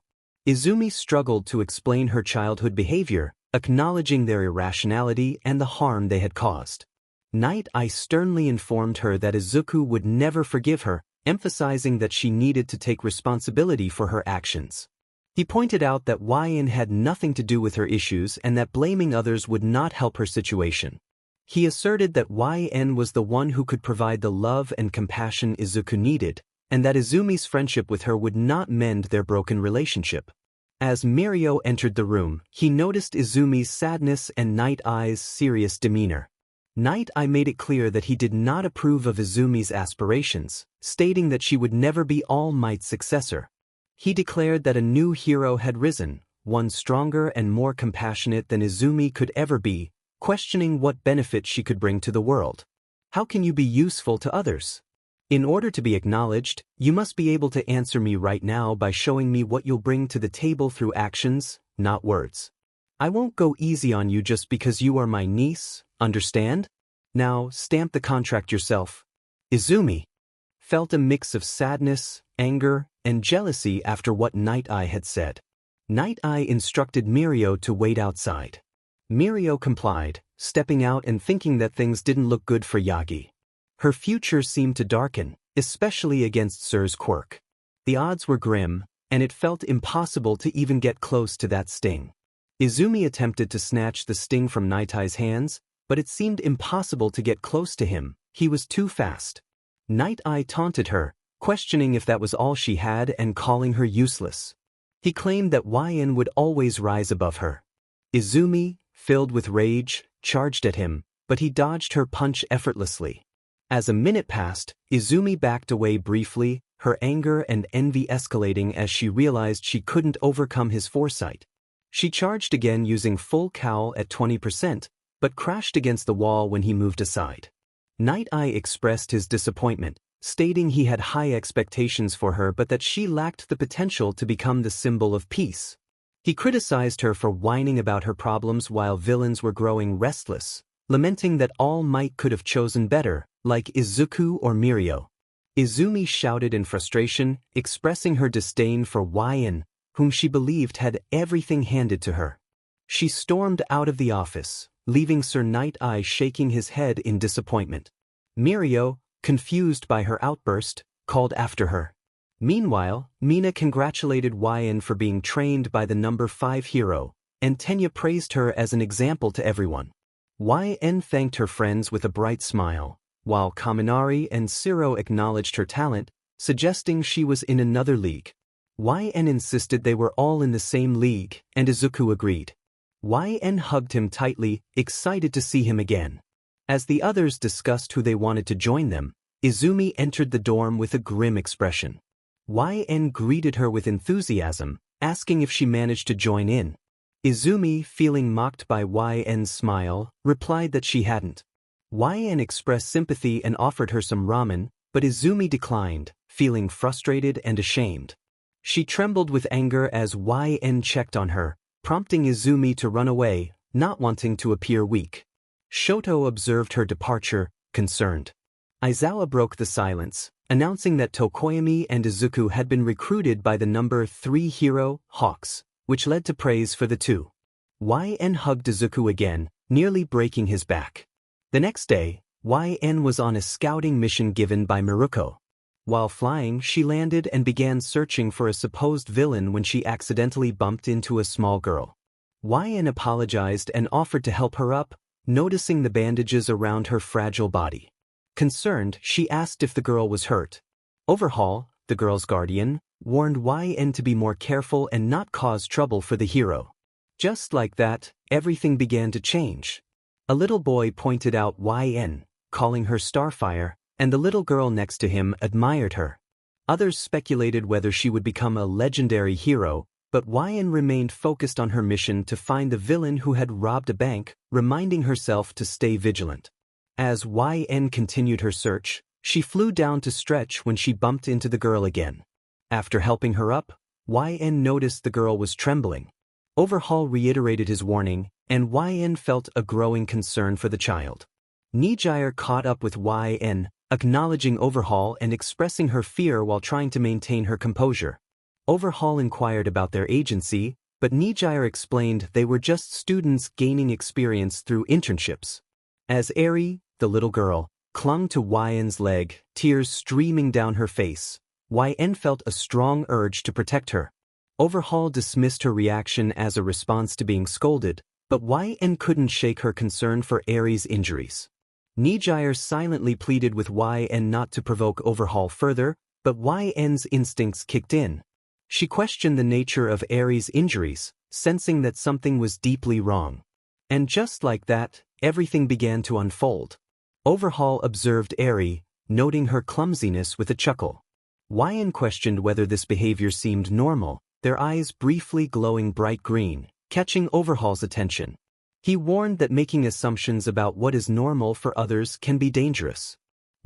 S1: Izumi struggled to explain her childhood behavior, acknowledging their irrationality and the harm they had caused. Night-Eye sternly informed her that Izuku would never forgive her, emphasizing that she needed to take responsibility for her actions. He pointed out that YN had nothing to do with her issues and that blaming others would not help her situation. He asserted that YN was the one who could provide the love and compassion Izuku needed, and that Izumi's friendship with her would not mend their broken relationship. As Mirio entered the room, he noticed Izumi's sadness and Night-Eye's serious demeanor. Night-Eye made it clear that he did not approve of Izumi's aspirations, stating that she would never be All Might's successor. He declared that a new hero had risen, one stronger and more compassionate than Izumi could ever be, questioning what benefit she could bring to the world. How can you be useful to others? In order to be acknowledged, you must be able to answer me right now by showing me what you'll bring to the table through actions, not words. I won't go easy on you just because you are my niece, understand? Now, stamp the contract yourself. Izumi felt a mix of sadness, anger, and jealousy after what Night-Eye had said. Night-Eye instructed Mirio to wait outside. Mirio complied, stepping out and thinking that things didn't look good for Yagi. Her future seemed to darken, especially against Sir's quirk. The odds were grim, and it felt impossible to even get close to that sting. Izumi attempted to snatch the sting from Night-Eye's hands, but it seemed impossible to get close to him, he was too fast. Night-Eye taunted her, questioning if that was all she had and calling her useless. He claimed that YN would always rise above her. Izumi, filled with rage, charged at him, but he dodged her punch effortlessly. As a minute passed, Izumi backed away briefly, her anger and envy escalating as she realized she couldn't overcome his foresight. She charged again using full cowl at 20%, but crashed against the wall when he moved aside. Night-Eye expressed his disappointment, stating he had high expectations for her but that she lacked the potential to become the symbol of peace. He criticized her for whining about her problems while villains were growing restless, lamenting that All Might could have chosen better, like Izuku or Mirio. Izumi shouted in frustration, expressing her disdain for YN, whom she believed had everything handed to her. She stormed out of the office, leaving Sir Night-Eye shaking his head in disappointment. Mirio, confused by her outburst, called after her. Meanwhile, Mina congratulated YN for being trained by the number 5 hero, and Tenya praised her as an example to everyone. YN thanked her friends with a bright smile, while Kaminari and Siro acknowledged her talent, suggesting she was in another league. YN insisted they were all in the same league, and Izuku agreed. YN hugged him tightly, excited to see him again. As the others discussed who they wanted to join them, Izumi entered the dorm with a grim expression. YN greeted her with enthusiasm, asking if she managed to join in. Izumi, feeling mocked by YN's smile, replied that she hadn't. YN expressed sympathy and offered her some ramen, but Izumi declined, feeling frustrated and ashamed. She trembled with anger as YN checked on her, prompting Izumi to run away, not wanting to appear weak. Shoto observed her departure, concerned. Aizawa broke the silence, announcing that Tokoyami and Izuku had been recruited by the number 3 hero, Hawks, which led to praise for the two. YN hugged Izuku again, nearly breaking his back. The next day, YN was on a scouting mission given by Miruko. While flying, she landed and began searching for a supposed villain when she accidentally bumped into a small girl. YN apologized and offered to help her up, noticing the bandages around her fragile body. Concerned, she asked if the girl was hurt. Overhaul, the girl's guardian, warned YN to be more careful and not cause trouble for the hero. Just like that, everything began to change. A little boy pointed out YN, calling her Starfire, and the little girl next to him admired her. Others speculated whether she would become a legendary hero, but YN remained focused on her mission to find the villain who had robbed a bank, reminding herself to stay vigilant. As YN continued her search, she flew down to stretch when she bumped into the girl again. After helping her up, YN noticed the girl was trembling. Overhaul reiterated his warning, and YN felt a growing concern for the child. Nijire caught up with YN, acknowledging Overhaul and expressing her fear while trying to maintain her composure. Overhaul inquired about their agency, but Nijire explained they were just students gaining experience through internships. As Eri, the little girl, clung to YN's leg, tears streaming down her face, YN felt a strong urge to protect her. Overhaul dismissed her reaction as a response to being scolded, but YN couldn't shake her concern for Eri's injuries. Nijire silently pleaded with YN not to provoke Overhaul further, but YN's instincts kicked in. She questioned the nature of Eri's injuries, sensing that something was deeply wrong. And just like that, everything began to unfold. Overhaul observed Eri, noting her clumsiness with a chuckle. YN questioned whether this behavior seemed normal, their eyes briefly glowing bright green, catching Overhaul's attention. He warned that making assumptions about what is normal for others can be dangerous.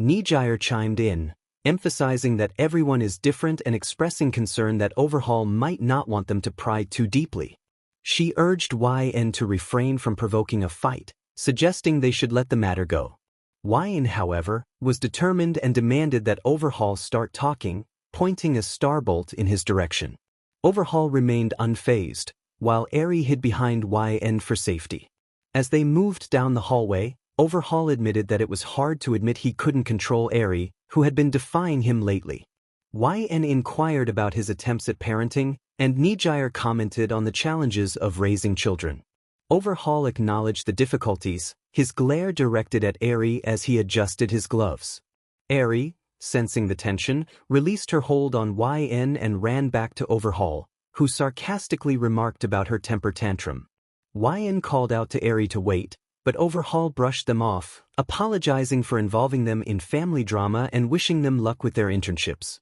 S1: Nijire chimed in, emphasizing that everyone is different and expressing concern that Overhaul might not want them to pry too deeply. She urged YN to refrain from provoking a fight, suggesting they should let the matter go. YN, however, was determined and demanded that Overhaul start talking, pointing a starbolt in his direction. Overhaul remained unfazed, while Eri hid behind YN for safety. As they moved down the hallway, Overhaul admitted that it was hard to admit he couldn't control Eri, who had been defying him lately. YN inquired about his attempts at parenting, and Nijire commented on the challenges of raising children. Overhaul acknowledged the difficulties, his glare directed at Eri as he adjusted his gloves. Eri, sensing the tension, released her hold on YN and ran back to Overhaul, who sarcastically remarked about her temper tantrum. YN called out to Eri to wait, but Overhaul brushed them off, apologizing for involving them in family drama and wishing them luck with their internships.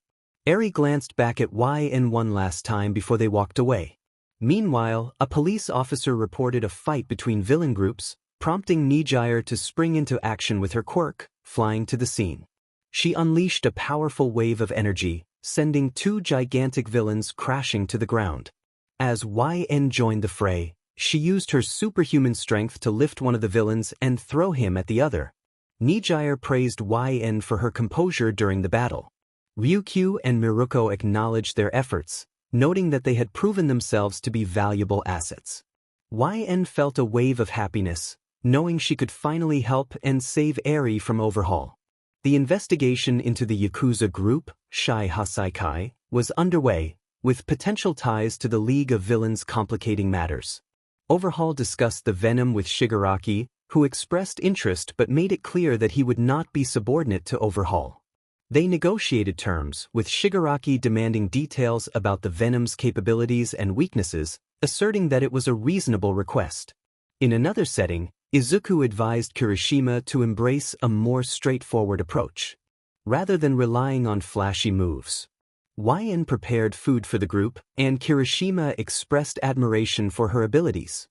S1: Eri glanced back at YN one last time before they walked away. Meanwhile, a police officer reported a fight between villain groups, prompting Nijire to spring into action with her quirk, flying to the scene. She unleashed a powerful wave of energy, sending 2 gigantic villains crashing to the ground. As YN joined the fray, she used her superhuman strength to lift one of the villains and throw him at the other. Nijire praised YN for her composure during the battle. Ryukyu and Miruko acknowledged their efforts, noting that they had proven themselves to be valuable assets. YN felt a wave of happiness, knowing she could finally help and save Eri from overhaul. The investigation into the Yakuza group, Shai Hasaikai, was underway, with potential ties to the League of Villains complicating matters. Overhaul discussed the venom with Shigaraki, who expressed interest but made it clear that he would not be subordinate to Overhaul. They negotiated terms, with Shigaraki demanding details about the venom's capabilities and weaknesses, asserting that it was a reasonable request. In another setting, Izuku advised Kirishima to embrace a more straightforward approach, rather than relying on flashy moves. YN prepared food for the group, and Kirishima expressed admiration for her abilities.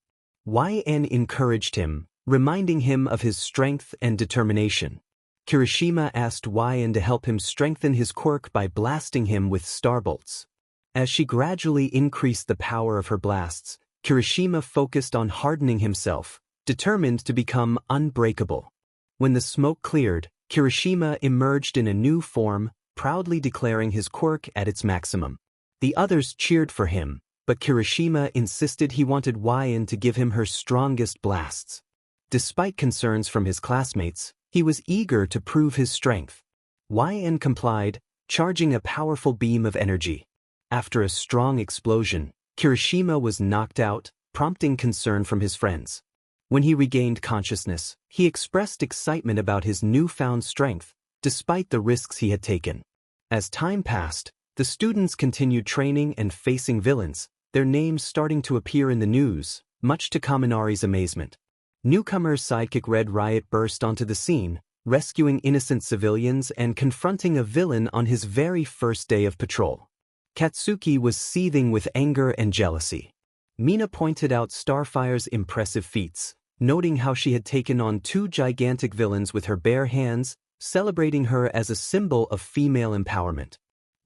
S1: YN encouraged him, reminding him of his strength and determination. Kirishima asked YN to help him strengthen his quirk by blasting him with starbolts. As she gradually increased the power of her blasts, Kirishima focused on hardening himself, determined to become unbreakable. When the smoke cleared, Kirishima emerged in a new form, proudly declaring his quirk at its maximum. The others cheered for him, but Kirishima insisted he wanted YN to give him her strongest blasts. Despite concerns from his classmates, he was eager to prove his strength. YN complied, charging a powerful beam of energy. After a strong explosion, Kirishima was knocked out, prompting concern from his friends. When he regained consciousness, he expressed excitement about his newfound strength, despite the risks he had taken. As time passed, the students continued training and facing villains, their names starting to appear in the news, much to Kaminari's amazement. Newcomer sidekick Red Riot burst onto the scene, rescuing innocent civilians and confronting a villain on his very first day of patrol. Katsuki was seething with anger and jealousy. Mina pointed out Starfire's impressive feats, noting how she had taken on 2 gigantic villains with her bare hands, celebrating her as a symbol of female empowerment.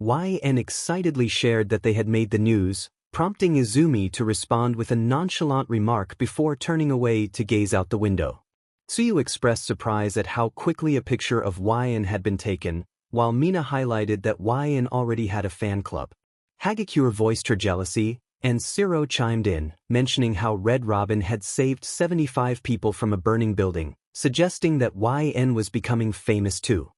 S1: YN excitedly shared that they had made the news, prompting Izumi to respond with a nonchalant remark before turning away to gaze out the window. Tsuyu expressed surprise at how quickly a picture of YN had been taken, while Mina highlighted that YN already had a fan club. Hagakure voiced her jealousy, and Siro chimed in, mentioning how Red Robin had saved 75 people from a burning building, suggesting that YN was becoming famous too.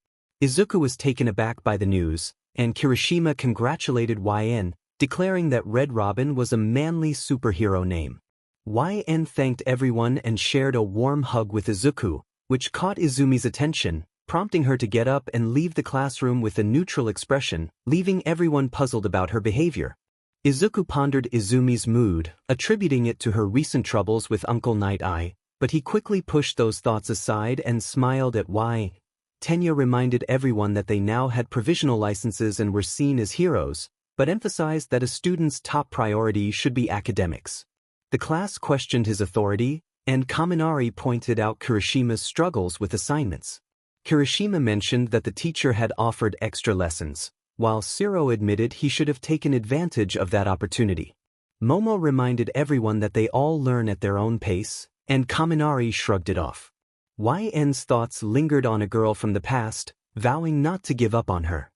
S1: Izuku was taken aback by the news, and Kirishima congratulated YN, declaring that Red Robin was a manly superhero name. YN thanked everyone and shared a warm hug with Izuku, which caught Izumi's attention, prompting her to get up and leave the classroom with a neutral expression, leaving everyone puzzled about her behavior. Izuku pondered Izumi's mood, attributing it to her recent troubles with Uncle Night-Eye, but he quickly pushed those thoughts aside and smiled at YN. Tenya reminded everyone that they now had provisional licenses and were seen as heroes, but emphasized that a student's top priority should be academics. The class questioned his authority, and Kaminari pointed out Kirishima's struggles with assignments. Kirishima mentioned that the teacher had offered extra lessons, while Siro admitted he should have taken advantage of that opportunity. Momo reminded everyone that they all learn at their own pace, and Kaminari shrugged it off. YN's thoughts lingered on a girl from the past, vowing not to give up on her.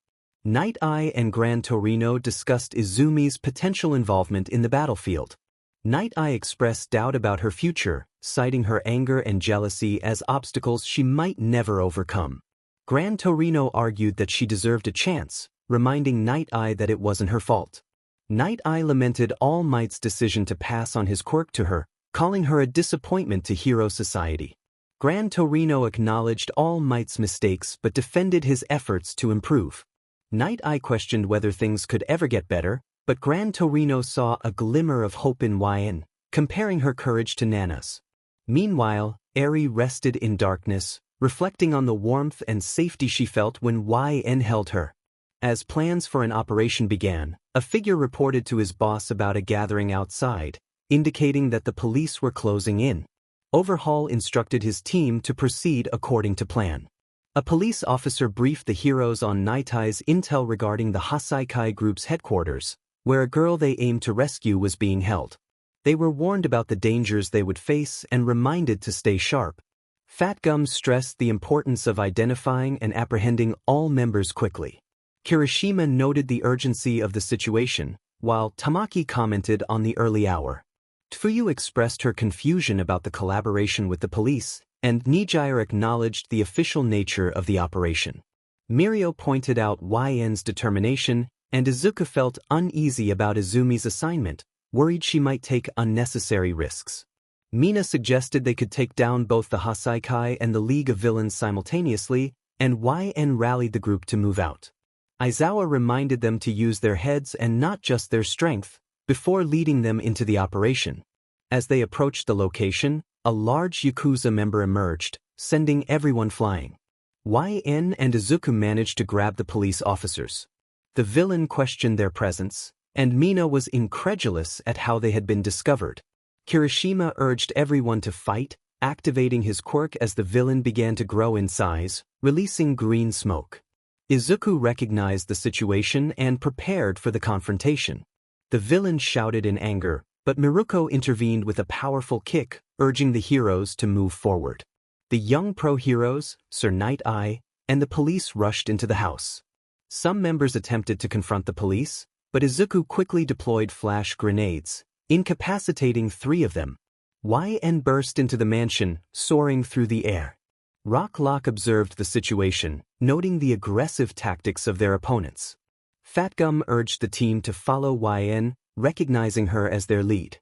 S1: Night-Eye and Gran Torino discussed Izumi's potential involvement in the battlefield. Night-Eye expressed doubt about her future, citing her anger and jealousy as obstacles she might never overcome. Gran Torino argued that she deserved a chance, reminding Night-Eye that it wasn't her fault. Night-Eye lamented All Might's decision to pass on his quirk to her, calling her a disappointment to Hero Society. Gran Torino acknowledged All Might's mistakes but defended his efforts to improve. Night-Eye questioned whether things could ever get better, but Gran Torino saw a glimmer of hope in YN, comparing her courage to Nana's. Meanwhile, Eri rested in darkness, reflecting on the warmth and safety she felt when YN held her. As plans for an operation began, a figure reported to his boss about a gathering outside, indicating that the police were closing in. Overhaul instructed his team to proceed according to plan. A police officer briefed the heroes on Night-Eye's intel regarding the Hasaikai group's headquarters, where a girl they aimed to rescue was being held. They were warned about the dangers they would face and reminded to stay sharp. Fat Gum stressed the importance of identifying and apprehending all members quickly. Kirishima noted the urgency of the situation, while Tamaki commented on the early hour. Tfuyu expressed her confusion about the collaboration with the police, and Nijire acknowledged the official nature of the operation. Mirio pointed out YN's determination, and Izuku felt uneasy about Izumi's assignment, worried she might take unnecessary risks. Mina suggested they could take down both the Hasaikai and the League of Villains simultaneously, and YN rallied the group to move out. Aizawa reminded them to use their heads and not just their strength, before leading them into the operation. As they approached the location, a large Yakuza member emerged, sending everyone flying. YN and Izuku managed to grab the police officers. The villain questioned their presence, and Mina was incredulous at how they had been discovered. Kirishima urged everyone to fight, activating his quirk as the villain began to grow in size, releasing green smoke. Izuku recognized the situation and prepared for the confrontation. The villain shouted in anger, but Miruko intervened with a powerful kick, urging the heroes to move forward. The young pro-heroes, Sir Night-Eye, and the police rushed into the house. Some members attempted to confront the police, but Izuku quickly deployed flash grenades, incapacitating 3 of them. YN burst into the mansion, soaring through the air. Rock-Lock observed the situation, noting the aggressive tactics of their opponents. Fatgum urged the team to follow YN, recognizing her as their lead.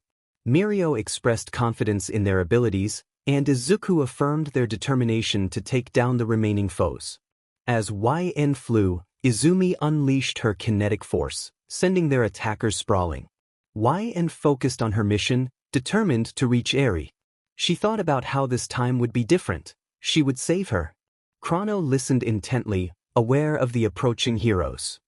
S1: Mirio expressed confidence in their abilities, and Izuku affirmed their determination to take down the remaining foes. As YN flew, Izumi unleashed her kinetic force, sending their attackers sprawling. YN focused on her mission, determined to reach Eri. She thought about how this time would be different. She would save her. Chrono listened intently, aware of the approaching heroes.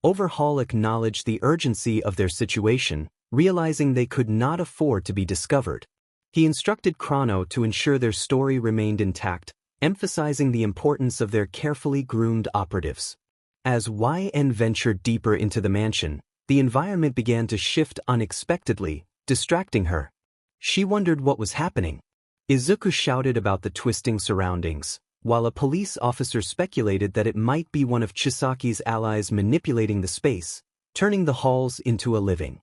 S1: Overhaul acknowledged the urgency of their situation, realizing they could not afford to be discovered. He instructed Chrono to ensure their story remained intact, emphasizing the importance of their carefully groomed operatives. As YN ventured deeper into the mansion, the environment began to shift unexpectedly, distracting her. She wondered what was happening. Izuku shouted about the twisting surroundings, while a police officer speculated that it might be one of Chisaki's allies manipulating the space, turning the halls into a living.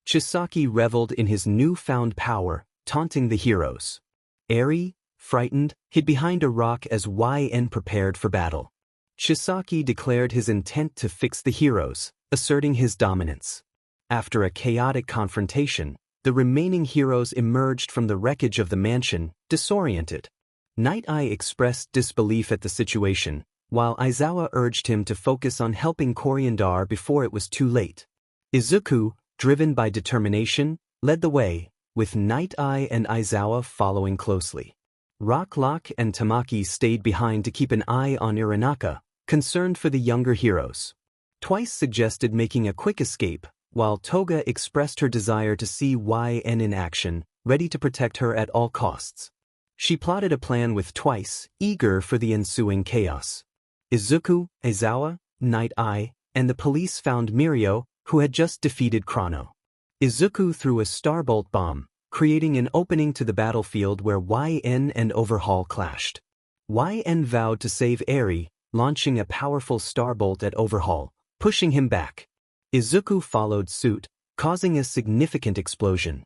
S1: Chisaki reveled in his newfound power, taunting the heroes. Eri, frightened, hid behind a rock as YN prepared for battle. Chisaki declared his intent to fix the heroes, asserting his dominance. After a chaotic confrontation, the remaining heroes emerged from the wreckage of the mansion, disoriented. Night-Eye expressed disbelief at the situation, while Aizawa urged him to focus on helping Coriandar before it was too late. Izuku, driven by determination, led the way, with Night-Eye and Aizawa following closely. Rock-Lock and Tamaki stayed behind to keep an eye on Iranaka, concerned for the younger heroes. Twice suggested making a quick escape, while Toga expressed her desire to see YN in action, ready to protect her at all costs. She plotted a plan with Twice, eager for the ensuing chaos. Izuku, Aizawa, Night-Eye, and the police found Mirio, who had just defeated Chrono. Izuku threw a starbolt bomb, creating an opening to the battlefield where YN and Overhaul clashed. YN vowed to save Eri, launching a powerful starbolt at Overhaul, pushing him back. Izuku followed suit, causing a significant explosion.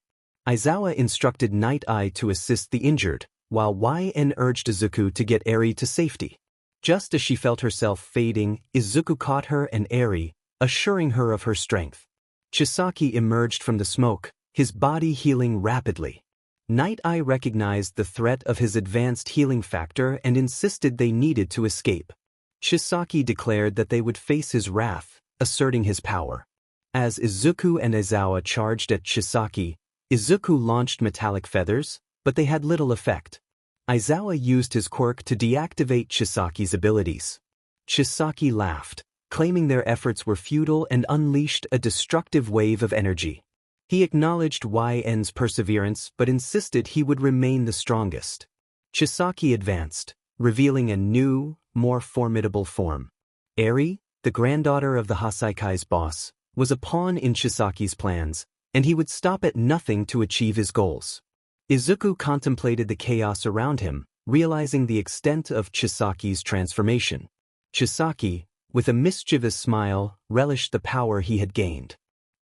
S1: Aizawa instructed Night-Eye to assist the injured, while YN urged Izuku to get Eri to safety. Just as she felt herself fading, Izuku caught her and Eri, assuring her of her strength. Chisaki emerged from the smoke, his body healing rapidly. Night-Eye recognized the threat of his advanced healing factor and insisted they needed to escape. Chisaki declared that they would face his wrath, asserting his power. As Izuku and Aizawa charged at Chisaki, Izuku launched metallic feathers, but they had little effect. Aizawa used his quirk to deactivate Chisaki's abilities. Chisaki laughed, claiming their efforts were futile and unleashed a destructive wave of energy. He acknowledged YN's perseverance but insisted he would remain the strongest. Chisaki advanced, revealing a new, more formidable form. Eri, the granddaughter of the Hasaikai's boss, was a pawn in Chisaki's plans, and he would stop at nothing to achieve his goals. Izuku contemplated the chaos around him, realizing the extent of Chisaki's transformation. Chisaki, with a mischievous smile, relished the power he had gained.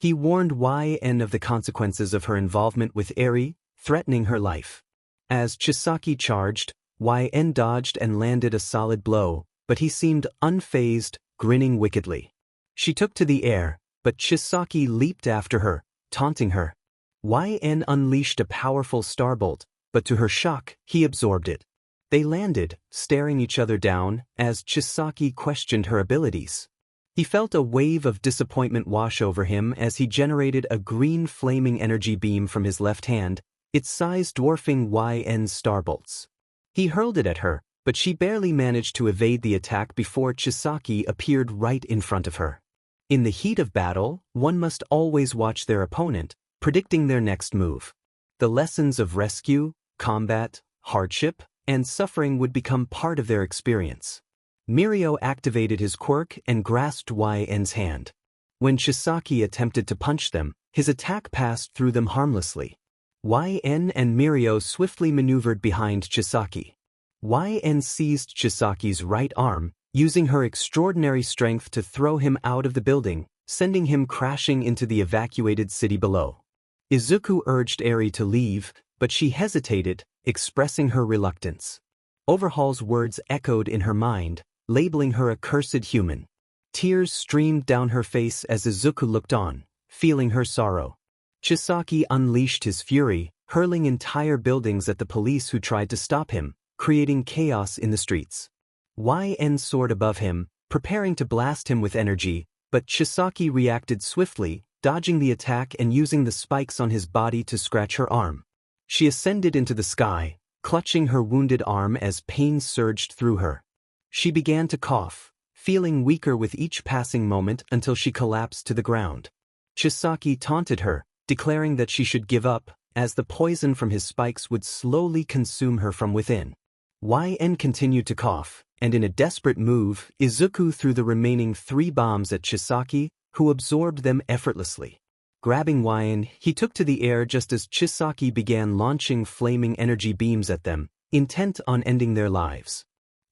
S1: He warned YN of the consequences of her involvement with Eri, threatening her life. As Chisaki charged, YN dodged and landed a solid blow, but he seemed unfazed, grinning wickedly. She took to the air, but Chisaki leaped after her, taunting her. YN unleashed a powerful starbolt, but to her shock, he absorbed it. They landed, staring each other down, as Chisaki questioned her abilities. He felt a wave of disappointment wash over him as he generated a green flaming energy beam from his left hand, its size dwarfing YN's starbolts. He hurled it at her, but she barely managed to evade the attack before Chisaki appeared right in front of her. In the heat of battle, one must always watch their opponent, predicting their next move. The lessons of rescue, combat, hardship, and suffering would become part of their experience. Mirio activated his quirk and grasped YN's hand. When Chisaki attempted to punch them, his attack passed through them harmlessly. YN and Mirio swiftly maneuvered behind Chisaki. YN seized Chisaki's right arm, using her extraordinary strength to throw him out of the building, sending him crashing into the evacuated city below. Izuku urged Eri to leave, but she hesitated, expressing her reluctance. Overhaul's words echoed in her mind, labeling her a cursed human. Tears streamed down her face as Izuku looked on, feeling her sorrow. Chisaki unleashed his fury, hurling entire buildings at the police who tried to stop him, creating chaos in the streets. YN soared above him, preparing to blast him with energy, but Chisaki reacted swiftly, dodging the attack and using the spikes on his body to scratch her arm. She ascended into the sky, clutching her wounded arm as pain surged through her. She began to cough, feeling weaker with each passing moment until she collapsed to the ground. Chisaki taunted her, declaring that she should give up, as the poison from his spikes would slowly consume her from within. YN continued to cough, and in a desperate move, Izuku threw the remaining 3 bombs at Chisaki, who absorbed them effortlessly. Grabbing YN, he took to the air just as Chisaki began launching flaming energy beams at them, intent on ending their lives.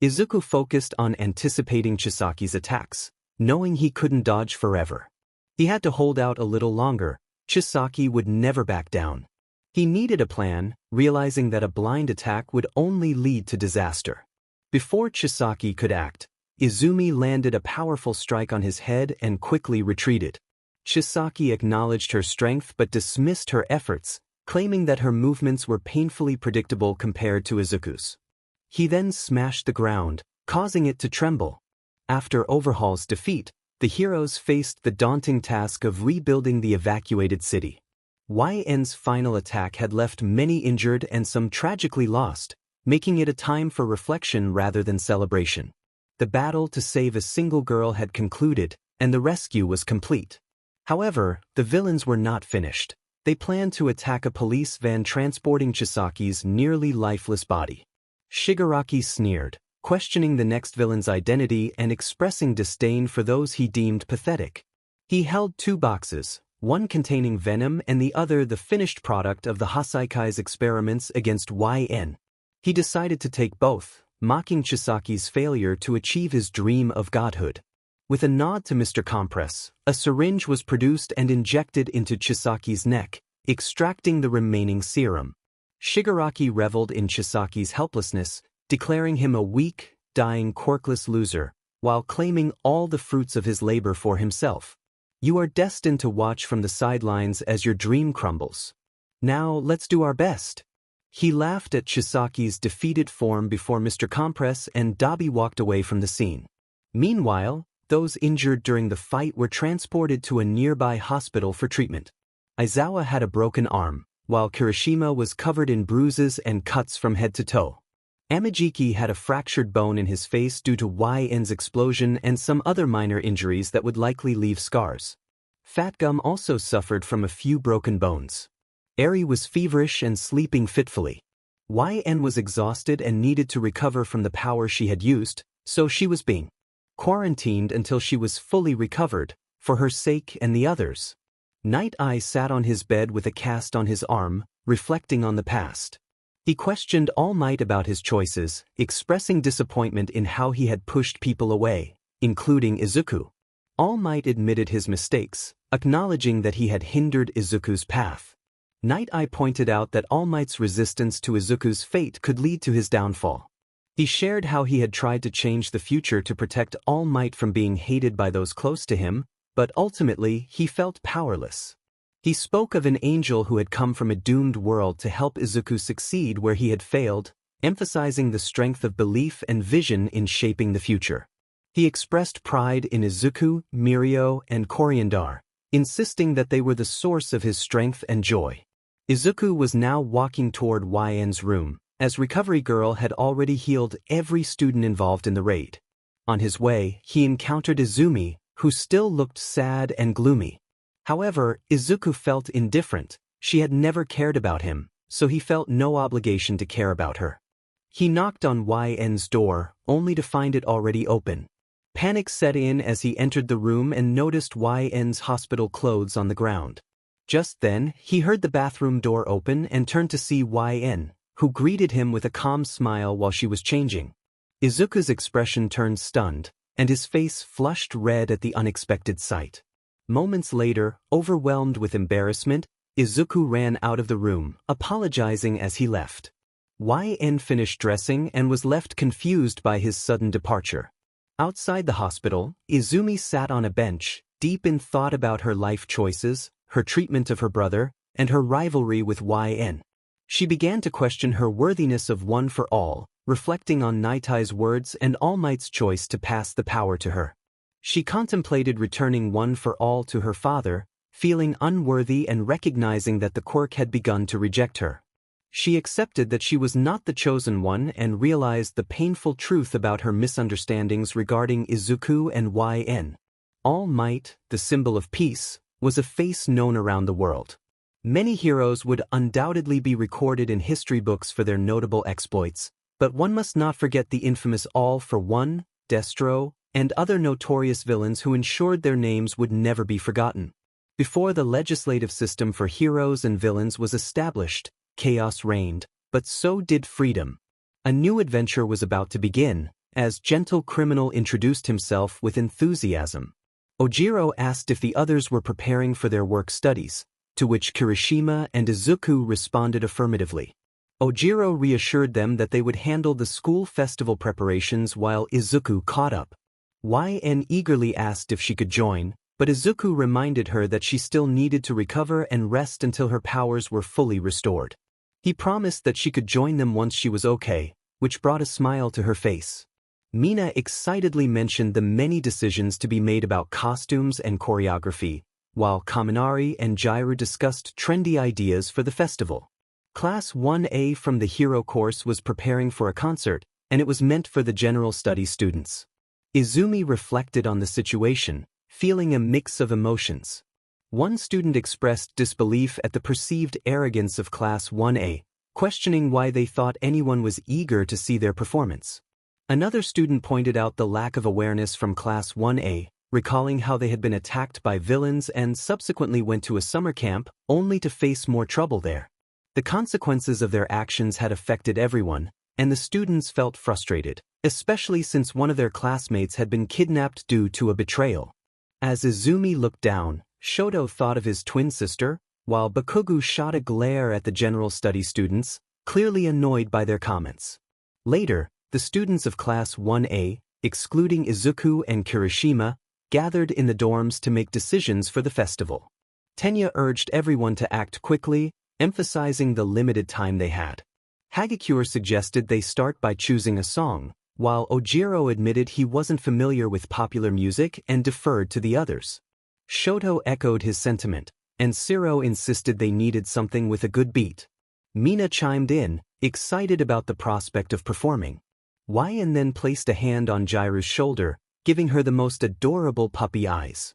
S1: Izuku focused on anticipating Chisaki's attacks, knowing he couldn't dodge forever. He had to hold out a little longer. Chisaki would never back down. He needed a plan, realizing that a blind attack would only lead to disaster. Before Chisaki could act, Izumi landed a powerful strike on his head and quickly retreated. Chisaki acknowledged her strength but dismissed her efforts, claiming that her movements were painfully predictable compared to Izuku's. He then smashed the ground, causing it to tremble. After Overhaul's defeat, the heroes faced the daunting task of rebuilding the evacuated city. YN's final attack had left many injured and some tragically lost, making it a time for reflection rather than celebration. The battle to save a single girl had concluded, and the rescue was complete. However, the villains were not finished. They planned to attack a police van transporting Chisaki's nearly lifeless body. Shigaraki sneered, questioning the next villain's identity and expressing disdain for those he deemed pathetic. He held 2 boxes, one containing venom and the other the finished product of the Hasaikai's experiments against YN. He decided to take both, mocking Chisaki's failure to achieve his dream of godhood. With a nod to Mr. Compress, a syringe was produced and injected into Chisaki's neck, extracting the remaining serum. Shigaraki reveled in Chisaki's helplessness, declaring him a weak, dying quirkless loser, while claiming all the fruits of his labor for himself. You are destined to watch from the sidelines as your dream crumbles. Now let's do our best. He laughed at Chisaki's defeated form before Mr. Compress and Dabi walked away from the scene. Meanwhile, those injured during the fight were transported to a nearby hospital for treatment. Aizawa had a broken arm, while Kirishima was covered in bruises and cuts from head to toe. Amajiki had a fractured bone in his face due to YN's explosion and some other minor injuries that would likely leave scars. Fatgum also suffered from a few broken bones. Eri was feverish and sleeping fitfully. YN was exhausted and needed to recover from the power she had used, so she was being quarantined until she was fully recovered, for her sake and the others. Night Eye sat on his bed with a cast on his arm, reflecting on the past. He questioned All Might about his choices, expressing disappointment in how he had pushed people away, including Izuku. All Might admitted his mistakes, acknowledging that he had hindered Izuku's path. Night-Eye pointed out that All Might's resistance to Izuku's fate could lead to his downfall. He shared how he had tried to change the future to protect All Might from being hated by those close to him, but ultimately he felt powerless. He spoke of an angel who had come from a doomed world to help Izuku succeed where he had failed, emphasizing the strength of belief and vision in shaping the future. He expressed pride in Izuku, Mirio, and Coriandar, insisting that they were the source of his strength and joy. Izuku was now walking toward YN's room, as Recovery Girl had already healed every student involved in the raid. On his way, he encountered Izumi, who still looked sad and gloomy. However, Izuku felt indifferent. She had never cared about him, so he felt no obligation to care about her. He knocked on YN's door, only to find it already open. Panic set in as he entered the room and noticed YN's hospital clothes on the ground. Just then, he heard the bathroom door open and turned to see YN, who greeted him with a calm smile while she was changing. Izuku's expression turned stunned, and his face flushed red at the unexpected sight. Moments later, overwhelmed with embarrassment, Izuku ran out of the room, apologizing as he left. YN finished dressing and was left confused by his sudden departure. Outside the hospital, Izumi sat on a bench, deep in thought about her life choices, her treatment of her brother, and her rivalry with YN. She began to question her worthiness of one for all, reflecting on Night-Eye's words and All Might's choice to pass the power to her. She contemplated returning one for all to her father, feeling unworthy and recognizing that the quirk had begun to reject her. She accepted that she was not the chosen one and realized the painful truth about her misunderstandings regarding Izuku and YN. All Might, the symbol of peace, was a face known around the world. Many heroes would undoubtedly be recorded in history books for their notable exploits, but one must not forget the infamous All for One, Destro, and other notorious villains who ensured their names would never be forgotten. Before the legislative system for heroes and villains was established, chaos reigned, but so did freedom. A new adventure was about to begin, as Gentle Criminal introduced himself with enthusiasm. Ojiro asked if the others were preparing for their work studies, to which Kirishima and Izuku responded affirmatively. Ojiro reassured them that they would handle the school festival preparations while Izuku caught up. YN eagerly asked if she could join, but Izuku reminded her that she still needed to recover and rest until her powers were fully restored. He promised that she could join them once she was okay, which brought a smile to her face. Mina excitedly mentioned the many decisions to be made about costumes and choreography, while Kaminari and Jairu discussed trendy ideas for the festival. Class 1A from the Hero course was preparing for a concert, and it was meant for the general studies students. Izumi reflected on the situation, feeling a mix of emotions. One student expressed disbelief at the perceived arrogance of Class 1A, questioning why they thought anyone was eager to see their performance. Another student pointed out the lack of awareness from Class 1A, recalling how they had been attacked by villains and subsequently went to a summer camp only to face more trouble there. The consequences of their actions had affected everyone, and the students felt frustrated, especially since one of their classmates had been kidnapped due to a betrayal. As Izumi looked down, Shoto thought of his twin sister, while Bakugou shot a glare at the general studies students, clearly annoyed by their comments. Later, the students of Class 1A, excluding Izuku and Kirishima, gathered in the dorms to make decisions for the festival. Tenya urged everyone to act quickly, emphasizing the limited time they had. Hagakure suggested they start by choosing a song, while Ojiro admitted he wasn't familiar with popular music and deferred to the others. Shoto echoed his sentiment, and Siro insisted they needed something with a good beat. Mina chimed in, excited about the prospect of performing. YN then placed a hand on Jairu's shoulder, giving her the most adorable puppy eyes.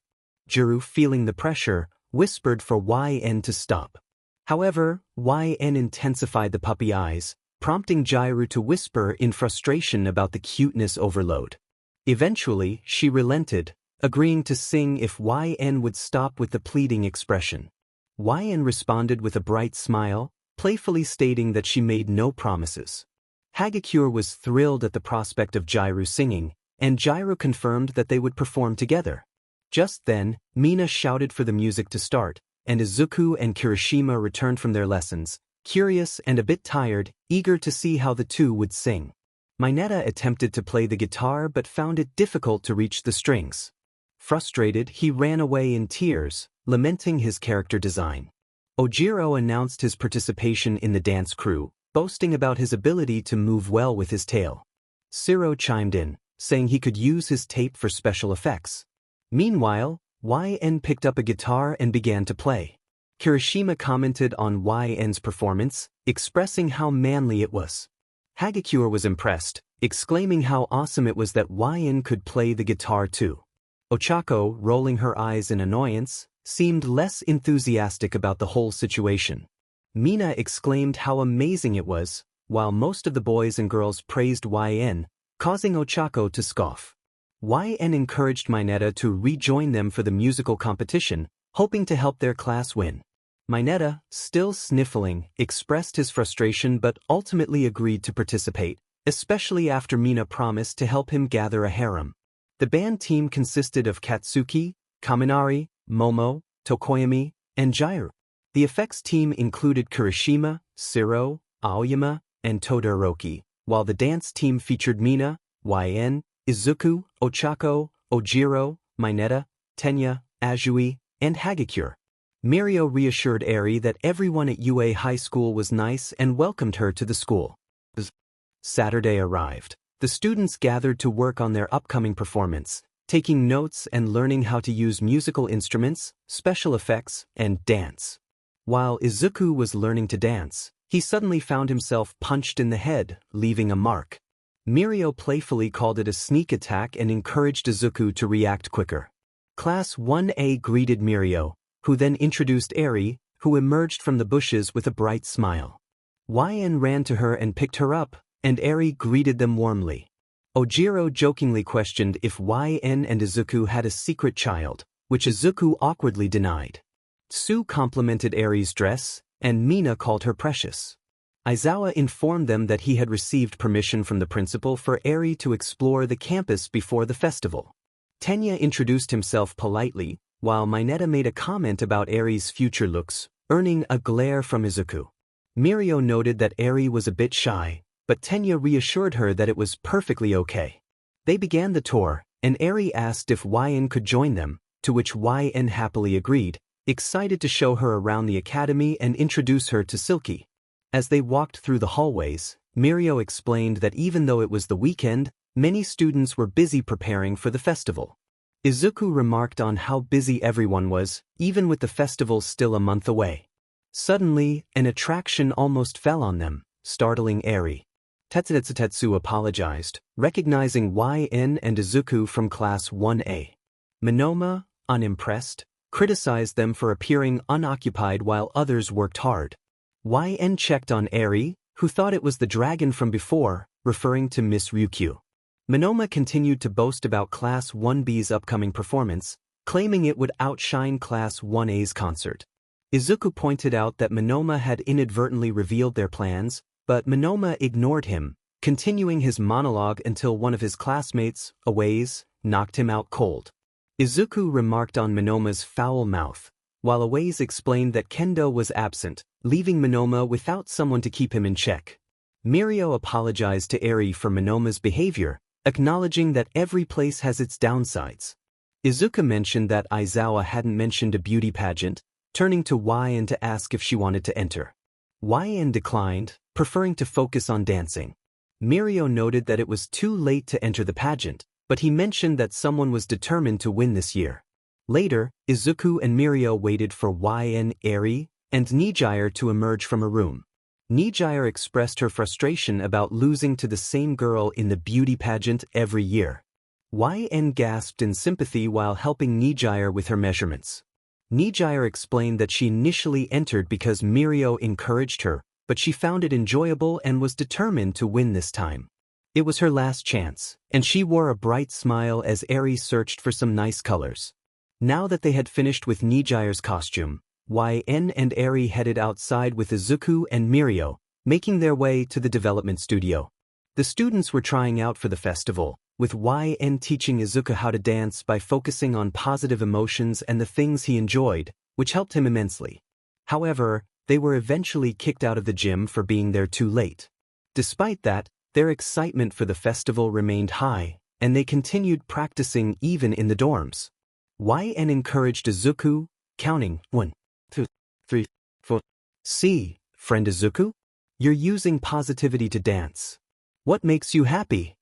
S1: Juru, feeling the pressure, whispered for YN to stop. However, YN intensified the puppy eyes, prompting Jairu to whisper in frustration about the cuteness overload. Eventually, she relented, agreeing to sing if YN would stop with the pleading expression. YN responded with a bright smile, playfully stating that she made no promises. Hagakure was thrilled at the prospect of Jairu singing, and Jairu confirmed that they would perform together. Just then, Mina shouted for the music to start, and Izuku and Kirishima returned from their lessons, curious and a bit tired, eager to see how the two would sing. Mineta attempted to play the guitar but found it difficult to reach the strings. Frustrated, he ran away in tears, lamenting his character design. Ojiro announced his participation in the dance crew, boasting about his ability to move well with his tail. Shiro chimed in, saying he could use his tape for special effects. Meanwhile, YN picked up a guitar and began to play. Kirishima commented on YN's performance, expressing how manly it was. Hagakure was impressed, exclaiming how awesome it was that YN could play the guitar too. Ochako, rolling her eyes in annoyance, seemed less enthusiastic about the whole situation. Mina exclaimed how amazing it was, while most of the boys and girls praised YN, causing Ochako to scoff. YN encouraged Mineta to rejoin them for the musical competition, hoping to help their class win. Mineta, still sniffling, expressed his frustration but ultimately agreed to participate, especially after Mina promised to help him gather a harem. The band team consisted of Katsuki, Kaminari, Momo, Tokoyami, and Jairu. The effects team included Kirishima, Shiro, Aoyama, and Todoroki, while the dance team featured Mina, YN, Izuku, Ochako, Ojiro, Mineta, Tenya, Azui, and Hagakure. Mirio reassured Eri that everyone at UA High School was nice and welcomed her to the school. Saturday arrived. The students gathered to work on their upcoming performance, taking notes and learning how to use musical instruments, special effects, and dance. While Izuku was learning to dance, he suddenly found himself punched in the head, leaving a mark. Mirio playfully called it a sneak attack and encouraged Izuku to react quicker. Class 1A greeted Mirio, who then introduced Eri, who emerged from the bushes with a bright smile. YN ran to her and picked her up, and Eri greeted them warmly. Ojiro jokingly questioned if YN and Izuku had a secret child, which Izuku awkwardly denied. Tsu complimented Eri's dress, and Mina called her precious. Aizawa informed them that he had received permission from the principal for Eri to explore the campus before the festival. Tenya introduced himself politely, while Mineta made a comment about Eri's future looks, earning a glare from Izuku. Mirio noted that Eri was a bit shy, but Tenya reassured her that it was perfectly okay. They began the tour, and Eri asked if YN could join them, to which YN happily agreed, excited to show her around the academy and introduce her to Silky. As they walked through the hallways, Mirio explained that even though it was the weekend, many students were busy preparing for the festival. Izuku remarked on how busy everyone was, even with the festival still a month away. Suddenly, an attraction almost fell on them, startling Eri. Tetsutetsu apologized, recognizing YN and Izuku from Class 1A. Monoma, unimpressed, criticized them for appearing unoccupied while others worked hard. YN checked on Eri, who thought it was the dragon from before, referring to Miss Ryukyu. Monoma continued to boast about Class 1B's upcoming performance, claiming it would outshine Class 1A's concert. Izuku pointed out that Monoma had inadvertently revealed their plans, but Monoma ignored him, continuing his monologue until one of his classmates, Awaze, knocked him out cold. Izuku remarked on Monoma's foul mouth, while Awaze explained that Kendo was absent, leaving Monoma without someone to keep him in check. Mirio apologized to Eri for Monoma's behavior, acknowledging that every place has its downsides. Izuku mentioned that Aizawa hadn't mentioned a beauty pageant, turning to YN to ask if she wanted to enter. YN declined, preferring to focus on dancing. Mirio noted that it was too late to enter the pageant, but he mentioned that someone was determined to win this year. Later, Izuku and Mirio waited for YN, Eri, and Nijire to emerge from a room. Nijire expressed her frustration about losing to the same girl in the beauty pageant every year. YN gasped in sympathy while helping Nijire with her measurements. Nijire explained that she initially entered because Mirio encouraged her, but she found it enjoyable and was determined to win this time. It was her last chance, and she wore a bright smile as Eri searched for some nice colors. Now that they had finished with Nijire's costume, YN and Eri headed outside with Izuku and Mirio, making their way to the development studio. The students were trying out for the festival, with YN teaching Izuku how to dance by focusing on positive emotions and the things he enjoyed, which helped him immensely. However, they were eventually kicked out of the gym for being there too late. Despite that, their excitement for the festival remained high, and they continued practicing even in the dorms. YN encouraged Izuku, counting 1, 2, 3, 4. See, friend Izuku? You're using positivity to dance. What makes you happy?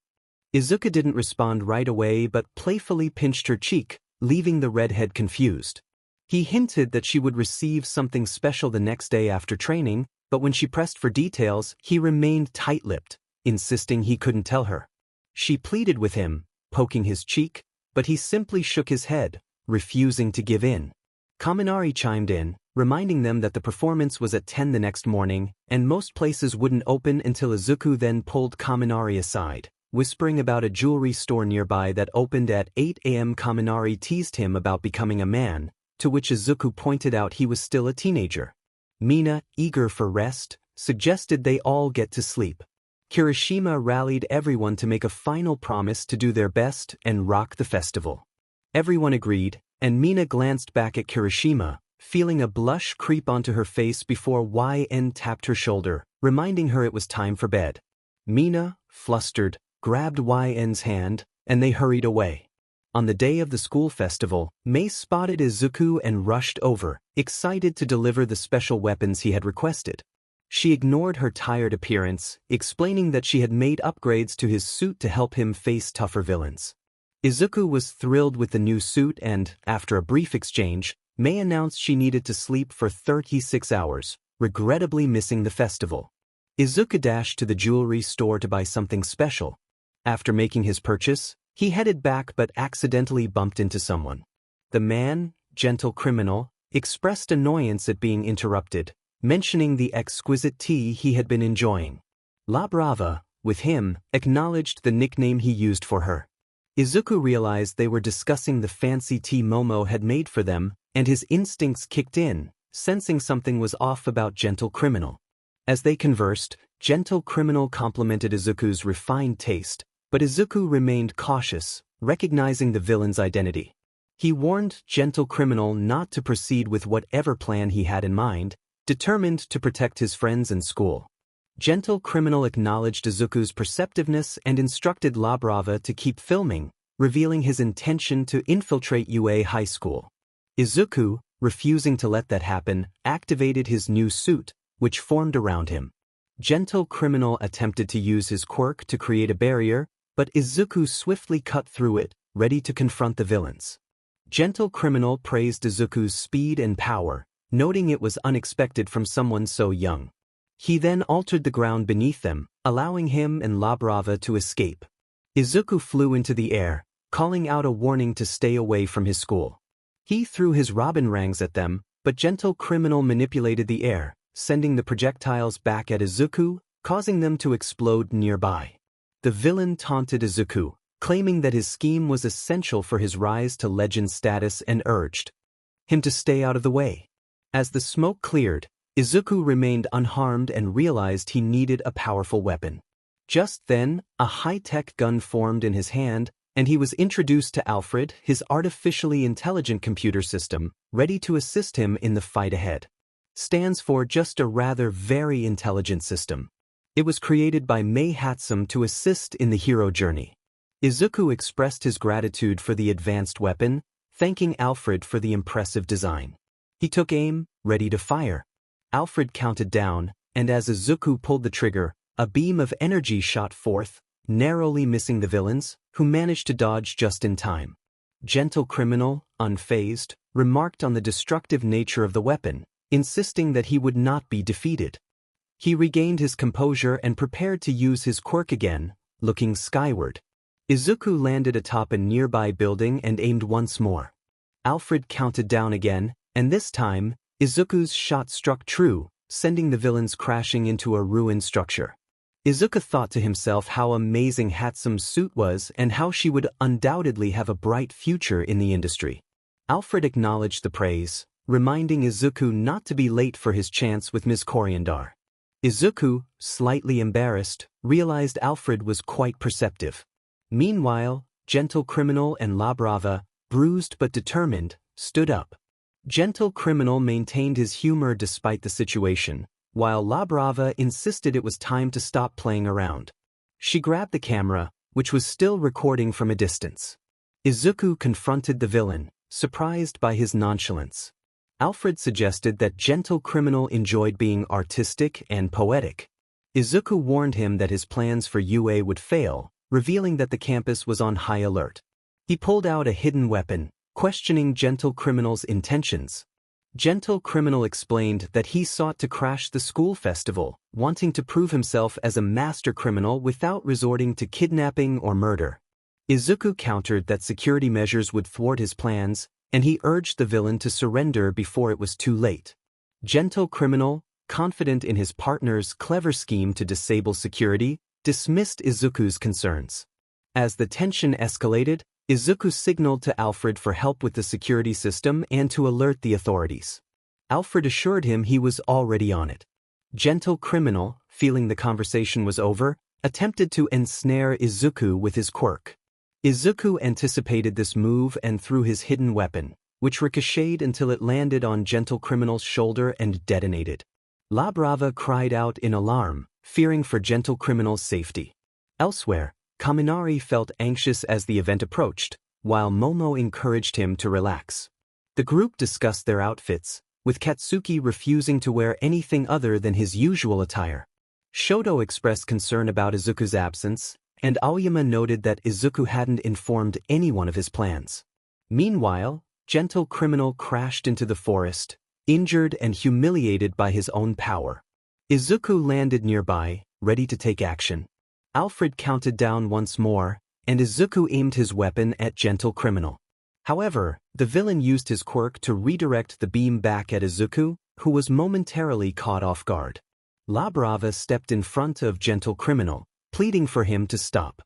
S1: Izuku didn't respond right away but playfully pinched her cheek, leaving the redhead confused. He hinted that she would receive something special the next day after training, but when she pressed for details, he remained tight-lipped, insisting he couldn't tell her. She pleaded with him, poking his cheek, but he simply shook his head, refusing to give in. Kaminari chimed in, reminding them that the performance was at 10 the next morning, and most places wouldn't open until Izuku then pulled Kaminari aside, whispering about a jewelry store nearby that opened at 8 a.m. Kaminari teased him about becoming a man, to which Izuku pointed out he was still a teenager. Mina, eager for rest, suggested they all get to sleep. Kirishima rallied everyone to make a final promise to do their best and rock the festival. Everyone agreed, and Mina glanced back at Kirishima, feeling a blush creep onto her face before YN tapped her shoulder, reminding her it was time for bed. Mina, flustered, grabbed YN's hand, and they hurried away. On the day of the school festival, Mei spotted Izuku and rushed over, excited to deliver the special weapons he had requested. She ignored her tired appearance, explaining that she had made upgrades to his suit to help him face tougher villains. Izuku was thrilled with the new suit and, after a brief exchange, Mei announced she needed to sleep for 36 hours, regrettably missing the festival. Izuku dashed to the jewelry store to buy something special. After making his purchase, he headed back but accidentally bumped into someone. The man, gentle criminal, expressed annoyance at being interrupted, mentioning the exquisite tea he had been enjoying. La Brava, with him, acknowledged the nickname he used for her. Izuku realized they were discussing the fancy tea Momo had made for them, and his instincts kicked in, sensing something was off about Gentle Criminal. As they conversed, Gentle Criminal complimented Izuku's refined taste, but Izuku remained cautious, recognizing the villain's identity. He warned Gentle Criminal not to proceed with whatever plan he had in mind, determined to protect his friends and school. Gentle Criminal acknowledged Izuku's perceptiveness and instructed La Brava to keep filming, revealing his intention to infiltrate UA High School. Izuku, refusing to let that happen, activated his new suit, which formed around him. Gentle Criminal attempted to use his quirk to create a barrier, but Izuku swiftly cut through it, ready to confront the villains. Gentle Criminal praised Izuku's speed and power, noting it was unexpected from someone so young. He then altered the ground beneath them, allowing him and La Brava to escape. Izuku flew into the air, calling out a warning to stay away from his school. He threw his robin rangs at them, but Gentle Criminal manipulated the air, sending the projectiles back at Izuku, causing them to explode nearby. The villain taunted Izuku, claiming that his scheme was essential for his rise to legend status and urged him to stay out of the way. As the smoke cleared, Izuku remained unharmed and realized he needed a powerful weapon. Just then, a high-tech gun formed in his hand, and he was introduced to Alfred, his artificially intelligent computer system, ready to assist him in the fight ahead. Stands for just a rather very intelligent system. It was created by Mei Hatsum to assist in the hero journey. Izuku expressed his gratitude for the advanced weapon, thanking Alfred for the impressive design. He took aim, ready to fire. Alfred counted down, and as Izuku pulled the trigger, a beam of energy shot forth, narrowly missing the villains, who managed to dodge just in time. Gentle Criminal, unfazed, remarked on the destructive nature of the weapon, insisting that he would not be defeated. He regained his composure and prepared to use his quirk again, looking skyward. Izuku landed atop a nearby building and aimed once more. Alfred counted down again, and this time, Izuku's shot struck true, sending the villains crashing into a ruined structure. Izuku thought to himself how amazing Hatsum's suit was and how she would undoubtedly have a bright future in the industry. Alfred acknowledged the praise, reminding Izuku not to be late for his chance with Ms. Coriandar. Izuku, slightly embarrassed, realized Alfred was quite perceptive. Meanwhile, Gentle Criminal and La Brava, bruised but determined, stood up. Gentle Criminal maintained his humor despite the situation, while La Brava insisted it was time to stop playing around. She grabbed the camera, which was still recording from a distance. Izuku confronted the villain, surprised by his nonchalance. Alfred suggested that Gentle Criminal enjoyed being artistic and poetic. Izuku warned him that his plans for UA would fail, revealing that the campus was on high alert. He pulled out a hidden weapon, questioning Gentle Criminal's intentions. Gentle Criminal explained that he sought to crash the school festival, wanting to prove himself as a master criminal without resorting to kidnapping or murder. Izuku countered that security measures would thwart his plans, and he urged the villain to surrender before it was too late. Gentle Criminal, confident in his partner's clever scheme to disable security, dismissed Izuku's concerns. As the tension escalated, Izuku signaled to Alfred for help with the security system and to alert the authorities. Alfred assured him he was already on it. Gentle Criminal, feeling the conversation was over, attempted to ensnare Izuku with his quirk. Izuku anticipated this move and threw his hidden weapon, which ricocheted until it landed on Gentle Criminal's shoulder and detonated. La Brava cried out in alarm, fearing for Gentle Criminal's safety. Elsewhere, Kaminari felt anxious as the event approached, while Momo encouraged him to relax. The group discussed their outfits, with Katsuki refusing to wear anything other than his usual attire. Shoto expressed concern about Izuku's absence, and Aoyama noted that Izuku hadn't informed anyone of his plans. Meanwhile, Gentle Criminal crashed into the forest, injured and humiliated by his own power. Izuku landed nearby, ready to take action. Alfred counted down once more, and Izuku aimed his weapon at Gentle Criminal. However, the villain used his quirk to redirect the beam back at Izuku, who was momentarily caught off guard. La Brava stepped in front of Gentle Criminal, pleading for him to stop.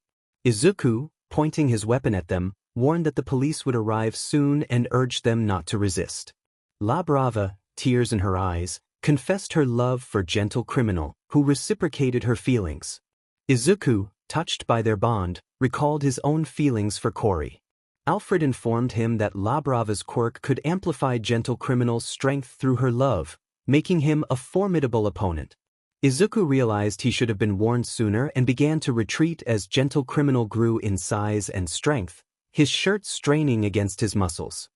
S1: Izuku, pointing his weapon at them, warned that the police would arrive soon and urged them not to resist. La Brava, tears in her eyes, confessed her love for Gentle Criminal, who reciprocated her feelings. Izuku, touched by their bond, recalled his own feelings for Cory. Alfred informed him that La Brava's quirk could amplify Gentle Criminal's strength through her love, making him a formidable opponent. Izuku realized he should have been warned sooner and began to retreat as Gentle Criminal grew in size and strength, his shirt straining against his muscles.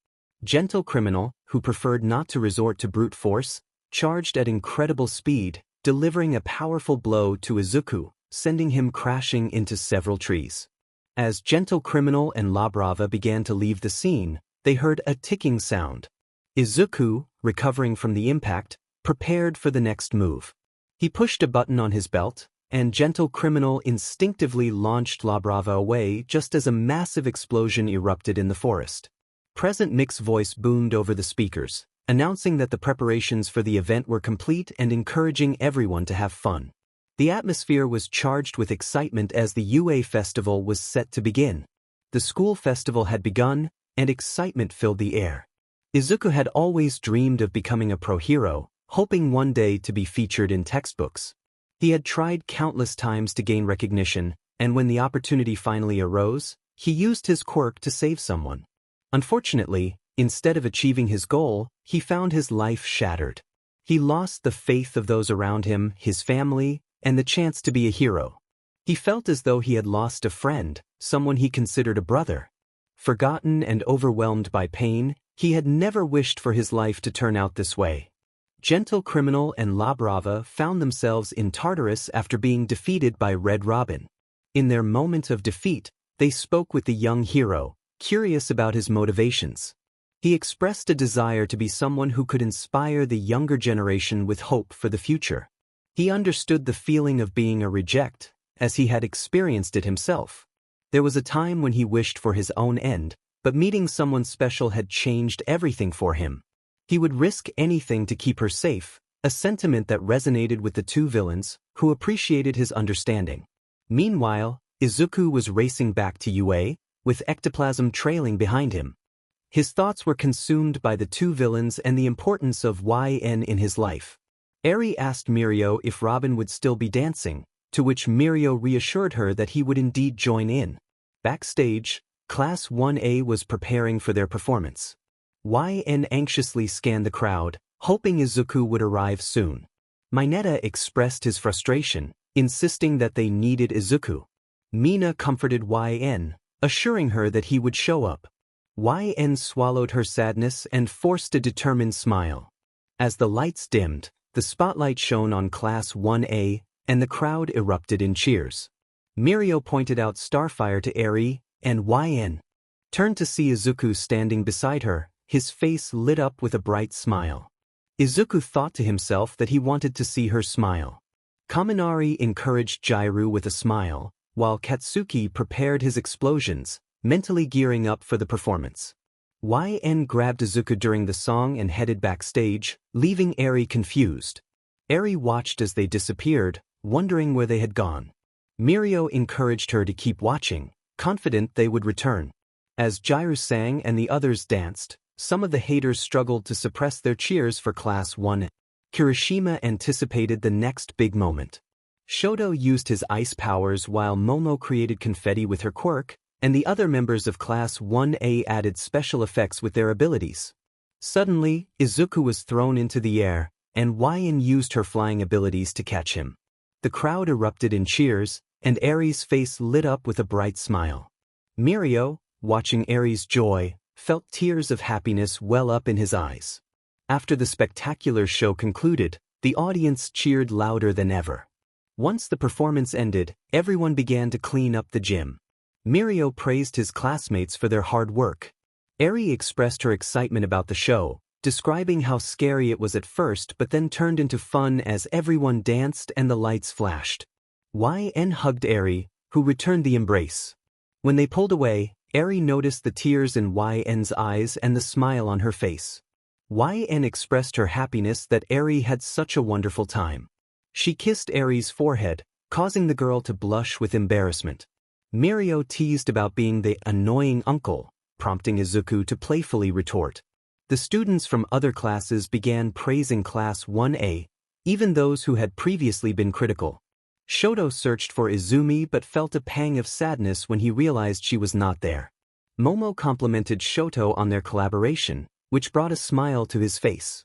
S1: Gentle Criminal, who preferred not to resort to brute force, charged at incredible speed, delivering a powerful blow to Izuku, sending him crashing into several trees. As Gentle Criminal and La Brava began to leave the scene, they heard a ticking sound. Izuku, recovering from the impact, prepared for the next move. He pushed a button on his belt, and Gentle Criminal instinctively launched La Brava away just as a massive explosion erupted in the forest. Present Mick's voice boomed over the speakers, announcing that the preparations for the event were complete and encouraging everyone to have fun. The atmosphere was charged with excitement as the UA festival was set to begin. The school festival had begun, and excitement filled the air. Izuku had always dreamed of becoming a pro hero, hoping one day to be featured in textbooks. He had tried countless times to gain recognition, and when the opportunity finally arose, he used his quirk to save someone. Unfortunately, instead of achieving his goal, he found his life shattered. He lost the faith of those around him, his family, and the chance to be a hero. He felt as though he had lost a friend, someone he considered a brother. Forgotten and overwhelmed by pain, he had never wished for his life to turn out this way. Gentle Criminal and La Brava found themselves in Tartarus after being defeated by Red Robin. In their moment of defeat, they spoke with the young hero, curious about his motivations. He expressed a desire to be someone who could inspire the younger generation with hope for the future. He understood the feeling of being a reject, as he had experienced it himself. There was a time when he wished for his own end, but meeting someone special had changed everything for him. He would risk anything to keep her safe, a sentiment that resonated with the two villains, who appreciated his understanding. Meanwhile, Izuku was racing back to UA, with ectoplasm trailing behind him. His thoughts were consumed by the two villains and the importance of YN in his life. Eri asked Mirio if Robin would still be dancing, to which Mirio reassured her that he would indeed join in. Backstage, Class 1A was preparing for their performance. YN anxiously scanned the crowd, hoping Izuku would arrive soon. Mineta expressed his frustration, insisting that they needed Izuku. Mina comforted YN, assuring her that he would show up. YN swallowed her sadness and forced a determined smile. As the lights dimmed, the spotlight shone on Class 1A, and the crowd erupted in cheers. Mirio pointed out Starfire to Eri, and YN turned to see Izuku standing beside her, his face lit up with a bright smile. Izuku thought to himself that he wanted to see her smile. Kaminari encouraged Jairu with a smile, while Katsuki prepared his explosions, mentally gearing up for the performance. YN grabbed Izuku during the song and headed backstage, leaving Eri confused. Eri watched as they disappeared, wondering where they had gone. Mirio encouraged her to keep watching, confident they would return. As Jairu sang and the others danced, some of the haters struggled to suppress their cheers for Class 1. Kirishima anticipated the next big moment. Shoto used his ice powers while Momo created confetti with her quirk, and the other members of Class 1A added special effects with their abilities. Suddenly, Izuku was thrown into the air, and YN used her flying abilities to catch him. The crowd erupted in cheers, and Eri's face lit up with a bright smile. Mirio, watching Eri's joy, felt tears of happiness well up in his eyes. After the spectacular show concluded, the audience cheered louder than ever. Once the performance ended, everyone began to clean up the gym. Mirio praised his classmates for their hard work. Eri expressed her excitement about the show, describing how scary it was at first but then turned into fun as everyone danced and the lights flashed. YN hugged Eri, who returned the embrace. When they pulled away, Eri noticed the tears in YN's eyes and the smile on her face. YN expressed her happiness that Eri had such a wonderful time. She kissed Eri's forehead, causing the girl to blush with embarrassment. Mirio teased about being the annoying uncle, prompting Izuku to playfully retort. The students from other classes began praising Class 1A, even those who had previously been critical. Shoto searched for Izumi but felt a pang of sadness when he realized she was not there. Momo complimented Shoto on their collaboration, which brought a smile to his face.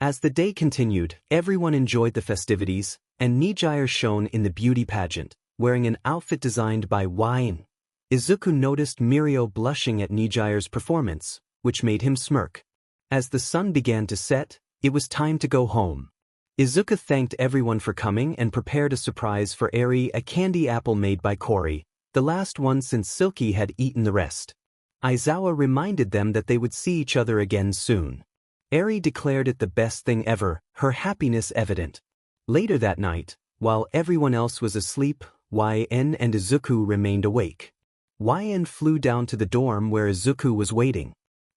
S1: As the day continued, everyone enjoyed the festivities, and Nijire shone in the beauty pageant, wearing an outfit designed by YN. Izuku noticed Mirio blushing at Nijire's performance, which made him smirk. As the sun began to set, it was time to go home. Izuku thanked everyone for coming and prepared a surprise for Eri, a candy apple made by Kori, the last one since Silky had eaten the rest. Aizawa reminded them that they would see each other again soon. Eri declared it the best thing ever, her happiness evident. Later that night, while everyone else was asleep, YN and Izuku remained awake. YN flew down to the dorm where Izuku was waiting.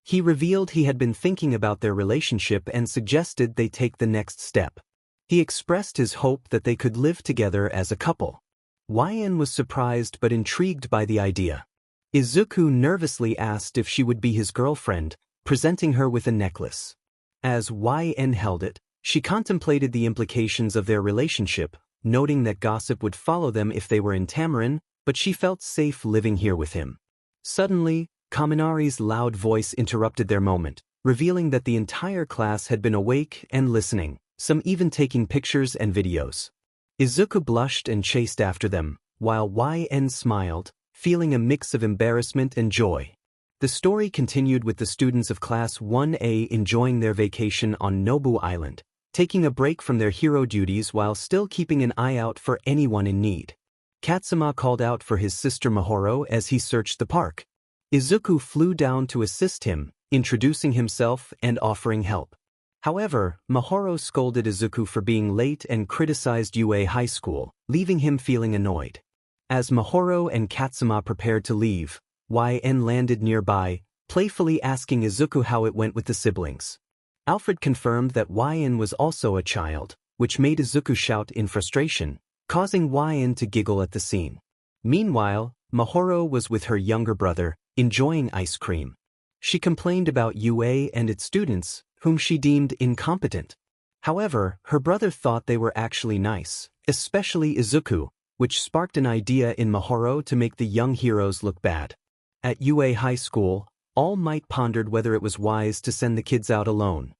S1: He revealed he had been thinking about their relationship and suggested they take the next step. He expressed his hope that they could live together as a couple. YN was surprised but intrigued by the idea. Izuku nervously asked if she would be his girlfriend, presenting her with a necklace. As YN held it, she contemplated the implications of their relationship, noting that gossip would follow them if they were in Tamarnaen, but she felt safe living here with him. Suddenly, Kaminari's loud voice interrupted their moment, revealing that the entire class had been awake and listening, some even taking pictures and videos. Izuku blushed and chased after them, while YN smiled, feeling a mix of embarrassment and joy. The story continued with the students of Class 1A enjoying their vacation on Nobu Island, taking a break from their hero duties while still keeping an eye out for anyone in need. Katsuma called out for his sister Mahoro as he searched the park. Izuku flew down to assist him, introducing himself and offering help. However, Mahoro scolded Izuku for being late and criticized UA High School, leaving him feeling annoyed. As Mahoro and Katsuma prepared to leave, YN landed nearby, playfully asking Izuku how it went with the siblings. Alfred confirmed that YN was also a child, which made Izuku shout in frustration, causing YN to giggle at the scene. Meanwhile, Mahoro was with her younger brother, enjoying ice cream. She complained about UA and its students, whom she deemed incompetent. However, her brother thought they were actually nice, especially Izuku, which sparked an idea in Mahoro to make the young heroes look bad. At UA High School, All Might pondered whether it was wise to send the kids out alone.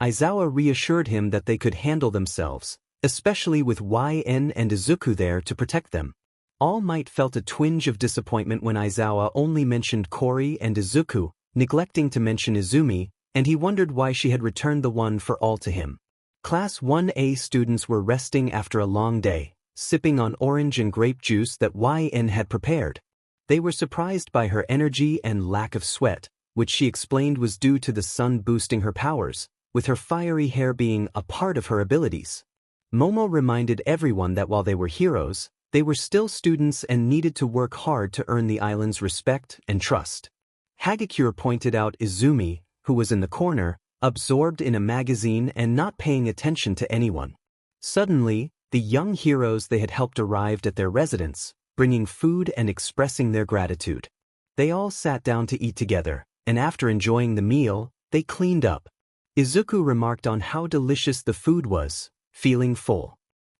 S1: Aizawa reassured him that they could handle themselves, especially with YN and Izuku there to protect them. All Might felt a twinge of disappointment when Aizawa only mentioned Kori and Izuku, neglecting to mention Izumi, and he wondered why she had returned the one for all to him. Class 1A students were resting after a long day, sipping on orange and grape juice that YN had prepared. They were surprised by her energy and lack of sweat, which she explained was due to the sun boosting her powers, with her fiery hair being a part of her abilities. Momo reminded everyone that while they were heroes, they were still students and needed to work hard to earn the island's respect and trust. Hagakure pointed out Izumi, who was in the corner, absorbed in a magazine and not paying attention to anyone. Suddenly, the young heroes they had helped arrived at their residence, bringing food and expressing their gratitude. They all sat down to eat together, and after enjoying the meal, they cleaned up. Izuku remarked on how delicious the food was, feeling full.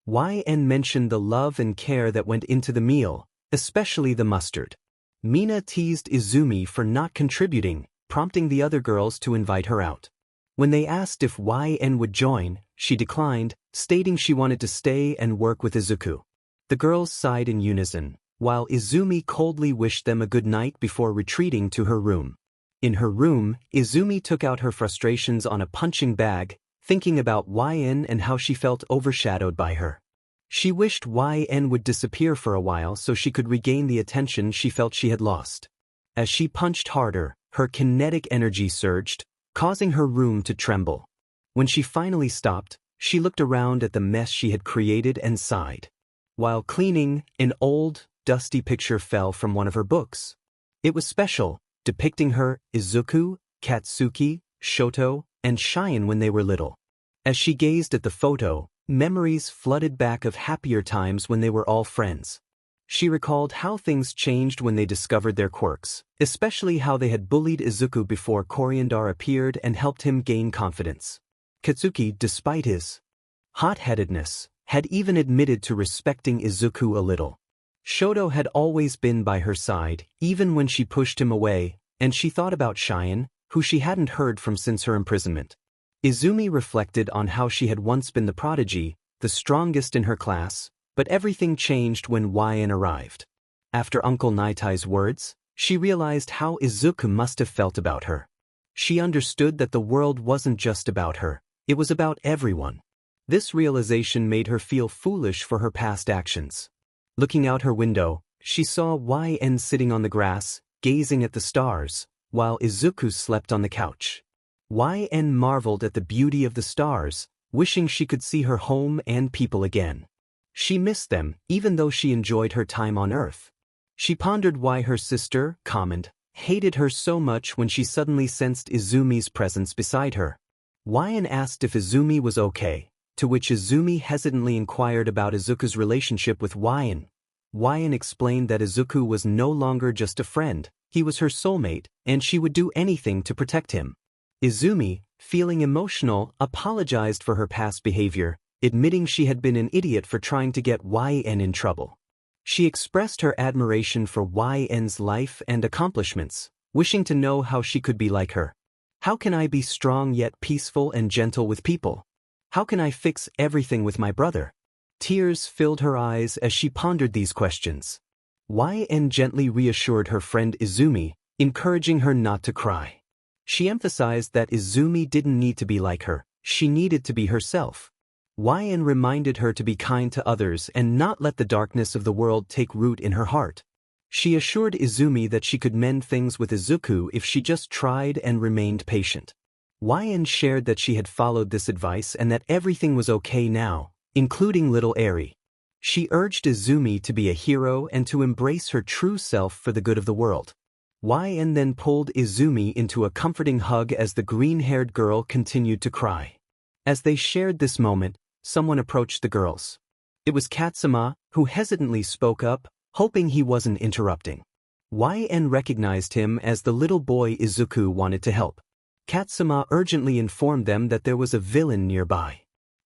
S1: YN mentioned the love and care that went into the meal, especially the mustard. Mina teased Izumi for not contributing, prompting the other girls to invite her out. When they asked if YN would join, she declined, stating she wanted to stay and work with Izuku. The girls sighed in unison, while Izumi coldly wished them a good night before retreating to her room. In her room, Izumi took out her frustrations on a punching bag, thinking about YN and how she felt overshadowed by her. She wished YN would disappear for a while so she could regain the attention she felt she had lost. As she punched harder, her kinetic energy surged, causing her room to tremble. When she finally stopped, she looked around at the mess she had created and sighed. While cleaning, an old, dusty picture fell from one of her books. It was special, depicting her, Izuku, Katsuki, Shoto, and Shion when they were little. As she gazed at the photo, memories flooded back of happier times when they were all friends. She recalled how things changed when they discovered their quirks, especially how they had bullied Izuku before Coriandar appeared and helped him gain confidence. Katsuki, despite his hot-headedness, had even admitted to respecting Izuku a little. Shoto had always been by her side, even when she pushed him away, and she thought about Shion, who she hadn't heard from since her imprisonment. Izumi reflected on how she had once been the prodigy, the strongest in her class, but everything changed when YN arrived. After Uncle Naitai's words, she realized how Izuku must have felt about her. She understood that the world wasn't just about her, it was about everyone. This realization made her feel foolish for her past actions. Looking out her window, she saw YN sitting on the grass, gazing at the stars, while Izuku slept on the couch. YN marveled at the beauty of the stars, wishing she could see her home and people again. She missed them, even though she enjoyed her time on Earth. She pondered why her sister, Command, hated her so much when she suddenly sensed Izumi's presence beside her. YN asked if Izumi was okay, to which Izumi hesitantly inquired about Izuku's relationship with YN. YN explained that Izuku was no longer just a friend, he was her soulmate, and she would do anything to protect him. Izumi, feeling emotional, apologized for her past behavior, admitting she had been an idiot for trying to get YN in trouble. She expressed her admiration for YN's life and accomplishments, wishing to know how she could be like her. How can I be strong yet peaceful and gentle with people? How can I fix everything with my brother? Tears filled her eyes as she pondered these questions. YN gently reassured her friend Izumi, encouraging her not to cry. She emphasized that Izumi didn't need to be like her, she needed to be herself. YN reminded her to be kind to others and not let the darkness of the world take root in her heart. She assured Izumi that she could mend things with Izuku if she just tried and remained patient. YN shared that she had followed this advice and that everything was okay now, including little Eri. She urged Izumi to be a hero and to embrace her true self for the good of the world. YN then pulled Izumi into a comforting hug as the green-haired girl continued to cry. As they shared this moment, someone approached the girls. It was Katsuma, who hesitantly spoke up, hoping he wasn't interrupting. YN recognized him as the little boy Izuku wanted to help. Katsuma urgently informed them that there was a villain nearby.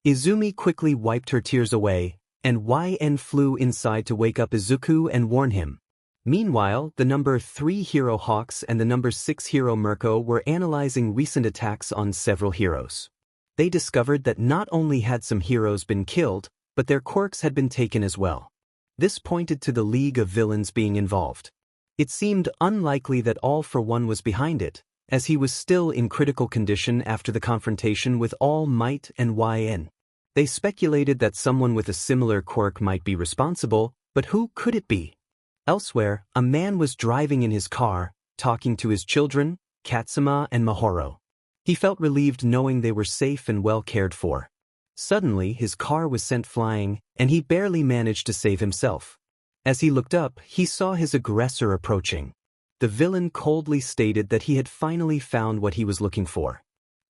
S1: Izumi quickly wiped her tears away, and YN flew inside to wake up Izuku and warn him. Meanwhile, the number 3 hero Hawks and the number 6 hero Mirko were analyzing recent attacks on several heroes. They discovered that not only had some heroes been killed, but their quirks had been taken as well. This pointed to the League of Villains being involved. It seemed unlikely that All for One was behind it, as he was still in critical condition after the confrontation with All Might and YN. They speculated that someone with a similar quirk might be responsible, but who could it be? Elsewhere, a man was driving in his car, talking to his children, Katsuma and Mahoro. He felt relieved knowing they were safe and well cared for. Suddenly, his car was sent flying, and he barely managed to save himself. As he looked up, he saw his aggressor approaching. The villain coldly stated that he had finally found what he was looking for.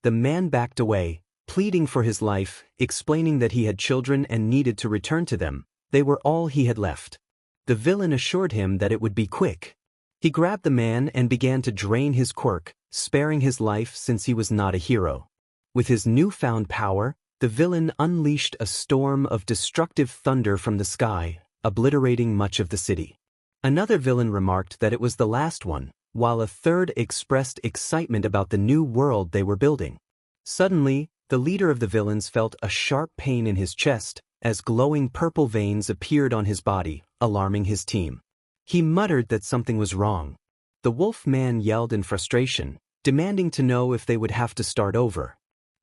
S1: The man backed away, pleading for his life, explaining that he had children and needed to return to them. They were all he had left. The villain assured him that it would be quick. He grabbed the man and began to drain his quirk, sparing his life since he was not a hero. With his newfound power, the villain unleashed a storm of destructive thunder from the sky, obliterating much of the city. Another villain remarked that it was the last one, while a third expressed excitement about the new world they were building. Suddenly, the leader of the villains felt a sharp pain in his chest, as glowing purple veins appeared on his body, alarming his team. He muttered that something was wrong. The wolf man yelled in frustration, demanding to know if they would have to start over.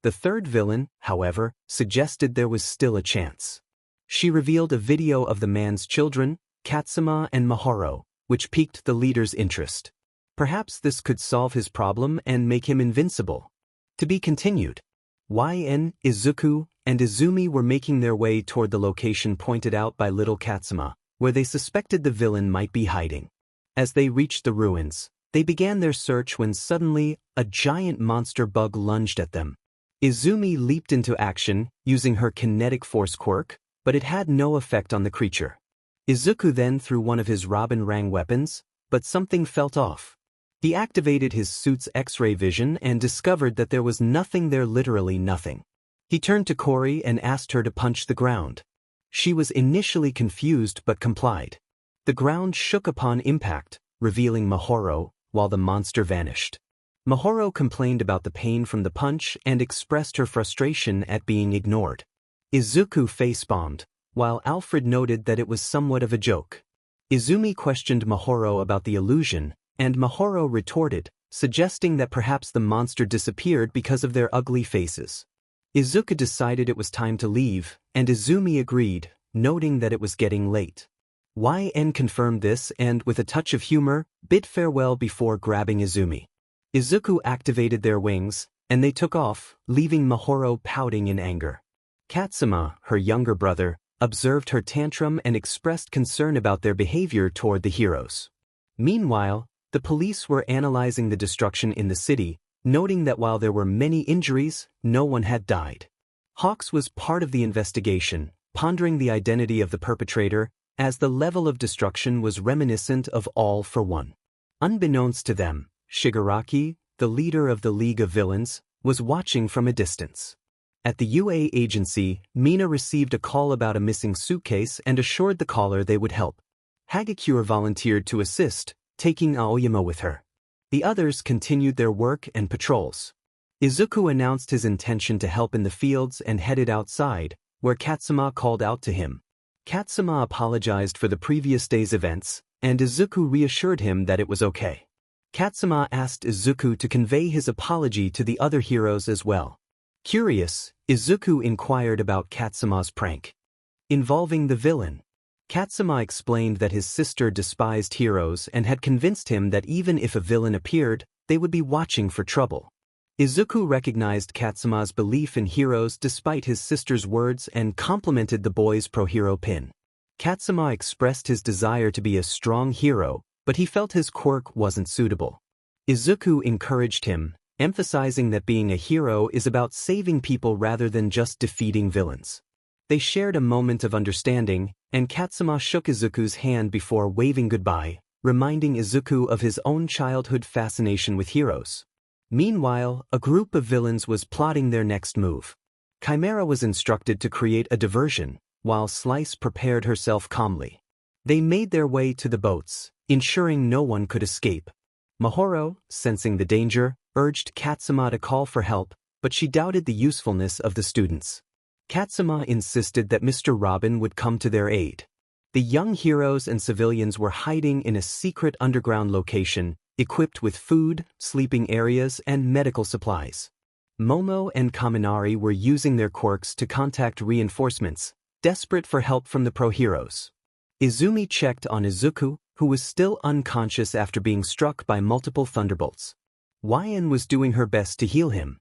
S1: The third villain, however, suggested there was still a chance. She revealed a video of the man's children, Katsuma and Mahoro, which piqued the leader's interest. Perhaps this could solve his problem and make him invincible. To be continued. YN, Izuku, and Izumi were making their way toward the location pointed out by little Katsuma, where they suspected the villain might be hiding. As they reached the ruins, they began their search when suddenly, a giant monster bug lunged at them. Izumi leaped into action, using her kinetic force quirk, but it had no effect on the creature. Izuku then threw one of his Rabanrang weapons, but something felt off. He activated his suit's X-ray vision and discovered that there was nothing there, literally nothing. He turned to Kori and asked her to punch the ground. She was initially confused but complied. The ground shook upon impact, revealing Mahoro, while the monster vanished. Mahoro complained about the pain from the punch and expressed her frustration at being ignored. Izuku face-bombed, while Alfred noted that it was somewhat of a joke. Izumi questioned Mahoro about the illusion, and Mahoro retorted, suggesting that perhaps the monster disappeared because of their ugly faces. Izuku decided it was time to leave, and Izumi agreed, noting that it was getting late. YN confirmed this and, with a touch of humor, bid farewell before grabbing Izumi. Izuku activated their wings, and they took off, leaving Mahoro pouting in anger. Katsuma, her younger brother, observed her tantrum and expressed concern about their behavior toward the heroes. Meanwhile, the police were analyzing the destruction in the city, noting that while there were many injuries, no one had died. Hawks was part of the investigation, pondering the identity of the perpetrator, as the level of destruction was reminiscent of All for One. Unbeknownst to them, Shigaraki, the leader of the League of Villains, was watching from a distance. At the UA agency, Mina received a call about a missing suitcase and assured the caller they would help. Hagakure volunteered to assist, taking Aoyama with her. The others continued their work and patrols. Izuku announced his intention to help in the fields and headed outside, where Katsuma called out to him. Katsuma apologized for the previous day's events, and Izuku reassured him that it was okay. Katsuma asked Izuku to convey his apology to the other heroes as well. Curious, Izuku inquired about Katsuma's prank involving the villain. Katsuma explained that his sister despised heroes and had convinced him that even if a villain appeared, they would be watching for trouble. Izuku recognized Katsuma's belief in heroes despite his sister's words and complimented the boy's pro-hero pin. Katsuma expressed his desire to be a strong hero, but he felt his quirk wasn't suitable. Izuku encouraged him, emphasizing that being a hero is about saving people rather than just defeating villains. They shared a moment of understanding, and Katsuma shook Izuku's hand before waving goodbye, reminding Izuku of his own childhood fascination with heroes. Meanwhile, a group of villains was plotting their next move. Chimera was instructed to create a diversion, while Slice prepared herself calmly. They made their way to the boats, ensuring no one could escape. Mahoro, sensing the danger, urged Katsuma to call for help, but she doubted the usefulness of the students. Katsuma insisted that Mr. Robin would come to their aid. The young heroes and civilians were hiding in a secret underground location, equipped with food, sleeping areas, and medical supplies. Momo and Kaminari were using their quirks to contact reinforcements, desperate for help from the pro-heroes. Izumi checked on Izuku, who was still unconscious after being struck by multiple thunderbolts. YN was doing her best to heal him.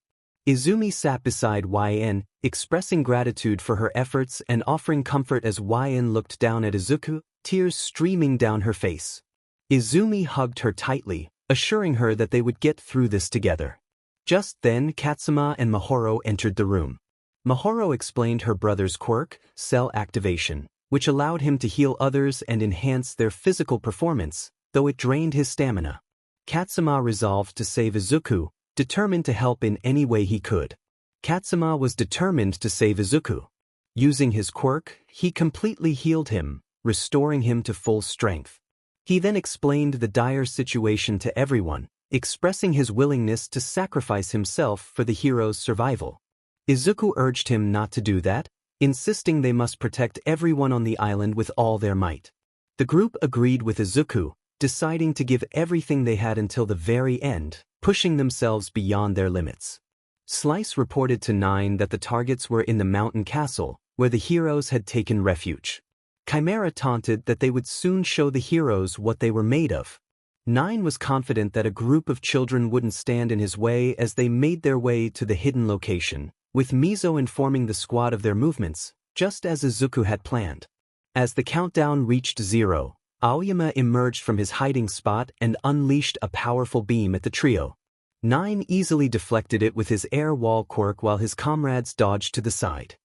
S1: Izumi sat beside YN, expressing gratitude for her efforts and offering comfort as YN looked down at Izuku, tears streaming down her face. Izumi hugged her tightly, assuring her that they would get through this together. Just then Katsuma and Mahoro entered the room. Mahoro explained her brother's quirk, cell activation, which allowed him to heal others and enhance their physical performance, though it drained his stamina. Katsuma resolved to save Izuku, determined to help in any way he could. Katsuma was determined to save Izuku. Using his quirk, he completely healed him, restoring him to full strength. He then explained the dire situation to everyone, expressing his willingness to sacrifice himself for the hero's survival. Izuku urged him not to do that, insisting they must protect everyone on the island with all their might. The group agreed with Izuku, deciding to give everything they had until the very end, pushing themselves beyond their limits. Slice reported to Nine that the targets were in the mountain castle, where the heroes had taken refuge. Chimera taunted that they would soon show the heroes what they were made of. Nine was confident that a group of children wouldn't stand in his way as they made their way to the hidden location, with Mizo informing the squad of their movements, just as Izuku had planned. As the countdown reached 0, Aoyama emerged from his hiding spot and unleashed a powerful beam at the trio. Nine easily deflected it with his air wall quirk while his comrades dodged to the side.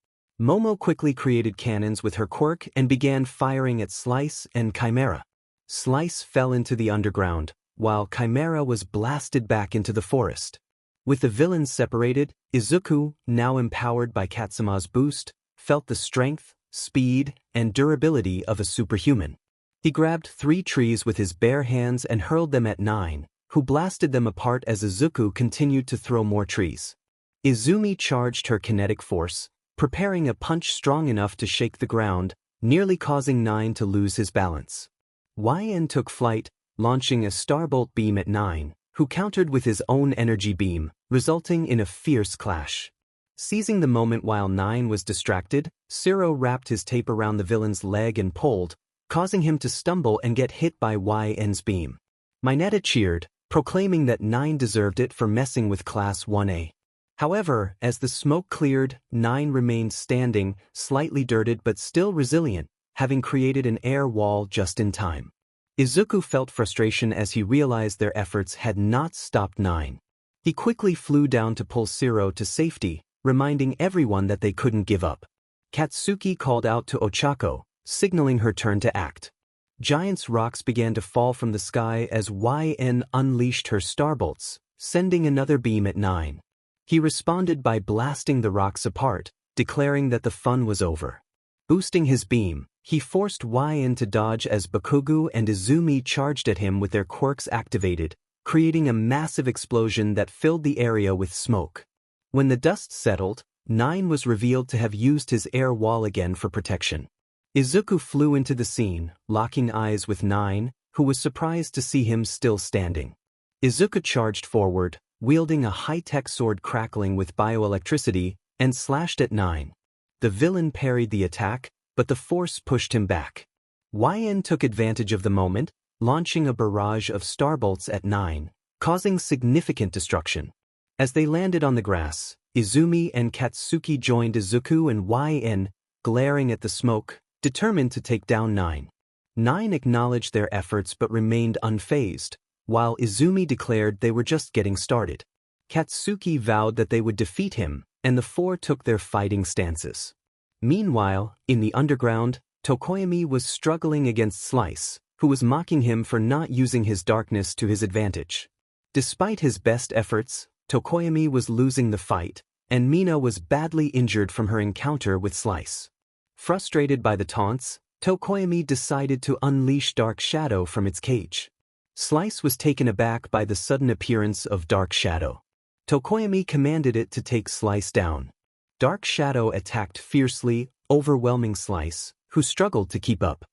S1: Momo quickly created cannons with her quirk and began firing at Slice and Chimera. Slice fell into the underground, while Chimera was blasted back into the forest. With the villains separated, Izuku, now empowered by Katsuma's boost, felt the strength, speed, and durability of a superhuman. He grabbed 3 trees with his bare hands and hurled them at Nine, who blasted them apart as Izuku continued to throw more trees. Izumi charged her kinetic force, preparing a punch strong enough to shake the ground, nearly causing Nine to lose his balance. YN took flight, launching a starbolt beam at Nine, who countered with his own energy beam, resulting in a fierce clash. Seizing the moment while Nine was distracted, Zero wrapped his tape around the villain's leg and pulled, causing him to stumble and get hit by YN's beam. Mineta cheered, proclaiming that Nine deserved it for messing with Class 1A. However, as the smoke cleared, Nine remained standing, slightly dirted but still resilient, having created an air wall just in time. Izuku felt frustration as he realized their efforts had not stopped Nine. He quickly flew down to pull Zero to safety, reminding everyone that they couldn't give up. Katsuki called out to Ochako, signaling her turn to act. Giant's rocks began to fall from the sky as YN unleashed her starbolts, sending another beam at Nine. He responded by blasting the rocks apart, declaring that the fun was over. Boosting his beam, he forced YN to dodge as Bakugou and Izumi charged at him with their quirks activated, creating a massive explosion that filled the area with smoke. When the dust settled, Nine was revealed to have used his air wall again for protection. Izuku flew into the scene, locking eyes with Nine, who was surprised to see him still standing. Izuku charged forward, wielding a high-tech sword crackling with bioelectricity, and slashed at Nine. The villain parried the attack, but the force pushed him back. YN took advantage of the moment, launching a barrage of starbolts at Nine, causing significant destruction. As they landed on the grass, Izumi and Katsuki joined Izuku and YN, glaring at the smoke, determined to take down Nine. Nine acknowledged their efforts but remained unfazed, while Izumi declared they were just getting started. Katsuki vowed that they would defeat him, and the 4 took their fighting stances. Meanwhile, in the underground, Tokoyami was struggling against Slice, who was mocking him for not using his darkness to his advantage. Despite his best efforts, Tokoyami was losing the fight, and Mina was badly injured from her encounter with Slice. Frustrated by the taunts, Tokoyami decided to unleash Dark Shadow from its cage. Slice was taken aback by the sudden appearance of Dark Shadow. Tokoyami commanded it to take Slice down. Dark Shadow attacked fiercely, overwhelming Slice, who struggled to keep up.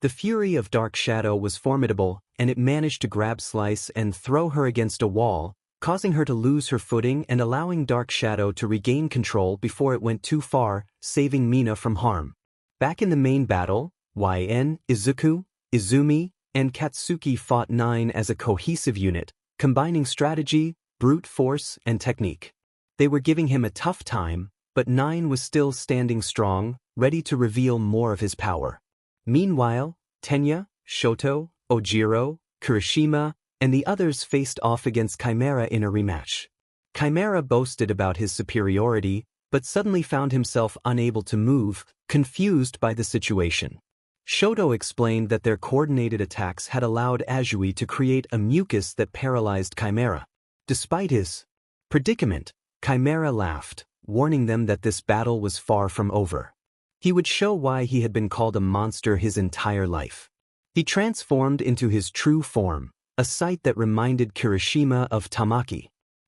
S1: The fury of Dark Shadow was formidable, and it managed to grab Slice and throw her against a wall, causing her to lose her footing and allowing Dark Shadow to regain control before it went too far, saving Mina from harm. Back in the main battle, Izuku, Izumi, and Katsuki fought Nine as a cohesive unit, combining strategy, brute force, and technique. They were giving him a tough time, but Nine was still standing strong, ready to reveal more of his power. Meanwhile, Tenya, Shoto, Ojiro, Kirishima, and the others faced off against Chimera in a rematch. Chimera boasted about his superiority, but suddenly found himself unable to move, confused by the situation. Shoto explained that their coordinated attacks had allowed Azui to create a mucus that paralyzed Chimera. Despite his predicament, Chimera laughed, warning them that this battle was far from over. He would show why he had been called a monster his entire life. He transformed into his true form, a sight that reminded Kirishima of Tamaki.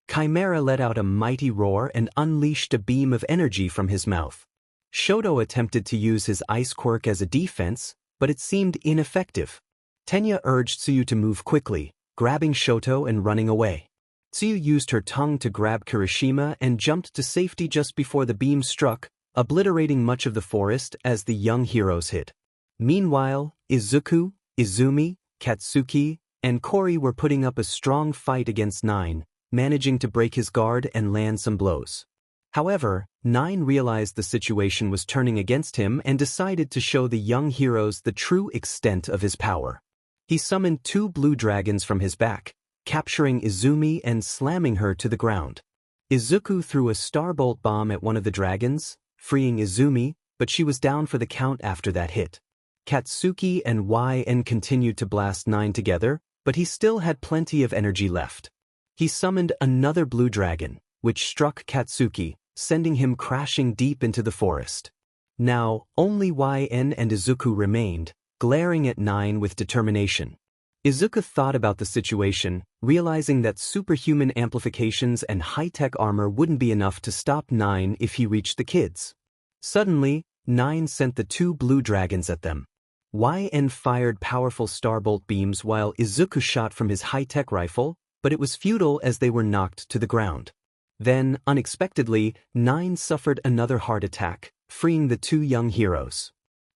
S1: Chimera let out a mighty roar and unleashed a beam of energy from his mouth. Shoto attempted to use his ice quirk as a defense, but it seemed ineffective. Tenya urged Tsuyu to move quickly, grabbing Shoto and running away. Tsuyu used her tongue to grab Kirishima and jumped to safety just before the beam struck, obliterating much of the forest as the young heroes hid. Meanwhile, Izuku, Izumi, Katsuki, and Kori were putting up a strong fight against Nine, managing to break his guard and land some blows. However, Nine realized the situation was turning against him and decided to show the young heroes the true extent of his power. He summoned 2 blue dragons from his back, capturing Izumi and slamming her to the ground. Izuku threw a starbolt bomb at one of the dragons, freeing Izumi, but she was down for the count after that hit. Katsuki and YN continued to blast Nine together, but he still had plenty of energy left. He summoned another blue dragon, which struck Katsuki, sending him crashing deep into the forest. Now, only YN and Izuku remained, glaring at Nine with determination. Izuku thought about the situation, realizing that superhuman amplifications and high-tech armor wouldn't be enough to stop Nine if he reached the kids. Suddenly, Nine sent the 2 blue dragons at them. YN fired powerful starbolt beams while Izuku shot from his high-tech rifle, but it was futile as they were knocked to the ground. Then, unexpectedly, Nine suffered another heart attack, freeing the 2 young heroes.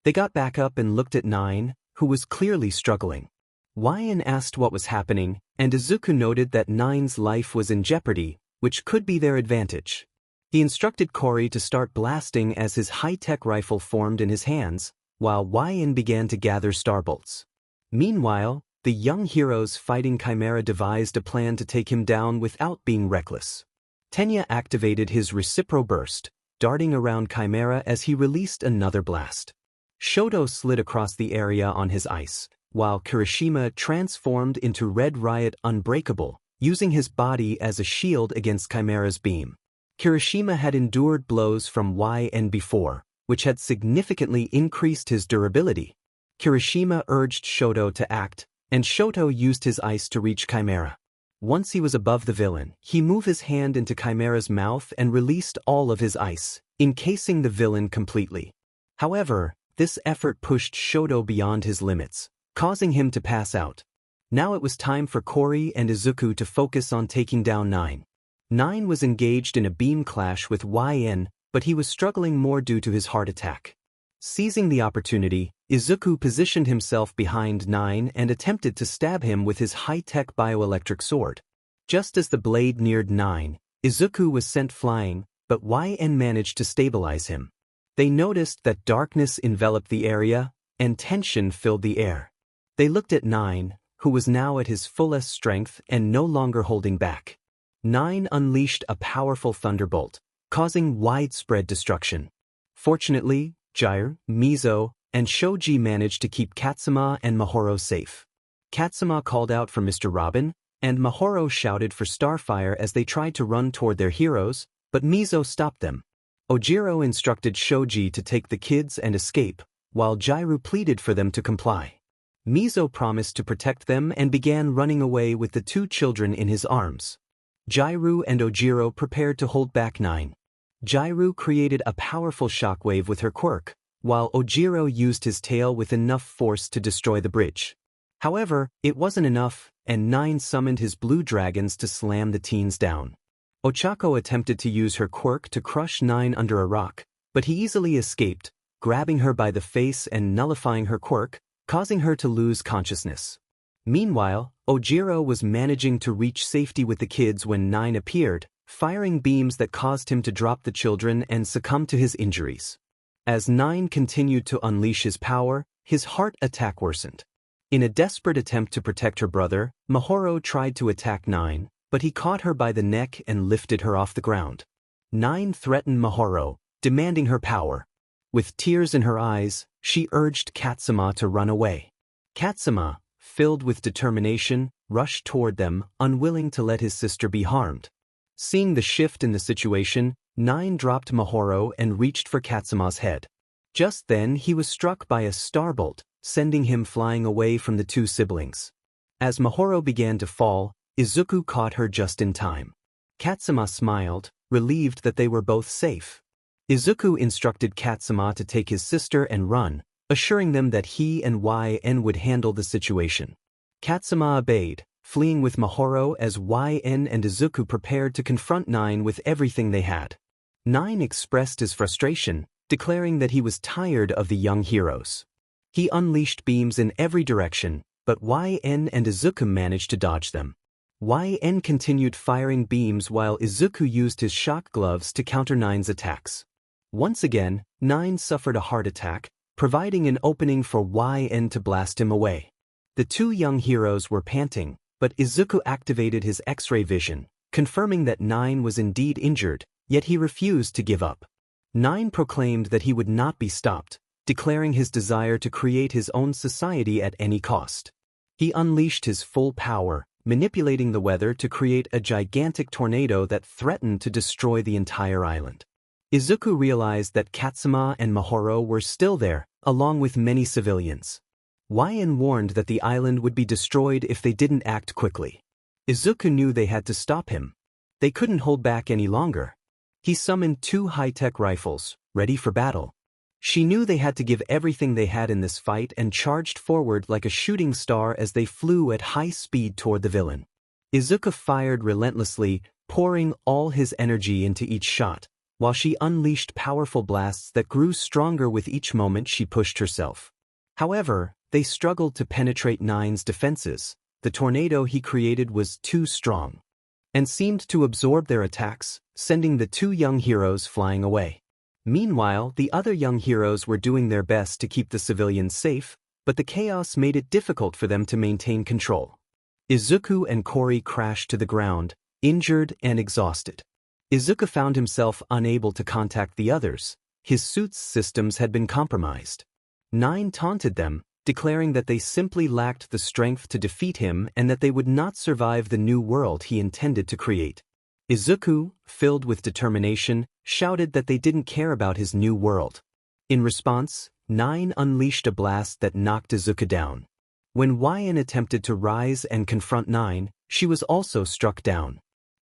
S1: They got back up and looked at Nine, who was clearly struggling. YN asked what was happening, and Izuku noted that Nine's life was in jeopardy, which could be their advantage. He instructed Kori to start blasting as his high-tech rifle formed in his hands, while YN began to gather starbolts. Meanwhile, the young heroes fighting Chimera devised a plan to take him down without being reckless. Tenya activated his Recipro Burst, darting around Chimera as he released another blast. Shoto slid across the area on his ice, while Kirishima transformed into Red Riot Unbreakable, using his body as a shield against Chimera's beam. Kirishima had endured blows from YN before, which had significantly increased his durability. Kirishima urged Shoto to act, and Shoto used his ice to reach Chimera. Once he was above the villain, he moved his hand into Chimera's mouth and released all of his ice, encasing the villain completely. However, this effort pushed Shoto beyond his limits, causing him to pass out. Now it was time for Kori and Izuku to focus on taking down Nine. Nine was engaged in a beam clash with YN, but he was struggling more due to his heart attack. Seizing the opportunity, Izuku positioned himself behind Nine and attempted to stab him with his high-tech bioelectric sword. Just as the blade neared Nine, Izuku was sent flying, but YN managed to stabilize him. They noticed that darkness enveloped the area, and tension filled the air. They looked at Nine, who was now at his fullest strength and no longer holding back. Nine unleashed a powerful thunderbolt, causing widespread destruction. Fortunately, Jair, Mizo, and Shoji managed to keep Katsuma and Mahoro safe. Katsuma called out for Mr. Robin, and Mahoro shouted for Starfire as they tried to run toward their heroes, but Mizo stopped them. Ojiro instructed Shoji to take the kids and escape, while Jairu pleaded for them to comply. Mizo promised to protect them and began running away with the two children in his arms. Jairu and Ojiro prepared to hold back Nine. Jairu created a powerful shockwave with her quirk, while Ojiro used his tail with enough force to destroy the bridge. However, it wasn't enough, and Nine summoned his blue dragons to slam the teens down. Ochako attempted to use her quirk to crush Nine under a rock, but he easily escaped, grabbing her by the face and nullifying her quirk, causing her to lose consciousness. Meanwhile, Ojiro was managing to reach safety with the kids when Nine appeared, firing beams that caused him to drop the children and succumb to his injuries. As Nine continued to unleash his power, his heart attack worsened. In a desperate attempt to protect her brother, Mahoro tried to attack Nine, but he caught her by the neck and lifted her off the ground. Nine threatened Mahoro, demanding her power. With tears in her eyes, she urged Katsuma to run away. Katsuma, filled with determination, rushed toward them, unwilling to let his sister be harmed. Seeing the shift in the situation, Nine dropped Mahoro and reached for Katsuma's head. Just then he was struck by a starbolt, sending him flying away from the two siblings. As Mahoro began to fall, Izuku caught her just in time. Katsuma smiled, relieved that they were both safe. Izuku instructed Katsuma to take his sister and run, assuring them that he and YN would handle the situation. Katsuma obeyed, fleeing with Mahoro as YN and Izuku prepared to confront Nine with everything they had. Nine expressed his frustration, declaring that he was tired of the young heroes. He unleashed beams in every direction, but YN and Izuku managed to dodge them. YN continued firing beams while Izuku used his shock gloves to counter Nine's attacks. Once again, Nine suffered a heart attack, providing an opening for YN to blast him away. The two young heroes were panting, but Izuku activated his X-ray vision, confirming that Nine was indeed injured, yet he refused to give up. Nine proclaimed that he would not be stopped, declaring his desire to create his own society at any cost. He unleashed his full power, manipulating the weather to create a gigantic tornado that threatened to destroy the entire island. Izuku realized that Katsuma and Mahoro were still there, along with many civilians. YN warned that the island would be destroyed if they didn't act quickly. Izuku knew they had to stop him. They couldn't hold back any longer. He summoned two high-tech rifles, ready for battle. She knew they had to give everything they had in this fight and charged forward like a shooting star as they flew at high speed toward the villain. Izuku fired relentlessly, pouring all his energy into each shot, while she unleashed powerful blasts that grew stronger with each moment she pushed herself. However, they struggled to penetrate Nine's defenses. The tornado he created was too strong, and seemed to absorb their attacks, sending the two young heroes flying away. Meanwhile, the other young heroes were doing their best to keep the civilians safe, but the chaos made it difficult for them to maintain control. Izuku and Kori crashed to the ground, injured and exhausted. Izuku found himself unable to contact the others. His suit's systems had been compromised. Nine taunted them, declaring that they simply lacked the strength to defeat him and that they would not survive the new world he intended to create. Izuku, filled with determination, shouted that they didn't care about his new world. In response, Nine unleashed a blast that knocked Izuku down. When YN attempted to rise and confront Nine, she was also struck down.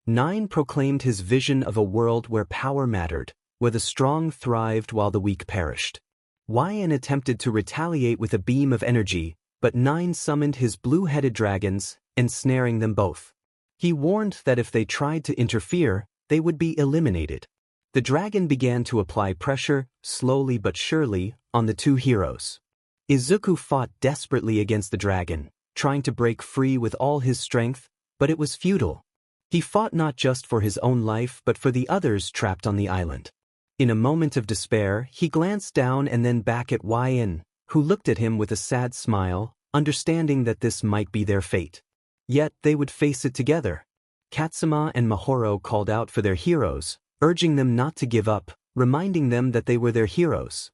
S1: Nine proclaimed his vision of a world where power mattered, where the strong thrived while the weak perished. YN attempted to retaliate with a beam of energy, but Nine summoned his blue-headed dragons, ensnaring them both. He warned that if they tried to interfere, they would be eliminated. The dragon began to apply pressure, slowly but surely, on the two heroes. Izuku fought desperately against the dragon, trying to break free with all his strength, but it was futile. He fought not just for his own life but for the others trapped on the island. In a moment of despair, he glanced down and then back at YN, who looked at him with a sad smile, understanding that this might be their fate. Yet they would face it together. Katsuma and Mahoro called out for their heroes, urging them not to give up, reminding them that they were their heroes.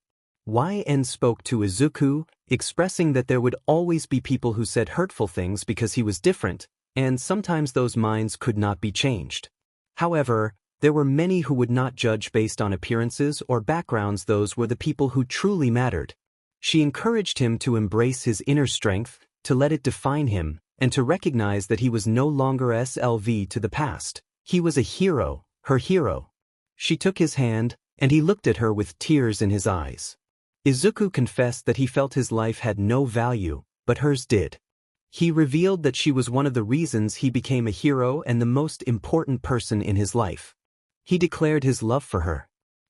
S1: YN spoke to Izuku, expressing that there would always be people who said hurtful things because he was different, and sometimes those minds could not be changed. However, There were many who would not judge based on appearances or backgrounds. Those were the people who truly mattered. She encouraged him to embrace his inner strength, to let it define him, and to recognize that he was no longer SLV to the past. He was a hero, her hero. She took his hand, and he looked at her with tears in his eyes. Izuku confessed that he felt his life had no value, but hers did. He revealed that she was one of the reasons he became a hero and the most important person in his life. He declared his love for her.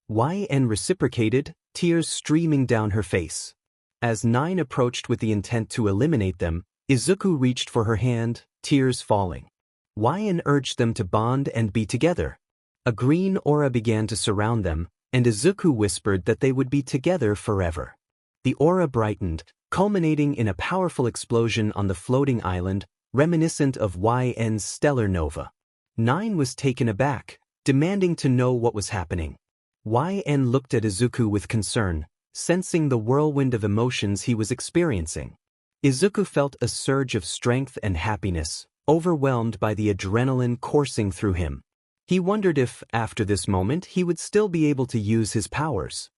S1: YN reciprocated, tears streaming down her face. As Nine approached with the intent to eliminate them, Izuku reached for her hand, tears falling. YN urged them to bond and be together. A green aura began to surround them, and Izuku whispered that they would be together forever. The aura brightened, culminating in a powerful explosion on the floating island, reminiscent of YN's stellar nova. Nine was taken aback, demanding to know what was happening. YN looked at Izuku with concern, sensing the whirlwind of emotions he was experiencing. Izuku felt a surge of strength and happiness, overwhelmed by the adrenaline coursing through him. He wondered if, after this moment, he would still be able to use his powers.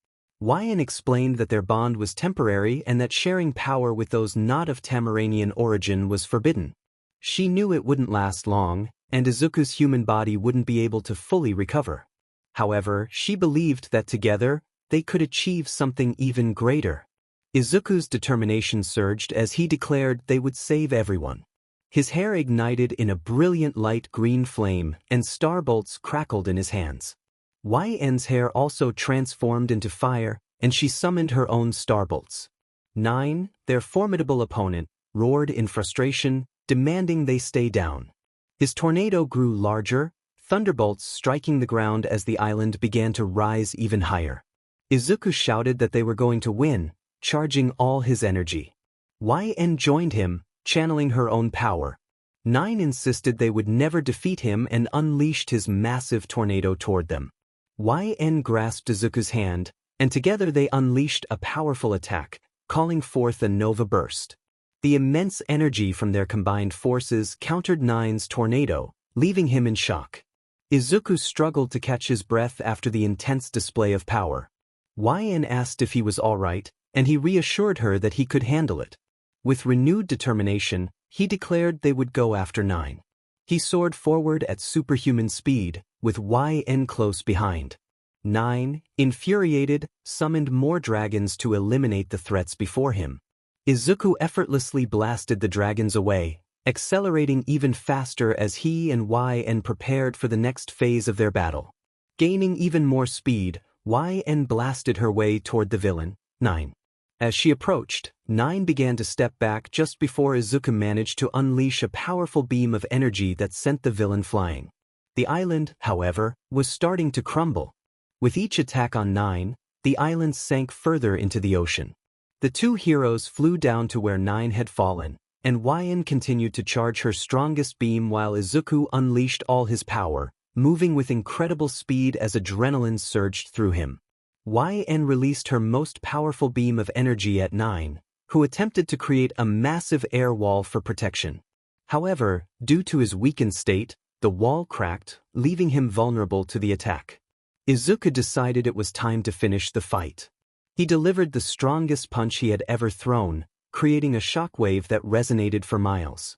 S1: YN explained that their bond was temporary and that sharing power with those not of Tamarnaen origin was forbidden. She knew it wouldn't last long, and Izuku's human body wouldn't be able to fully recover. However, she believed that together, they could achieve something even greater. Izuku's determination surged as he declared they would save everyone. His hair ignited in a brilliant light green flame, and starbolts crackled in his hands. YN's hair also transformed into fire, and she summoned her own starbolts. Nine, their formidable opponent, roared in frustration, demanding they stay down. His tornado grew larger, thunderbolts striking the ground as the island began to rise even higher. Izuku shouted that they were going to win, charging all his energy. YN joined him, channeling her own power. Nine insisted they would never defeat him and unleashed his massive tornado toward them. YN grasped Izuku's hand, and together they unleashed a powerful attack, calling forth a nova burst. The immense energy from their combined forces countered Nine's tornado, leaving him in shock. Izuku struggled to catch his breath after the intense display of power. YN asked if he was all right, and he reassured her that he could handle it. With renewed determination, he declared they would go after Nine. He soared forward at superhuman speed, with YN close behind. Nine, infuriated, summoned more dragons to eliminate the threats before him. Izuku effortlessly blasted the dragons away, accelerating even faster as he and YN prepared for the next phase of their battle. Gaining even more speed, YN blasted her way toward the villain, Nine. As she approached, Nine began to step back just before Izuku managed to unleash a powerful beam of energy that sent the villain flying. The island, however, was starting to crumble. With each attack on Nine, the island sank further into the ocean. The two heroes flew down to where Nine had fallen, and YN continued to charge her strongest beam while Izuku unleashed all his power, moving with incredible speed as adrenaline surged through him. YN released her most powerful beam of energy at Nine, who attempted to create a massive air wall for protection. However, due to his weakened state, the wall cracked, leaving him vulnerable to the attack. Izuku decided it was time to finish the fight. He delivered the strongest punch he had ever thrown, creating a shockwave that resonated for miles.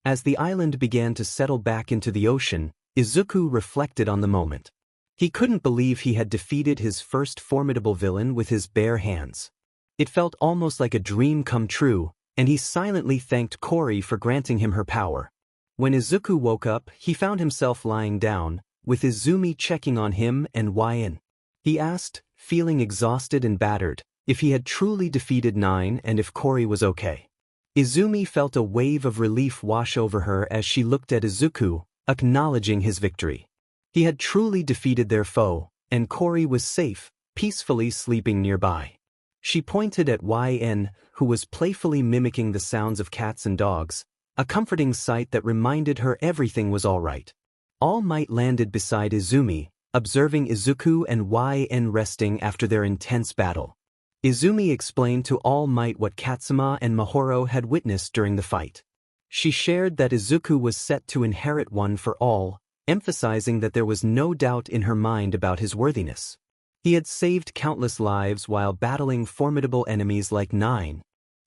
S1: As the island began to settle back into the ocean, Izuku reflected on the moment. He couldn't believe he had defeated his first formidable villain with his bare hands. It felt almost like a dream come true, and he silently thanked Kori for granting him her power. When Izuku woke up, he found himself lying down, with Izumi checking on him and YN. He asked, feeling exhausted and battered, if he had truly defeated Nine and if Kori was okay. Izumi felt a wave of relief wash over her as she looked at Izuku, acknowledging his victory. He had truly defeated their foe, and Kori was safe, peacefully sleeping nearby. She pointed at YN, who was playfully mimicking the sounds of cats and dogs, a comforting sight that reminded her everything was all right. All Might landed beside Izumi, observing Izuku and YN resting after their intense battle. Izumi explained to All Might what Katsuma and Mahoro had witnessed during the fight. She shared that Izuku was set to inherit One for All, emphasizing that there was no doubt in her mind about his worthiness. He had saved countless lives while battling formidable enemies like none,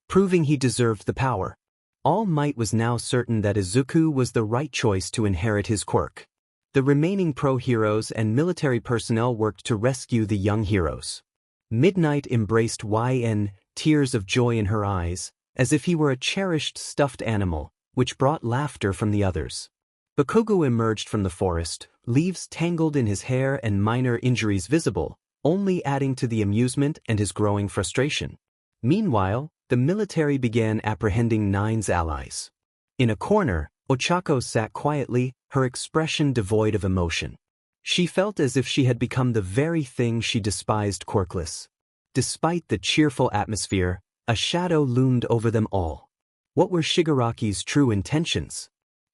S1: proving he deserved the power. All Might was now certain that Izuku was the right choice to inherit his quirk. The remaining pro-heroes and military personnel worked to rescue the young heroes. Midnight embraced YN, tears of joy in her eyes, as if he were a cherished stuffed animal, which brought laughter from the others. Bakugou emerged from the forest, leaves tangled in his hair and minor injuries visible, only adding to the amusement and his growing frustration. Meanwhile, the military began apprehending Nine's allies. In a corner, Ochako sat quietly, her expression devoid of emotion. She felt as if she had become the very thing she despised, quirkless. Despite the cheerful atmosphere, a shadow loomed over them all. What were Shigaraki's true intentions?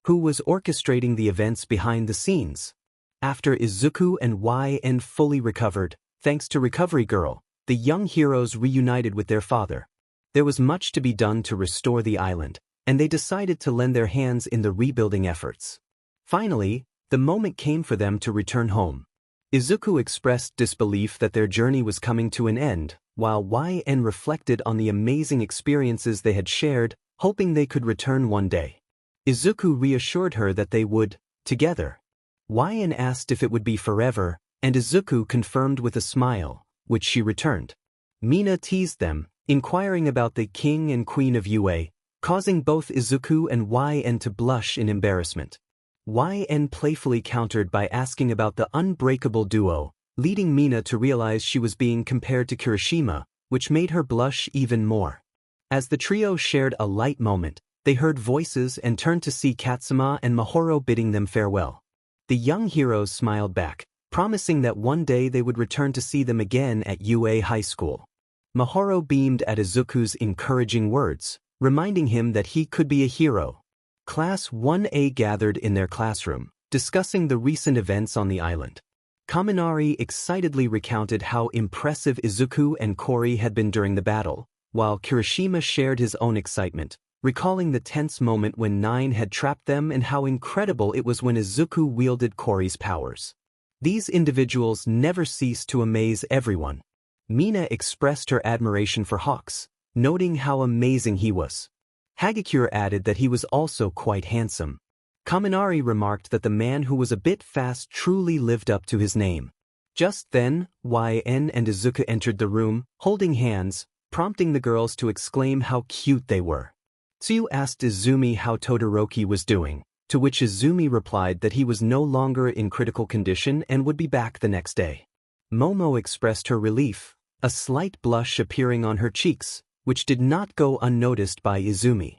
S1: Who was orchestrating the events behind the scenes? After Izuku and YN fully recovered, thanks to Recovery Girl, the young heroes reunited with their father. There was much to be done to restore the island, and they decided to lend their hands in the rebuilding efforts. Finally, the moment came for them to return home. Izuku expressed disbelief that their journey was coming to an end, while YN reflected on the amazing experiences they had shared, hoping they could return one day. Izuku reassured her that they would, together. YN asked if it would be forever, and Izuku confirmed with a smile, which she returned. Mina teased them, inquiring about the king and queen of UA, causing both Izuku and YN to blush in embarrassment. YN playfully countered by asking about the unbreakable duo, leading Mina to realize she was being compared to Kirishima, which made her blush even more. As the trio shared a light moment, they heard voices and turned to see Katsuma and Mahoro bidding them farewell. The young heroes smiled back, promising that one day they would return to see them again at UA High School. Mahoro beamed at Izuku's encouraging words, reminding him that he could be a hero. Class 1A gathered in their classroom, discussing the recent events on the island. Kaminari excitedly recounted how impressive Izuku and Kori had been during the battle, while Kirishima shared his own excitement, recalling the tense moment when Nine had trapped them and how incredible it was when Izuku wielded Kori's powers. These individuals never ceased to amaze everyone. Mina expressed her admiration for Hawks, noting how amazing he was. Hagakure added that he was also quite handsome. Kaminari remarked that the man who was a bit fast truly lived up to his name. Just then, YN and Izuku entered the room, holding hands, prompting the girls to exclaim how cute they were. Tsuyu asked Izumi how Todoroki was doing, to which Izumi replied that he was no longer in critical condition and would be back the next day. Momo expressed her relief, a slight blush appearing on her cheeks, which did not go unnoticed by Izumi.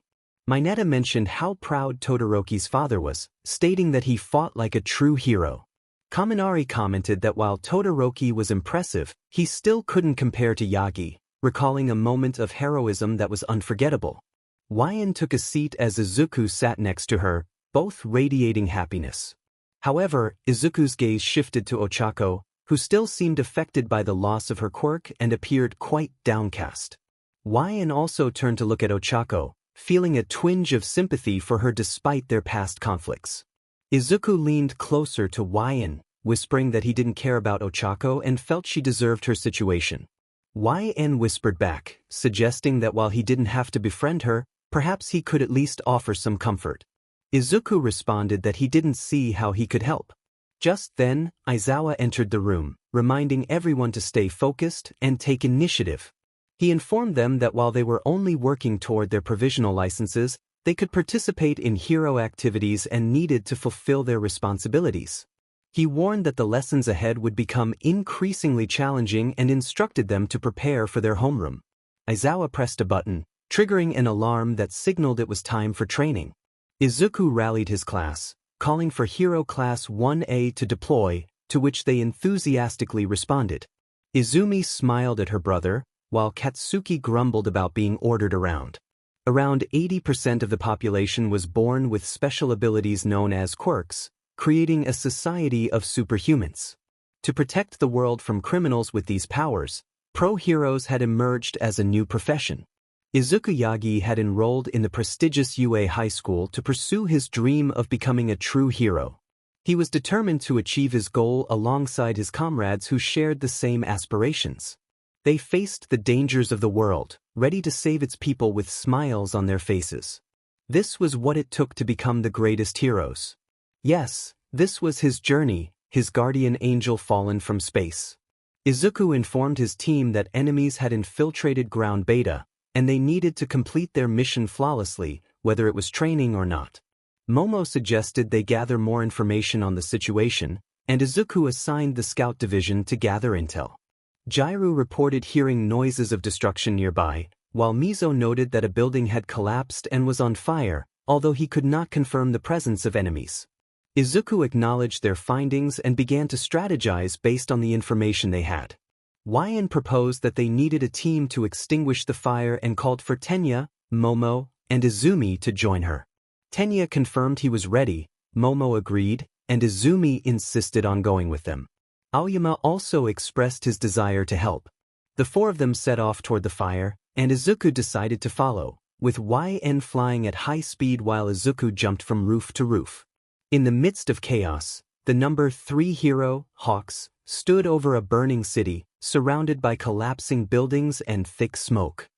S1: Mineta mentioned how proud Todoroki's father was, stating that he fought like a true hero. Kaminari commented that while Todoroki was impressive, he still couldn't compare to Yagi, recalling a moment of heroism that was unforgettable. YN took a seat as Izuku sat next to her, both radiating happiness. However, Izuku's gaze shifted to Ochako, who still seemed affected by the loss of her quirk and appeared quite downcast. YN also turned to look at Ochako, feeling a twinge of sympathy for her despite their past conflicts. Izuku leaned closer to YN, whispering that he didn't care about Ochako and felt she deserved her situation. YN whispered back, suggesting that while he didn't have to befriend her, perhaps he could at least offer some comfort. Izuku responded that he didn't see how he could help. Just then, Aizawa entered the room, reminding everyone to stay focused and take initiative. He informed them that while they were only working toward their provisional licenses, they could participate in hero activities and needed to fulfill their responsibilities. He warned that the lessons ahead would become increasingly challenging and instructed them to prepare for their homeroom. Aizawa pressed a button, triggering an alarm that signaled it was time for training. Izuku rallied his class, calling for Hero Class 1A to deploy, to which they enthusiastically responded. Izumi smiled at her brother, while Katsuki grumbled about being ordered around. Around 80% of the population was born with special abilities known as quirks, creating a society of superhumans. To protect the world from criminals with these powers, pro-heroes had emerged as a new profession. Izuku Yagi had enrolled in the prestigious UA High School to pursue his dream of becoming a true hero. He was determined to achieve his goal alongside his comrades who shared the same aspirations. They faced the dangers of the world, ready to save its people with smiles on their faces. This was what it took to become the greatest heroes. Yes, this was his journey, his guardian angel fallen from space. Izuku informed his team that enemies had infiltrated Ground Beta, and they needed to complete their mission flawlessly, whether it was training or not. Momo suggested they gather more information on the situation, and Izuku assigned the scout division to gather intel. Jairu reported hearing noises of destruction nearby, while Mizo noted that a building had collapsed and was on fire, although he could not confirm the presence of enemies. Izuku acknowledged their findings and began to strategize based on the information they had. Wyan proposed that they needed a team to extinguish the fire and called for Tenya, Momo, and Izumi to join her. Tenya confirmed he was ready, Momo agreed, and Izumi insisted on going with them. Aoyama also expressed his desire to help. The four of them set off toward the fire, and Izuku decided to follow, with YN flying at high speed while Izuku jumped from roof to roof. In the midst of chaos, the number 3 hero, Hawks, stood over a burning city, surrounded by collapsing buildings and thick smoke.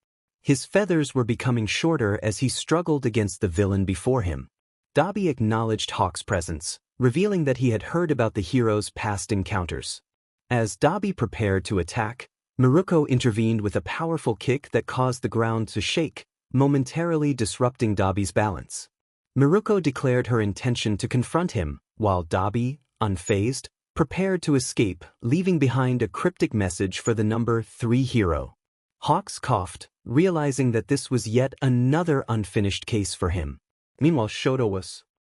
S1: His feathers were becoming shorter as he struggled against the villain before him. Dabi acknowledged Hawk's presence, revealing that he had heard about the hero's past encounters. As Dabi prepared to attack, Miruko intervened with a powerful kick that caused the ground to shake, momentarily disrupting Dabi's balance. Miruko declared her intention to confront him, while Dabi, unfazed, prepared to escape, leaving behind a cryptic message for the number 3 hero. Hawks coughed, realizing that this was yet another unfinished case for him. Meanwhile, Shoto was